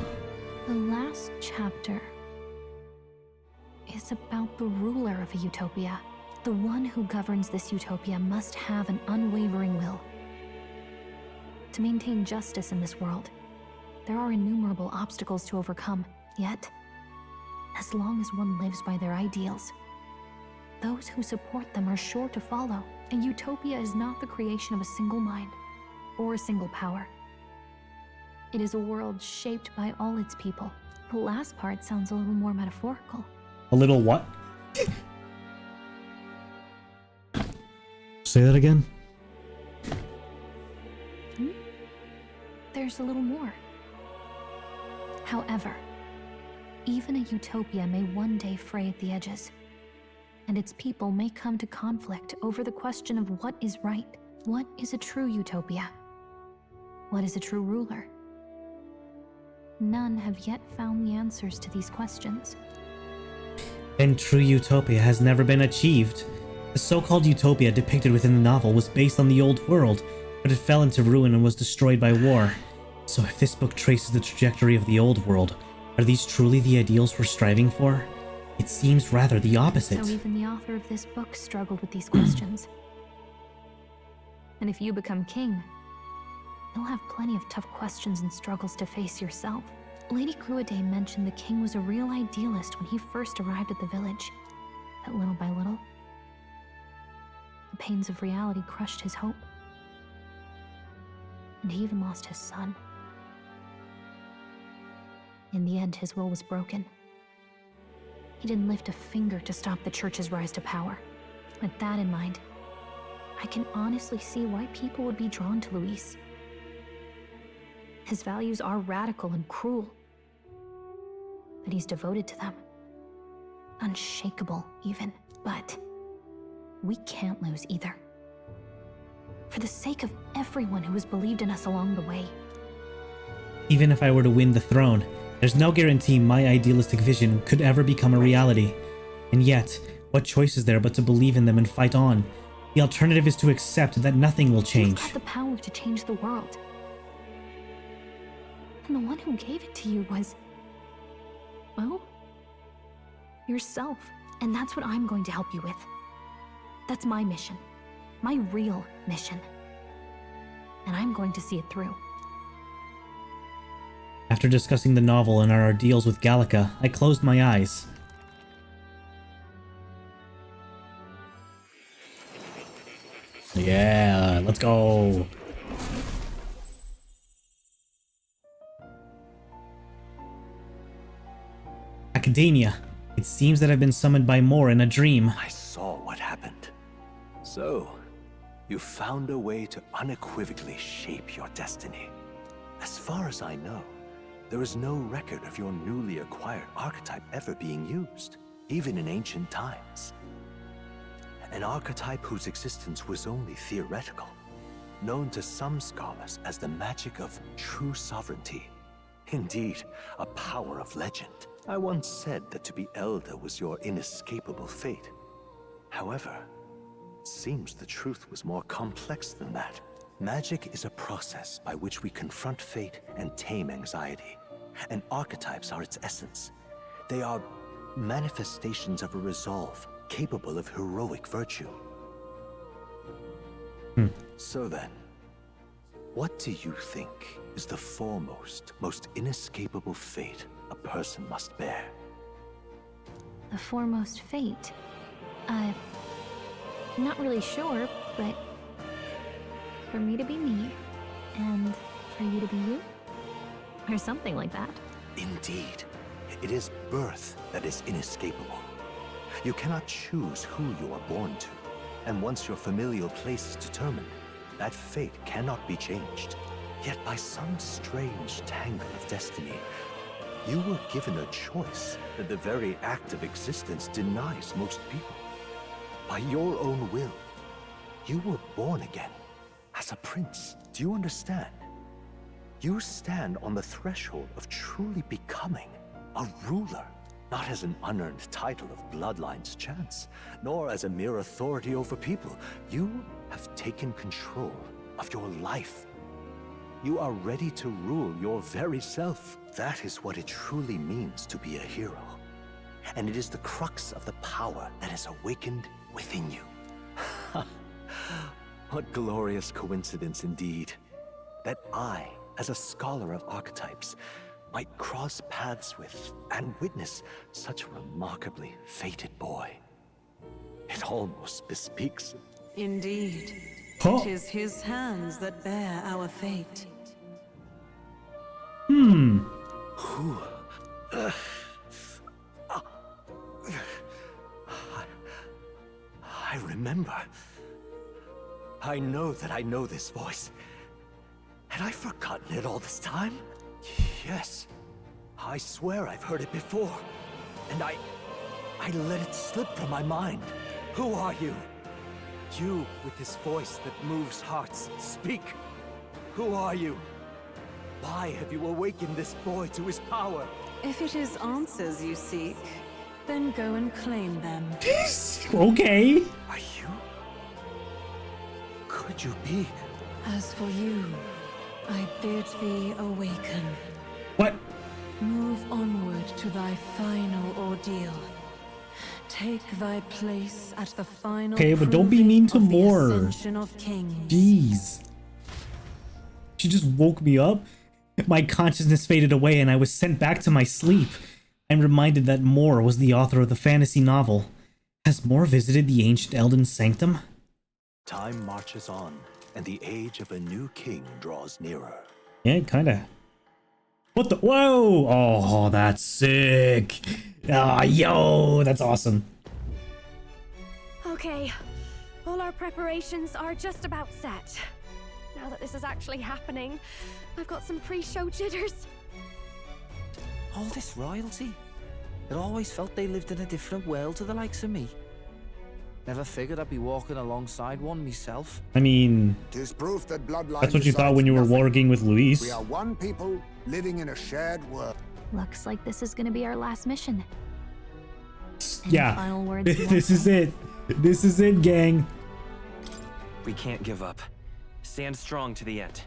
Speaker 18: The last chapter is about the ruler of a utopia. The one who governs this utopia must have an unwavering will. To maintain justice in this world, there are innumerable obstacles to overcome. Yet, as long as one lives by their ideals, those who support them are sure to follow. A utopia is not the creation of a single mind or a single power. It is a world shaped by all its people. The last part sounds a little more metaphorical.
Speaker 1: A little what? Say that again?
Speaker 18: There's a little more. However, even a utopia may one day fray at the edges, and its people may come to conflict over the question of what is right. What is a true utopia? What is a true ruler? None have yet found the answers to these questions.
Speaker 1: Then true utopia has never been achieved. The so-called utopia depicted within the novel was based on the old world, but it fell into ruin and was destroyed by war. So if this book traces the trajectory of the old world, are these truly the ideals we're striving for? It seems rather the opposite.
Speaker 18: So even the author of this book struggled with these questions. And if you become king, you'll have plenty of tough questions and struggles to face yourself. Lady Cruaday mentioned the king was a real idealist when he first arrived at the village. But little by little, the pains of reality crushed his hope. And he even lost his son. In the end, his will was broken. He didn't lift a finger to stop the church's rise to power. With that in mind, I can honestly see why people would be drawn to Luis. His values are radical and cruel, but he's devoted to them. Unshakable, even. But we can't lose either. For the sake of everyone who has believed in us along the way.
Speaker 1: Even if I were to win the throne, there's no guarantee my idealistic vision could ever become a reality. And yet, what choice is there but to believe in them and fight on? The alternative is to accept that nothing will change.
Speaker 18: You've got the power to change the world. And the one who gave it to you was, well, yourself. And that's what I'm going to help you with. That's my mission. My real mission. And I'm going to see it through.
Speaker 1: After discussing the novel and our ordeals with Gallica, I closed my eyes. Yeah, let's go. Academia. It seems that I've been summoned by Moore in a dream.
Speaker 9: I saw what happened. So, you found a way to unequivocally shape your destiny. As far as I know, there is no record of your newly acquired archetype ever being used, even in ancient times. An archetype whose existence was only theoretical, known to some scholars as the magic of true sovereignty. Indeed, a power of legend. I once said that to be Elder was your inescapable fate. However, it seems the truth was more complex than that. Magic is a process by which we confront fate and tame anxiety. And archetypes are its essence. They are manifestations of a resolve capable of heroic virtue. So then, what do you think is the foremost, most inescapable fate a person must bear?
Speaker 18: The foremost fate? I'm not really sure, but for me to be me, and for you to be you? Or something like that.
Speaker 9: Indeed. It is birth that is inescapable. You cannot choose who you are born to, and once your familial place is determined, that fate cannot be changed. Yet by some strange tangle of destiny, you were given a choice that the very act of existence denies most people. By your own will, you were born again as a prince. Do you understand? You stand on the threshold of truly becoming a ruler, not as an unearned title of bloodline's chance, nor as a mere authority over people. You have taken control of your life. You are ready to rule your very self. That is what it truly means to be a hero. And it is the crux of the power that is awakened within you. What glorious coincidence indeed, that I, as a scholar of archetypes, might cross paths with and witness such a remarkably fated boy. It almost bespeaks.
Speaker 6: Indeed.
Speaker 1: Huh.
Speaker 6: It is his hands that bear our fate.
Speaker 1: Hmm.
Speaker 9: Who? I remember. I know that I know this voice. Had I forgotten it all this time? Yes. I swear I've heard it before. And I let it slip from my mind. Who are you? You with this voice that moves hearts. Speak. Who are you? Why have you awakened this boy to his power?
Speaker 6: If it is answers you seek, then go and claim them.
Speaker 1: Okay.
Speaker 9: Are you? Could you be?
Speaker 6: As for you, I bid thee awaken.
Speaker 1: What?
Speaker 6: Move onward to thy final ordeal. Take thy place at the final.
Speaker 1: Okay, but don't be mean to Moore.
Speaker 6: Ascension of kings.
Speaker 1: Jeez. She just woke me up. My consciousness faded away and I was sent back to my sleep. I'm reminded that Moore was the author of the fantasy novel. Has Moore visited the ancient Elden Sanctum?
Speaker 9: Time marches on, and the age of a new king draws nearer.
Speaker 1: Yeah, kinda. What the? Whoa! Oh, that's sick. Ah, yo, that's awesome.
Speaker 13: Okay, all our preparations are just about set. Now that this is actually happening, I've got some pre-show jitters.
Speaker 10: All this royalty? It always felt they lived in a different world to the likes of me. Never figured I'd be walking alongside one myself.
Speaker 1: I mean,
Speaker 12: Tis proof that bloodline
Speaker 1: that's what you thought when you were warging with Luis.
Speaker 12: We are one people living in a shared world.
Speaker 18: Looks like this is gonna be our last mission.
Speaker 1: Yeah.
Speaker 18: Final words you
Speaker 1: This
Speaker 18: want
Speaker 1: is it. This is it, gang.
Speaker 5: We can't give up. Stand strong to the end.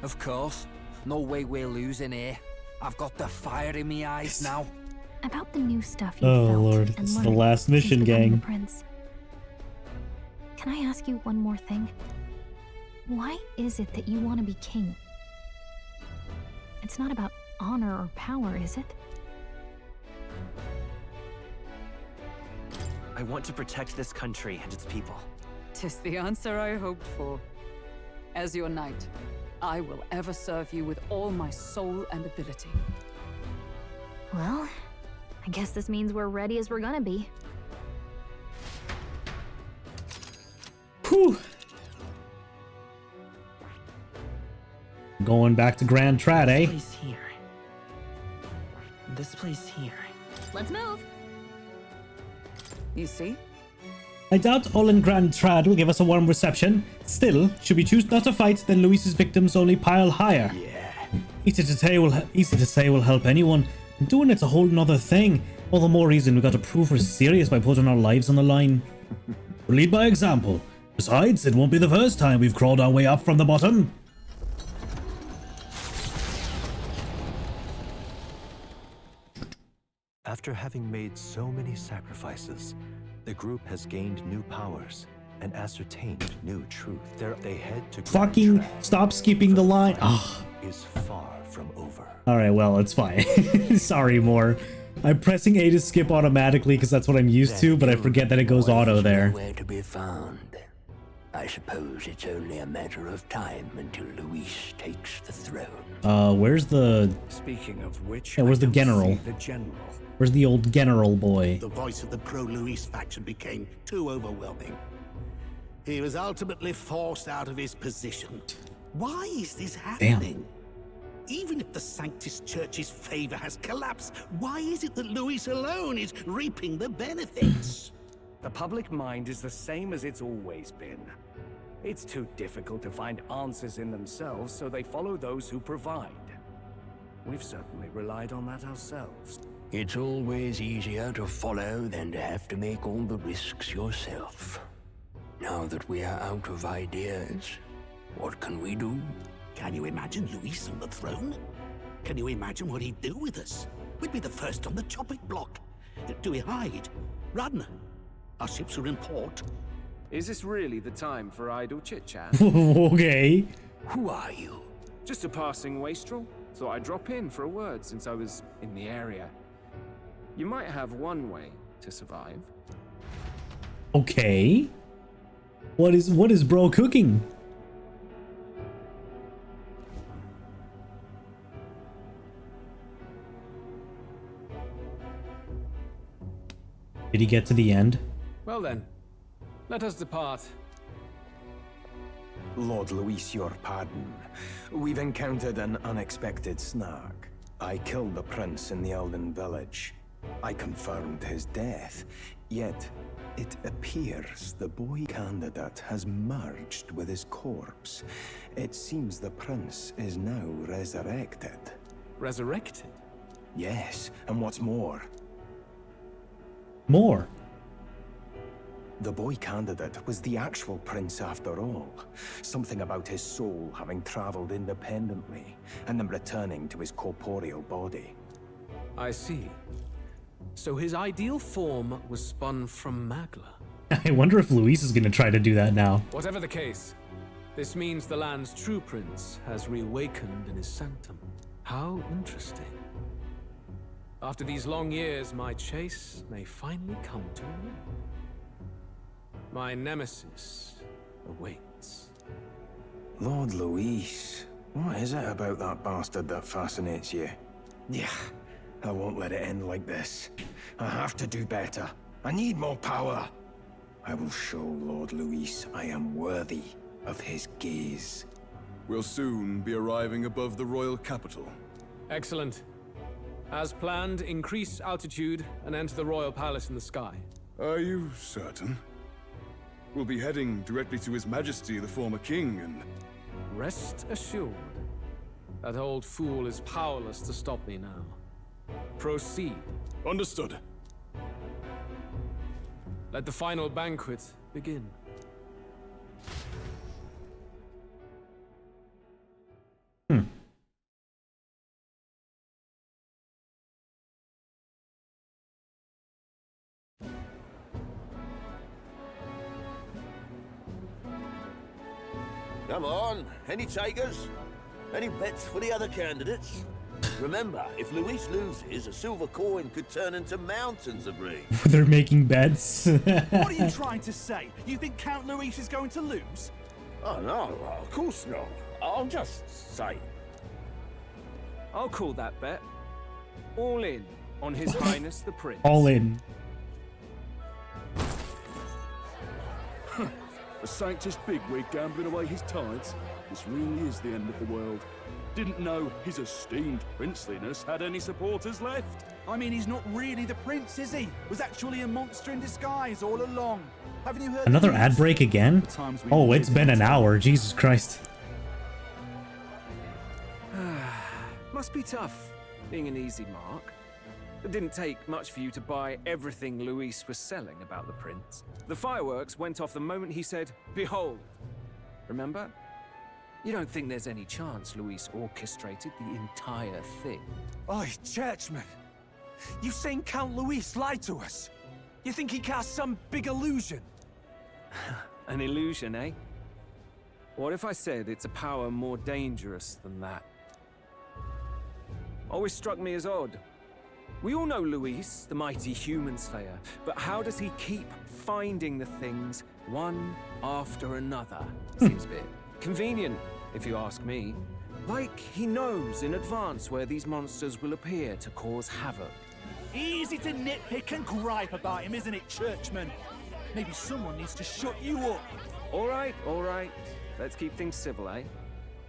Speaker 10: Of course. No way we're losing here. I've got the fire in me eyes now.
Speaker 18: About the new stuff you
Speaker 1: Oh
Speaker 18: felt
Speaker 1: lord,
Speaker 18: and
Speaker 1: this is the
Speaker 18: learned
Speaker 1: last
Speaker 18: since
Speaker 1: mission,
Speaker 18: becoming
Speaker 1: gang.
Speaker 18: the prince. Can I ask you one more thing? Why is it that you want to be king? It's not about honor or power, is it?
Speaker 5: I want to protect this country and its people.
Speaker 14: 'Tis the answer I hoped for. As your knight, I will ever serve you with all my soul and ability.
Speaker 18: Well, I guess this means we're ready as we're gonna be.
Speaker 1: Whew. Going back to Grand Trad, eh?
Speaker 7: This place here. This place here.
Speaker 2: Let's move.
Speaker 14: You see?
Speaker 1: I doubt all in Grand Trad will give us a warm reception. Still, should we choose not to fight, then Luis's victims only pile higher.
Speaker 7: Yeah.
Speaker 1: Easy to say will help anyone. Doing it's a whole nother thing. All the more reason we got to prove we're serious by putting our lives on the line. We'll lead by example. Besides, it won't be the first time we've crawled our way up from the bottom.
Speaker 9: After having made so many sacrifices, the group has gained new powers and ascertained new truth. They head to
Speaker 1: Fucking stop skipping the line. Oh.
Speaker 9: Is far from over.
Speaker 1: Alright, well, it's fine. Sorry, more. I'm pressing A to skip automatically because that's what I'm used to, but I forget that it goes auto there.
Speaker 16: Where to be found. I suppose it's only a matter of time until Luis takes the throne.
Speaker 1: Where's the...
Speaker 23: Speaking of which,
Speaker 1: yeah, where's the general? Where's the old general boy?
Speaker 23: The voice of the pro-Luis faction became too overwhelming. He was ultimately forced out of his position. Why is this happening? Even if the Sanctus Church's favor has collapsed, why is it that Luis alone is reaping the benefits?
Speaker 4: The public mind is the same as it's always been. It's too difficult to find answers in themselves, so they follow those who provide. We've certainly relied on that ourselves.
Speaker 16: It's always easier to follow than to have to make all the risks yourself. Now that we are out of ideas, what can we do?
Speaker 23: Can you imagine Luis on the throne? Can you imagine what he'd do with us? We'd be the first on the chopping block. Do we hide? Run? Our ships are in port.
Speaker 4: Is this really the time for idle chit-chat?
Speaker 1: Okay.
Speaker 16: Who are you?
Speaker 4: Just a passing wastrel. Thought I'd drop in for a word since I was in the area. You might have one way to survive.
Speaker 1: Okay. What is bro cooking? Did he get to the end?
Speaker 4: Well then, let us depart.
Speaker 20: Lord Luis, your pardon. We've encountered an unexpected snag. I killed the prince in the Elden village. I confirmed his death, yet it appears the boy candidate has merged with his corpse. It seems the prince is now resurrected.
Speaker 4: Resurrected?
Speaker 20: Yes, and what's more?
Speaker 1: More?
Speaker 20: The boy candidate was the actual prince after all. Something about his soul having traveled independently, and then returning to his corporeal body.
Speaker 4: I see. So his ideal form was spun from Magla.
Speaker 1: I wonder if Luis is gonna try to do that now.
Speaker 4: Whatever the case, this means the land's true prince has reawakened in his sanctum. How interesting. After these long years, my chase may finally come to an end. My nemesis awaits.
Speaker 20: Lord Luis, what is it about that bastard that fascinates you? Yeah, I won't let it end like this. I have to do better. I need more power. I will show Lord Luis I am worthy of his gaze.
Speaker 24: We'll soon be arriving above the royal capital.
Speaker 4: Excellent. As planned, increase altitude and enter the royal palace in the sky.
Speaker 24: Are you certain? We'll be heading directly to His Majesty, the former king, and...
Speaker 4: Rest assured, that old fool is powerless to stop me now. Proceed.
Speaker 24: Understood.
Speaker 4: Let the final banquet begin.
Speaker 7: Come on, any takers? Any bets for the other candidates? Remember, if Luis loses, a silver coin could turn into mountains of reeds.
Speaker 1: They're making bets.
Speaker 8: What are you trying to say? You think Count Luis is going to lose?
Speaker 7: Oh no, of course not. I'm just saying.
Speaker 4: I'll call that bet. All in on His Highness the Prince.
Speaker 1: All in.
Speaker 15: A Sanctus bigwig gambling away his tithes? This really is the end of the world. Didn't know his esteemed princeliness had any supporters left.
Speaker 8: I mean, he's not really the prince, is he? Was actually a monster in disguise all along. Haven't you heard
Speaker 1: Another ad break again? Oh, it's been an hour. Jesus Christ.
Speaker 4: Must be tough, being an easy mark. It didn't take much for you to buy everything Luis was selling about the prince. The fireworks went off the moment he said, "Behold." Remember? You don't think there's any chance Luis orchestrated the entire thing?
Speaker 8: Oi, churchman. You've seen Count Luis lie to us? You think he cast some big illusion?
Speaker 4: An illusion, eh? What if I said it's a power more dangerous than that? Always struck me as odd. We all know Luis, the mighty human slayer, but how does he keep finding the things one after another? Seems a bit convenient, if you ask me. Like he knows in advance where these monsters will appear to cause havoc.
Speaker 8: Easy to nitpick and gripe about him, isn't it, churchman? Maybe someone needs to shut you up.
Speaker 4: All right, all right. Let's keep things civil, eh?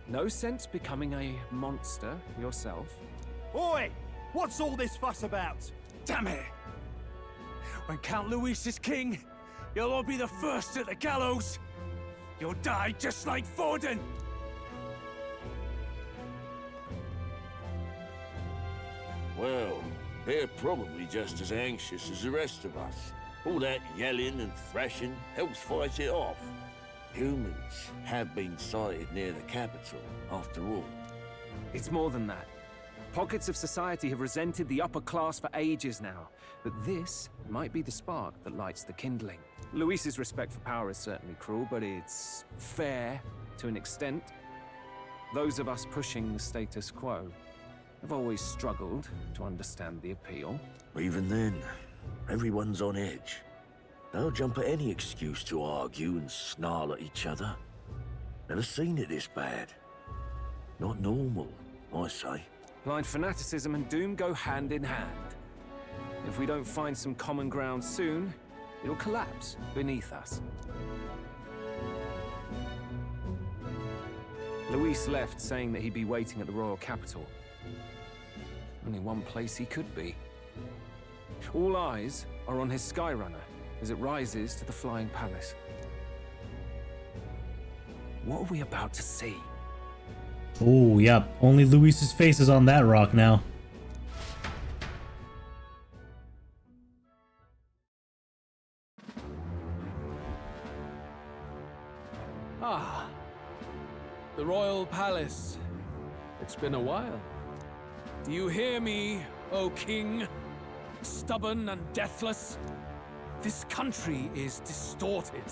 Speaker 4: No sense becoming a monster yourself.
Speaker 8: Oi! What's all this fuss about? Damn it! When Count Luis is king, you'll all be the first at the gallows. You'll die just like Forden.
Speaker 7: Well, they're probably just as anxious as the rest of us. All that yelling and thrashing helps fight it off. Humans have been sighted near the capital, after all.
Speaker 4: It's more than that. Pockets of society have resented the upper class for ages now, but this might be the spark that lights the kindling. Luis's respect for power is certainly cruel, but it's fair to an extent. Those of us pushing the status quo have always struggled to understand the appeal.
Speaker 7: Even then, everyone's on edge. They'll jump at any excuse to argue and snarl at each other. Never seen it this bad. Not normal, I say.
Speaker 4: Blind fanaticism and doom go hand in hand. If we don't find some common ground soon, it'll collapse beneath us. Luis left saying that he'd be waiting at the royal capital. Only one place he could be. All eyes are on his Skyrunner as it rises to the flying palace. What are we about to see?
Speaker 1: Oh, yep. Only Luis's face is on that rock now.
Speaker 19: Ah. The royal palace. It's been a while. Do you hear me, O king? Stubborn and deathless? This country is distorted.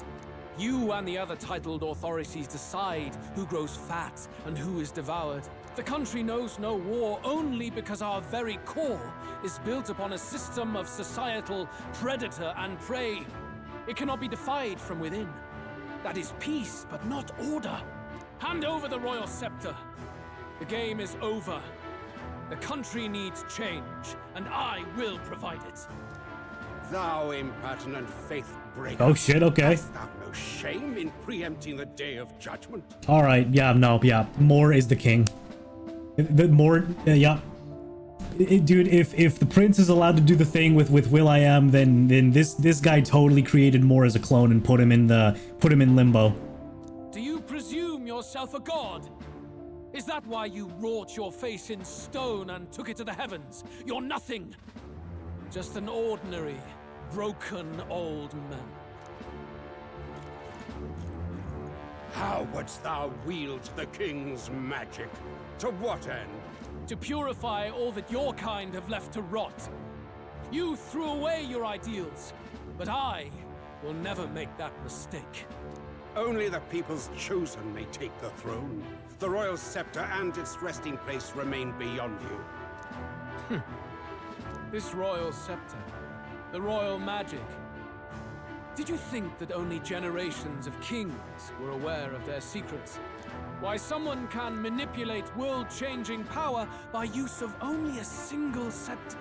Speaker 19: You and the other titled authorities decide who grows fat and who is devoured. The country knows no war only because our very core is built upon a system of societal predator and prey. It cannot be defied from within. That is peace, but not order. Hand over the royal scepter. The game is over. The country needs change, and I will provide it.
Speaker 25: Thou impertinent faith breaker.
Speaker 1: Oh shit, okay.
Speaker 25: Hast thou no shame in preempting the day of judgment?
Speaker 1: Alright, yeah, no, yeah. More is the king. The more, yeah. Dude, if the prince is allowed to do the thing with Will.i.am, then this guy totally created More as a clone and put him in limbo.
Speaker 19: Do you presume yourself a god? Is that why you wrought your face in stone and took it to the heavens? You're nothing. Just an ordinary, broken old man.
Speaker 25: How wouldst thou wield the king's magic? To what end?
Speaker 19: To purify all that your kind have left to rot. You threw away your ideals, but I will never make that mistake.
Speaker 25: Only the people's chosen may take the throne. The royal scepter and its resting place remain beyond you.
Speaker 19: This royal scepter, the royal magic. Did you think that only generations of kings were aware of their secrets? Why someone can manipulate world-changing power by use of only a single scepter?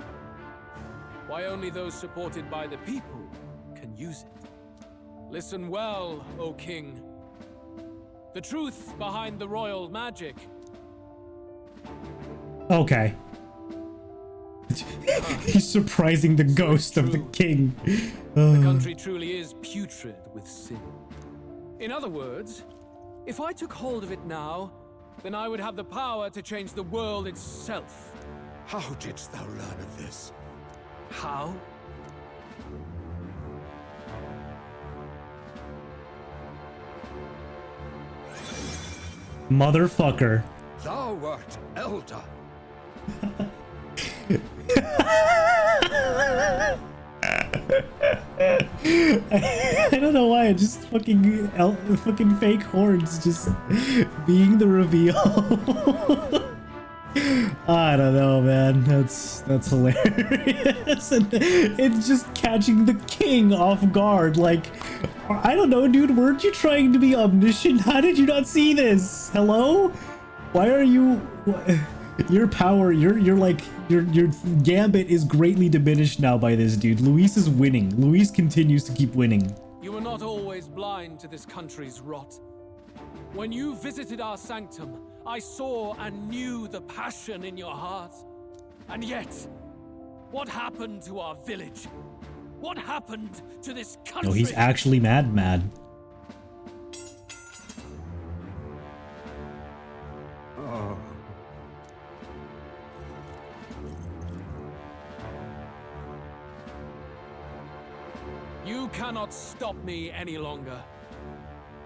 Speaker 19: Why only those supported by the people can use it? Listen well, O king. The truth behind the royal magic.
Speaker 1: Okay. He's surprising the ghost of the king.
Speaker 19: The country truly is putrid with sin. In other words, if I took hold of it now, then I would have the power to change the world itself.
Speaker 25: How didst thou learn of this?
Speaker 19: How?
Speaker 1: Motherfucker.
Speaker 25: Thou wert elder.
Speaker 1: I don't know why, just fucking fake horns just being the reveal. I don't know, man. That's hilarious. And it's just catching the king off guard. Like, I don't know, dude. Weren't you trying to be omniscient? How did you not see this? Hello? Why are you? Your power, your gambit is greatly diminished now by this dude. Luis is winning. Luis continues to keep winning.
Speaker 19: You were not always blind to this country's rot. When you visited our sanctum, I saw and knew the passion in your heart. And yet, what happened to our village? What happened to this country?
Speaker 1: Oh, he's actually mad.
Speaker 25: Oh.
Speaker 19: You cannot stop me any longer.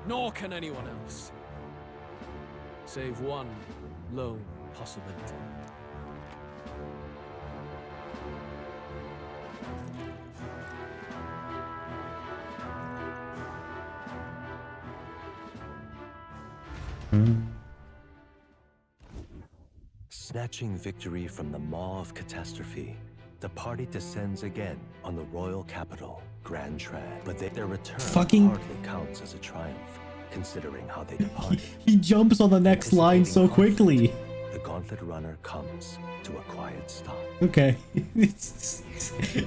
Speaker 19: Nor can anyone else. Save one lone possibility.
Speaker 9: Snatching victory from the maw of catastrophe, the party descends again on the royal capital, Grand Trad. But their return hardly counts as a triumph, considering how they departed.
Speaker 1: He jumps on the next line so quickly.
Speaker 9: The gauntlet runner comes to a quiet stop.
Speaker 1: Okay.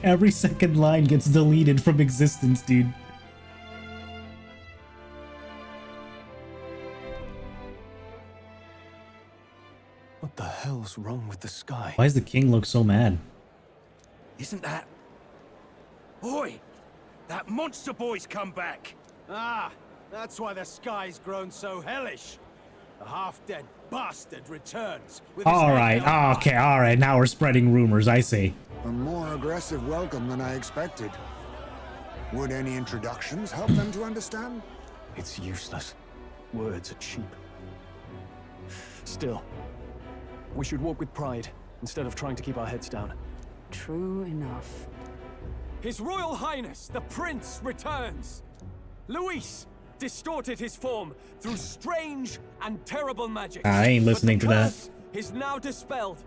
Speaker 1: Every second line gets deleted from existence, dude.
Speaker 20: What the hell's wrong with the sky?
Speaker 1: Why does the king look so mad?
Speaker 8: Isn't that... Oi! That monster boy's come back! Ah, that's why the sky's grown so hellish. The half-dead bastard returns with his
Speaker 1: Alright,
Speaker 8: head down.
Speaker 1: okay, alright, now we're spreading rumors, I see.
Speaker 12: A more aggressive welcome than I expected. Would any introductions help them to understand?
Speaker 20: It's useless. Words are cheap. Still, we should walk with pride instead of trying to keep our heads down.
Speaker 14: True enough.
Speaker 4: His Royal Highness, the Prince, returns. Luis distorted his form through strange and terrible magic.
Speaker 1: I ain't listening to that.
Speaker 4: Is now dispelled.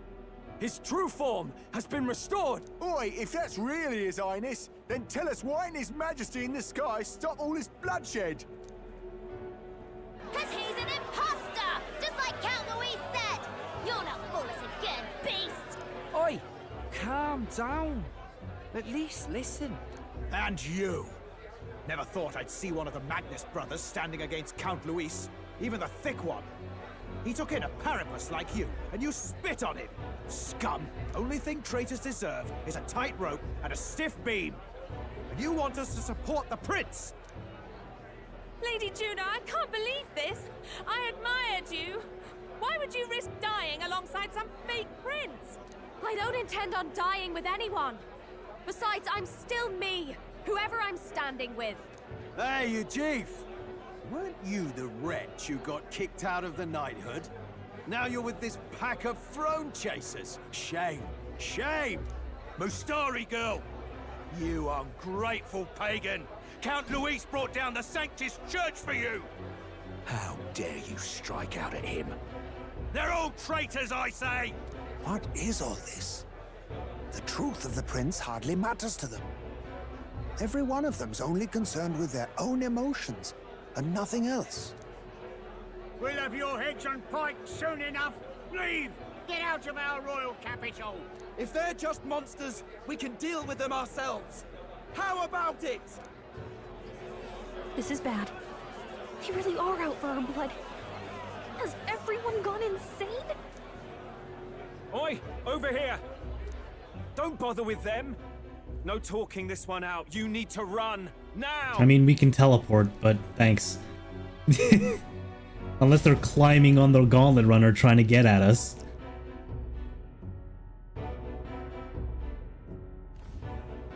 Speaker 4: His true form has been restored.
Speaker 3: Oi, if that's really His Highness, then tell us why in His Majesty in the sky stop all this bloodshed?
Speaker 11: Cause he's an imposter! Just like Count Louis said! You'll not fool us again, beast!
Speaker 10: Oi! Calm down. At least listen.
Speaker 8: And you. Never thought I'd see one of the Magnus brothers standing against Count Luis, even the thick one. He took in a Paribus like you, and you spit on him. Scum! Only thing traitors deserve is a tight rope and a stiff beam. And you want us to support the prince?
Speaker 13: Lady Juna, I can't believe this. I admired you. Why would you risk dying alongside some fake prince? I don't intend on dying with anyone. Besides, I'm still me, whoever I'm standing with.
Speaker 8: Hey, you chief! Weren't you the wretch who got kicked out of the knighthood? Now you're with this pack of throne chasers. Shame. Shame! Mustari girl! You ungrateful pagan! Count Luis brought down the Sanctus Church for you!
Speaker 16: How dare you strike out at him?
Speaker 8: They're all traitors, I say!
Speaker 12: What is all this? The truth of the prince hardly matters to them. Every one of them's only concerned with their own emotions and nothing else.
Speaker 5: We'll have your heads on pikes soon enough. Leave! Get out of our royal capital!
Speaker 4: If they're just monsters, we can deal with them ourselves. How about it?
Speaker 18: This is bad. They really are out for our blood. Has everyone gone insane?
Speaker 4: Oi, over here! Don't bother with them. No talking this one out. You need to run now.
Speaker 1: I mean, we can teleport, but thanks. Unless they're climbing on the gauntlet runner trying to get at us.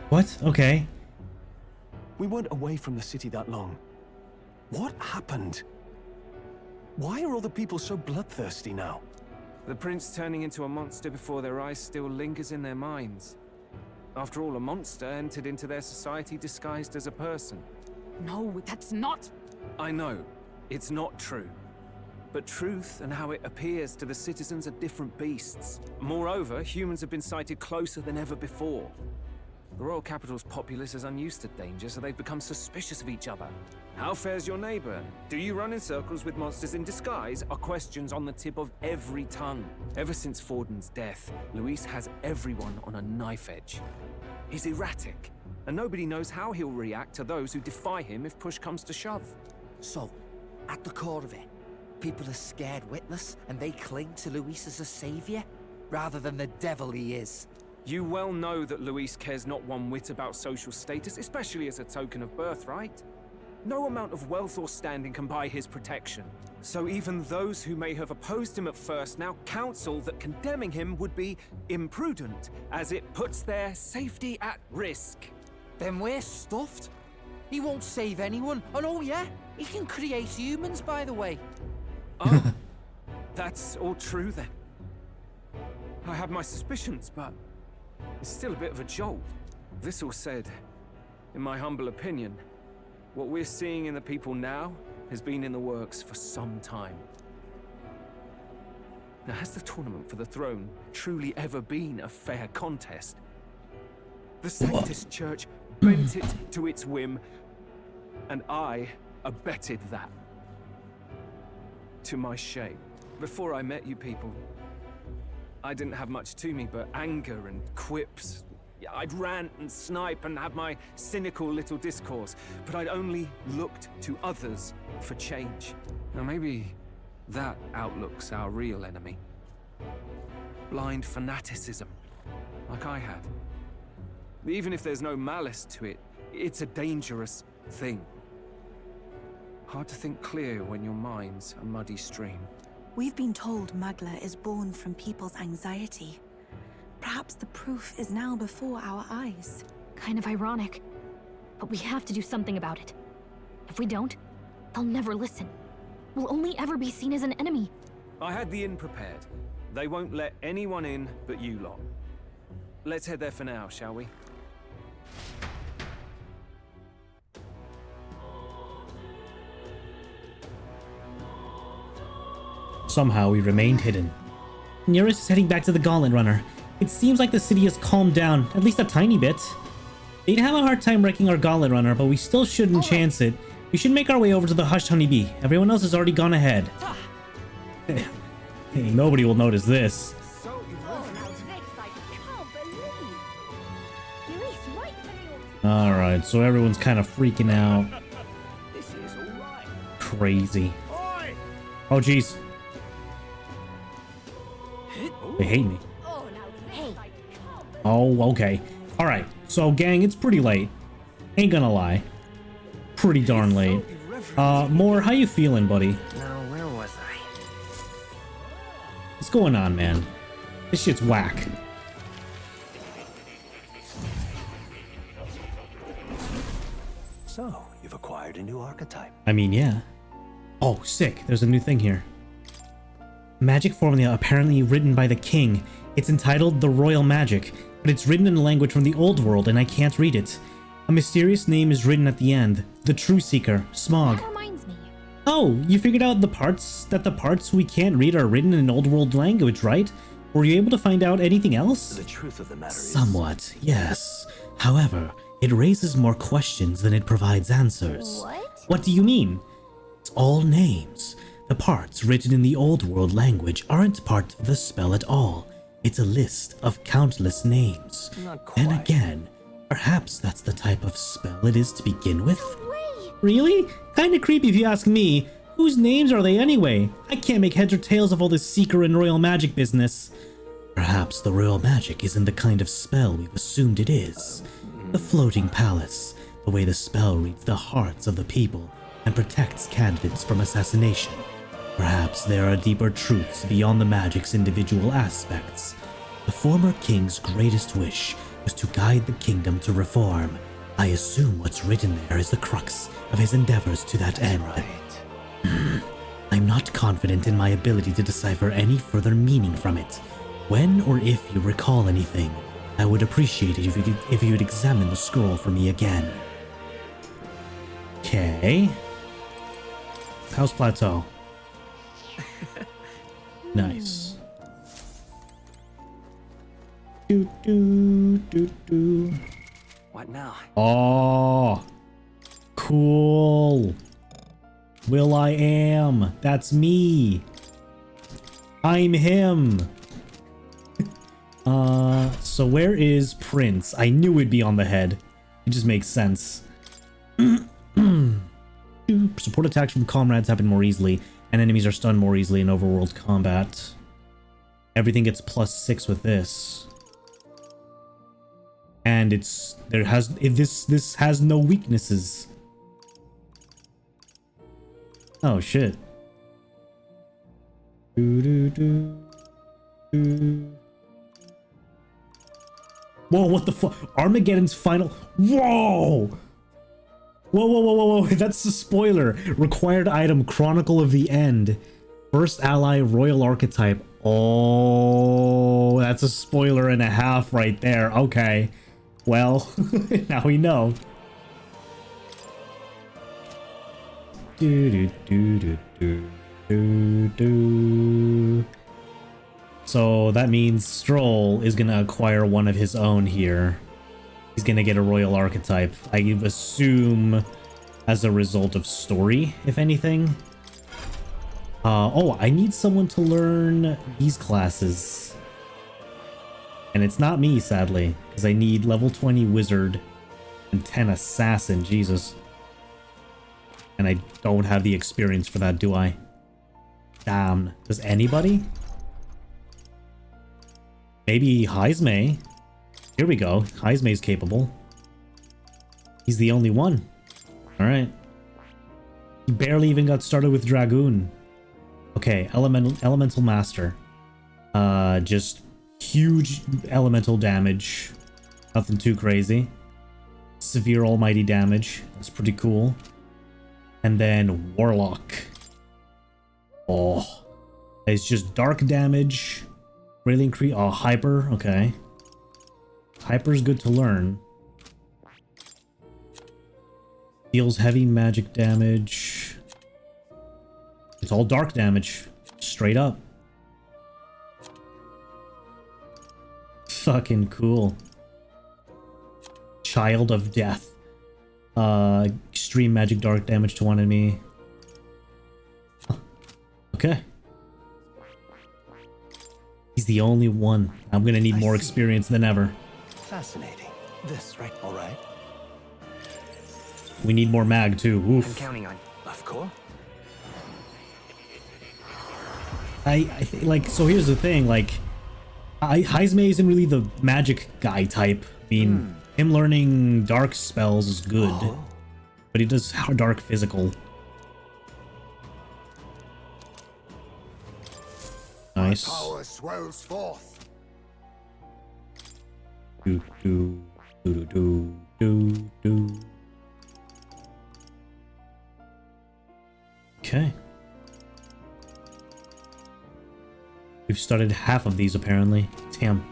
Speaker 1: What? Okay.
Speaker 20: We weren't away from the city that long. What happened? Why are all the people so bloodthirsty now?
Speaker 19: The prince turning into a monster before their eyes still lingers in their minds. After all, a monster entered into their society disguised as a person.
Speaker 14: No, that's not...
Speaker 19: I know, it's not true. But truth and how it appears to the citizens are different beasts. Moreover, humans have been sighted closer than ever before. The royal capital's populace is unused to danger, so they've become suspicious of each other. How fares your neighbor? Do you run in circles with monsters in disguise? Are questions on the tip of every tongue. Ever since Forden's death, Luis has everyone on a knife edge. He's erratic, and nobody knows how he'll react to those who defy him if push comes to shove.
Speaker 10: So, at the core of it, people are scared witless, and they cling to Luis as a savior, rather than the devil he is.
Speaker 19: You well know that Luis cares not one whit about social status, especially as a token of birthright. No amount of wealth or standing can buy his protection. So even those who may have opposed him at first now counsel that condemning him would be imprudent, as it puts their safety at risk.
Speaker 10: Then we're stuffed. He won't save anyone, and oh yeah, he can create humans, by the way.
Speaker 19: Oh, that's all true then. I have my suspicions, but it's still a bit of a jolt. This all said, in my humble opinion, what we're seeing in the people now has been in the works for some time. Now, has the tournament for the throne truly ever been a fair contest? The Sanctus Church bent it to its whim, and I abetted that. To my shame. Before I met you people, I didn't have much to me but anger and quips. I'd rant and snipe and have my cynical little discourse, but I'd only looked to others for change. Now maybe that outlook's our real enemy. Blind fanaticism, like I had. Even if there's no malice to it, it's a dangerous thing. Hard to think clear when your mind's a muddy stream.
Speaker 6: We've been told Magla is born from people's anxiety. Perhaps the proof is now before our eyes.
Speaker 18: Kind of ironic. But we have to do something about it. If we don't, they'll never listen. We'll only ever be seen as an enemy.
Speaker 19: I had the inn prepared. They won't let anyone in but you lot. Let's head there for now, shall we?
Speaker 1: Somehow we remained hidden. Nearest is heading back to the Gauntlet Runner. It seems like the city has calmed down, at least a tiny bit. They'd have a hard time wrecking our Gauntlet Runner, but we still shouldn't chance it. We should make our way over to the Hushed Honeybee. Everyone else has already gone ahead. Hey, nobody will notice this. Alright, so everyone's kind of freaking out. Crazy. Oh, jeez. They hate me. Oh, okay. Alright, so gang, it's pretty late. Ain't gonna lie. Pretty darn late. Moore, how you feeling, buddy?
Speaker 16: Now, where was I?
Speaker 1: What's going on, man? This shit's whack.
Speaker 9: So, you've acquired a new archetype.
Speaker 1: I mean, yeah. Oh, sick. There's a new thing here. Magic formula apparently written by the king. It's entitled The Royal Magic. but it's written in a language from the old world and I can't read it. A mysterious name is written at the end. The True Seeker, Smog.
Speaker 18: That reminds me.
Speaker 1: Oh, you figured out the parts we can't read are written in an old world language, right? Were you able to find out anything else?
Speaker 9: The truth of the matter is...
Speaker 1: Somewhat, yes. However, it raises more questions than it provides answers.
Speaker 11: What?
Speaker 1: What do you mean? It's all names. The parts written in the old world language aren't part of the spell at all. It's a list of countless names.
Speaker 9: Not quite.
Speaker 1: Then again, perhaps that's the type of spell it is to begin with? Really? Kinda creepy if you ask me. Whose names are they anyway? I can't make heads or tails of all this secret and royal magic business. Perhaps the royal magic isn't the kind of spell we've assumed it is. The floating palace, the way the spell reads the hearts of the people and protects candidates from assassination. Perhaps there are deeper truths beyond the magic's individual aspects. The former king's greatest wish was to guide the kingdom to reform. I assume what's written there is the crux of his endeavors to that end. I'm not confident in my ability to decipher any further meaning from it. When or if you recall anything, I would appreciate it if you would examine the scroll for me again. Okay. House Plateau. Nice. Do do do do.
Speaker 10: What now?
Speaker 1: Oh, cool. Will I am. That's me. I'm him. So where is Prince? I knew it'd be on the head. It just makes sense. Support attacks from comrades happen more easily, and enemies are stunned more easily in overworld combat. Everything gets +6 with this. And this has no weaknesses. Oh shit. Whoa, what the fuck? Armageddon's final. Whoa! Whoa. That's a spoiler. Required item, Chronicle of the End. First ally, Royal Archetype. Oh, that's a spoiler and a half right there. Okay. Well, now we know. So that means Stroll is gonna acquire one of his own here. He's gonna get a Royal Archetype. I assume as a result of story, if anything. Oh, I need someone to learn these classes. And it's not me, sadly, because I need level 20 Wizard and 10 Assassin, Jesus. And I don't have the experience for that, do I? Damn. Does anybody? Maybe Heismay. Here we go. Heismay's capable. He's the only one. Alright. He barely even got started with Dragoon. Okay, Elemental Master. Just huge elemental damage. Nothing too crazy. Severe almighty damage. That's pretty cool. And then Warlock. Oh. It's just dark damage. Really increase. Oh, Hyper. Okay. Hyper's good to learn. Deals heavy magic damage. It's all dark damage. Straight up. Fucking cool. Child of Death. Extreme magic dark damage to one enemy. Huh. Okay. He's the only one. I'm gonna need more experience than ever.
Speaker 9: Fascinating. This, right? All right.
Speaker 1: We need more mag too. Oof.
Speaker 10: I'm counting on.
Speaker 9: Of course.
Speaker 1: Like, so here's the thing, like, Heismay isn't really the magic guy type. I mean, him learning dark spells is good, but he does dark physical. Nice.
Speaker 12: Power swells forth.
Speaker 1: Do. Okay. We've started half of these apparently. Damn.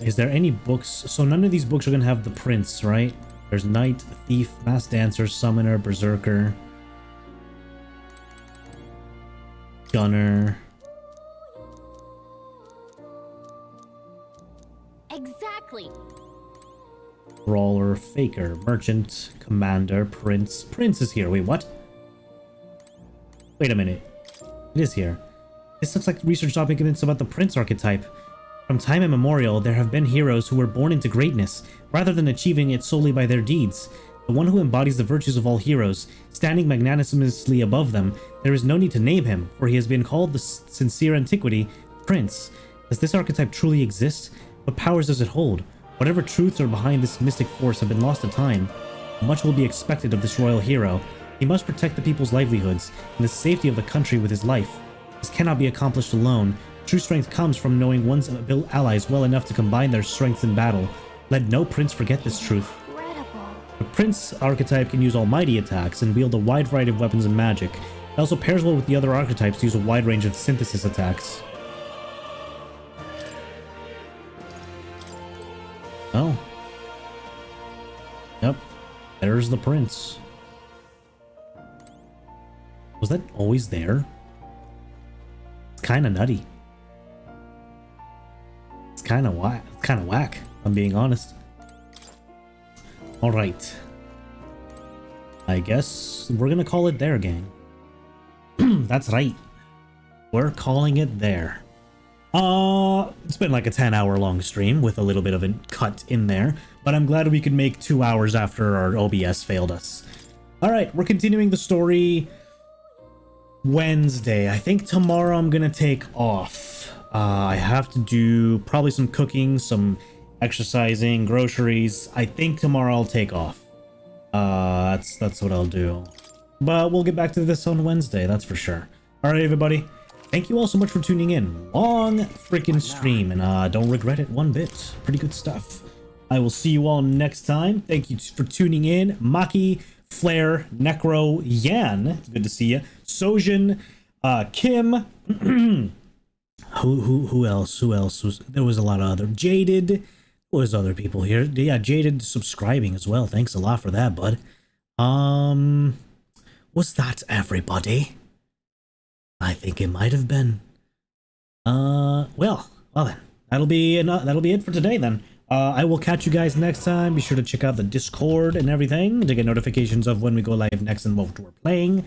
Speaker 1: Is there any books? So none of these books are gonna have the prince, right? There's Knight, Thief, Mass Dancer, Summoner, Berserker, Gunner.
Speaker 11: Exactly.
Speaker 1: Brawler, Faker, Merchant, Commander, Prince. Prince is here. Wait, what? Wait a minute. It is here. This looks like research documents about the Prince archetype. From time immemorial, there have been heroes who were born into greatness, rather than achieving it solely by their deeds. The one who embodies the virtues of all heroes, standing magnanimously above them, there is no need to name him, for he has been called the sincere antiquity, Prince. Does this archetype truly exist? What powers does it hold? Whatever truths are behind this mystic force have been lost to time. Much will be expected of this royal hero. He must protect the people's livelihoods and the safety of the country with his life. This cannot be accomplished alone. True strength comes from knowing one's allies well enough to combine their strengths in battle. Let no prince forget this truth. The prince archetype can use almighty attacks and wield a wide variety of weapons and magic. It also pairs well with the other archetypes to use a wide range of synthesis attacks. Oh. Yep. There's the prince. Was that always there? It's kind of nutty. It's kind of whack, if I'm being honest. All right. I guess we're gonna call it there, gang. That's right. We're calling it there. It's been like a 10-hour long stream with a little bit of a cut in there, but I'm glad we could make 2 hours after our OBS failed us. All right, we're continuing the story Wednesday. I think tomorrow I'm gonna take off. I have to do probably some cooking, some exercising, groceries. I think tomorrow I'll take off. That's what I'll do. But we'll get back to this on Wednesday, that's for sure. All right, everybody. Thank you all so much for tuning in. Long freaking stream, and don't regret it one bit. Pretty good stuff. I will see you all next time. Thank you for tuning in. Maki, Flair, Necro, Yan. It's good to see you. Sojin, Kim. Who else? There was a lot of other. Jaded. There was other people here. Yeah, Jaded subscribing as well. Thanks a lot for that, bud. Was that everybody? I think it might have been. Well then. That'll be it for today then. I will catch you guys next time. Be sure to check out the Discord and everything to get notifications of when we go live next and what we're playing.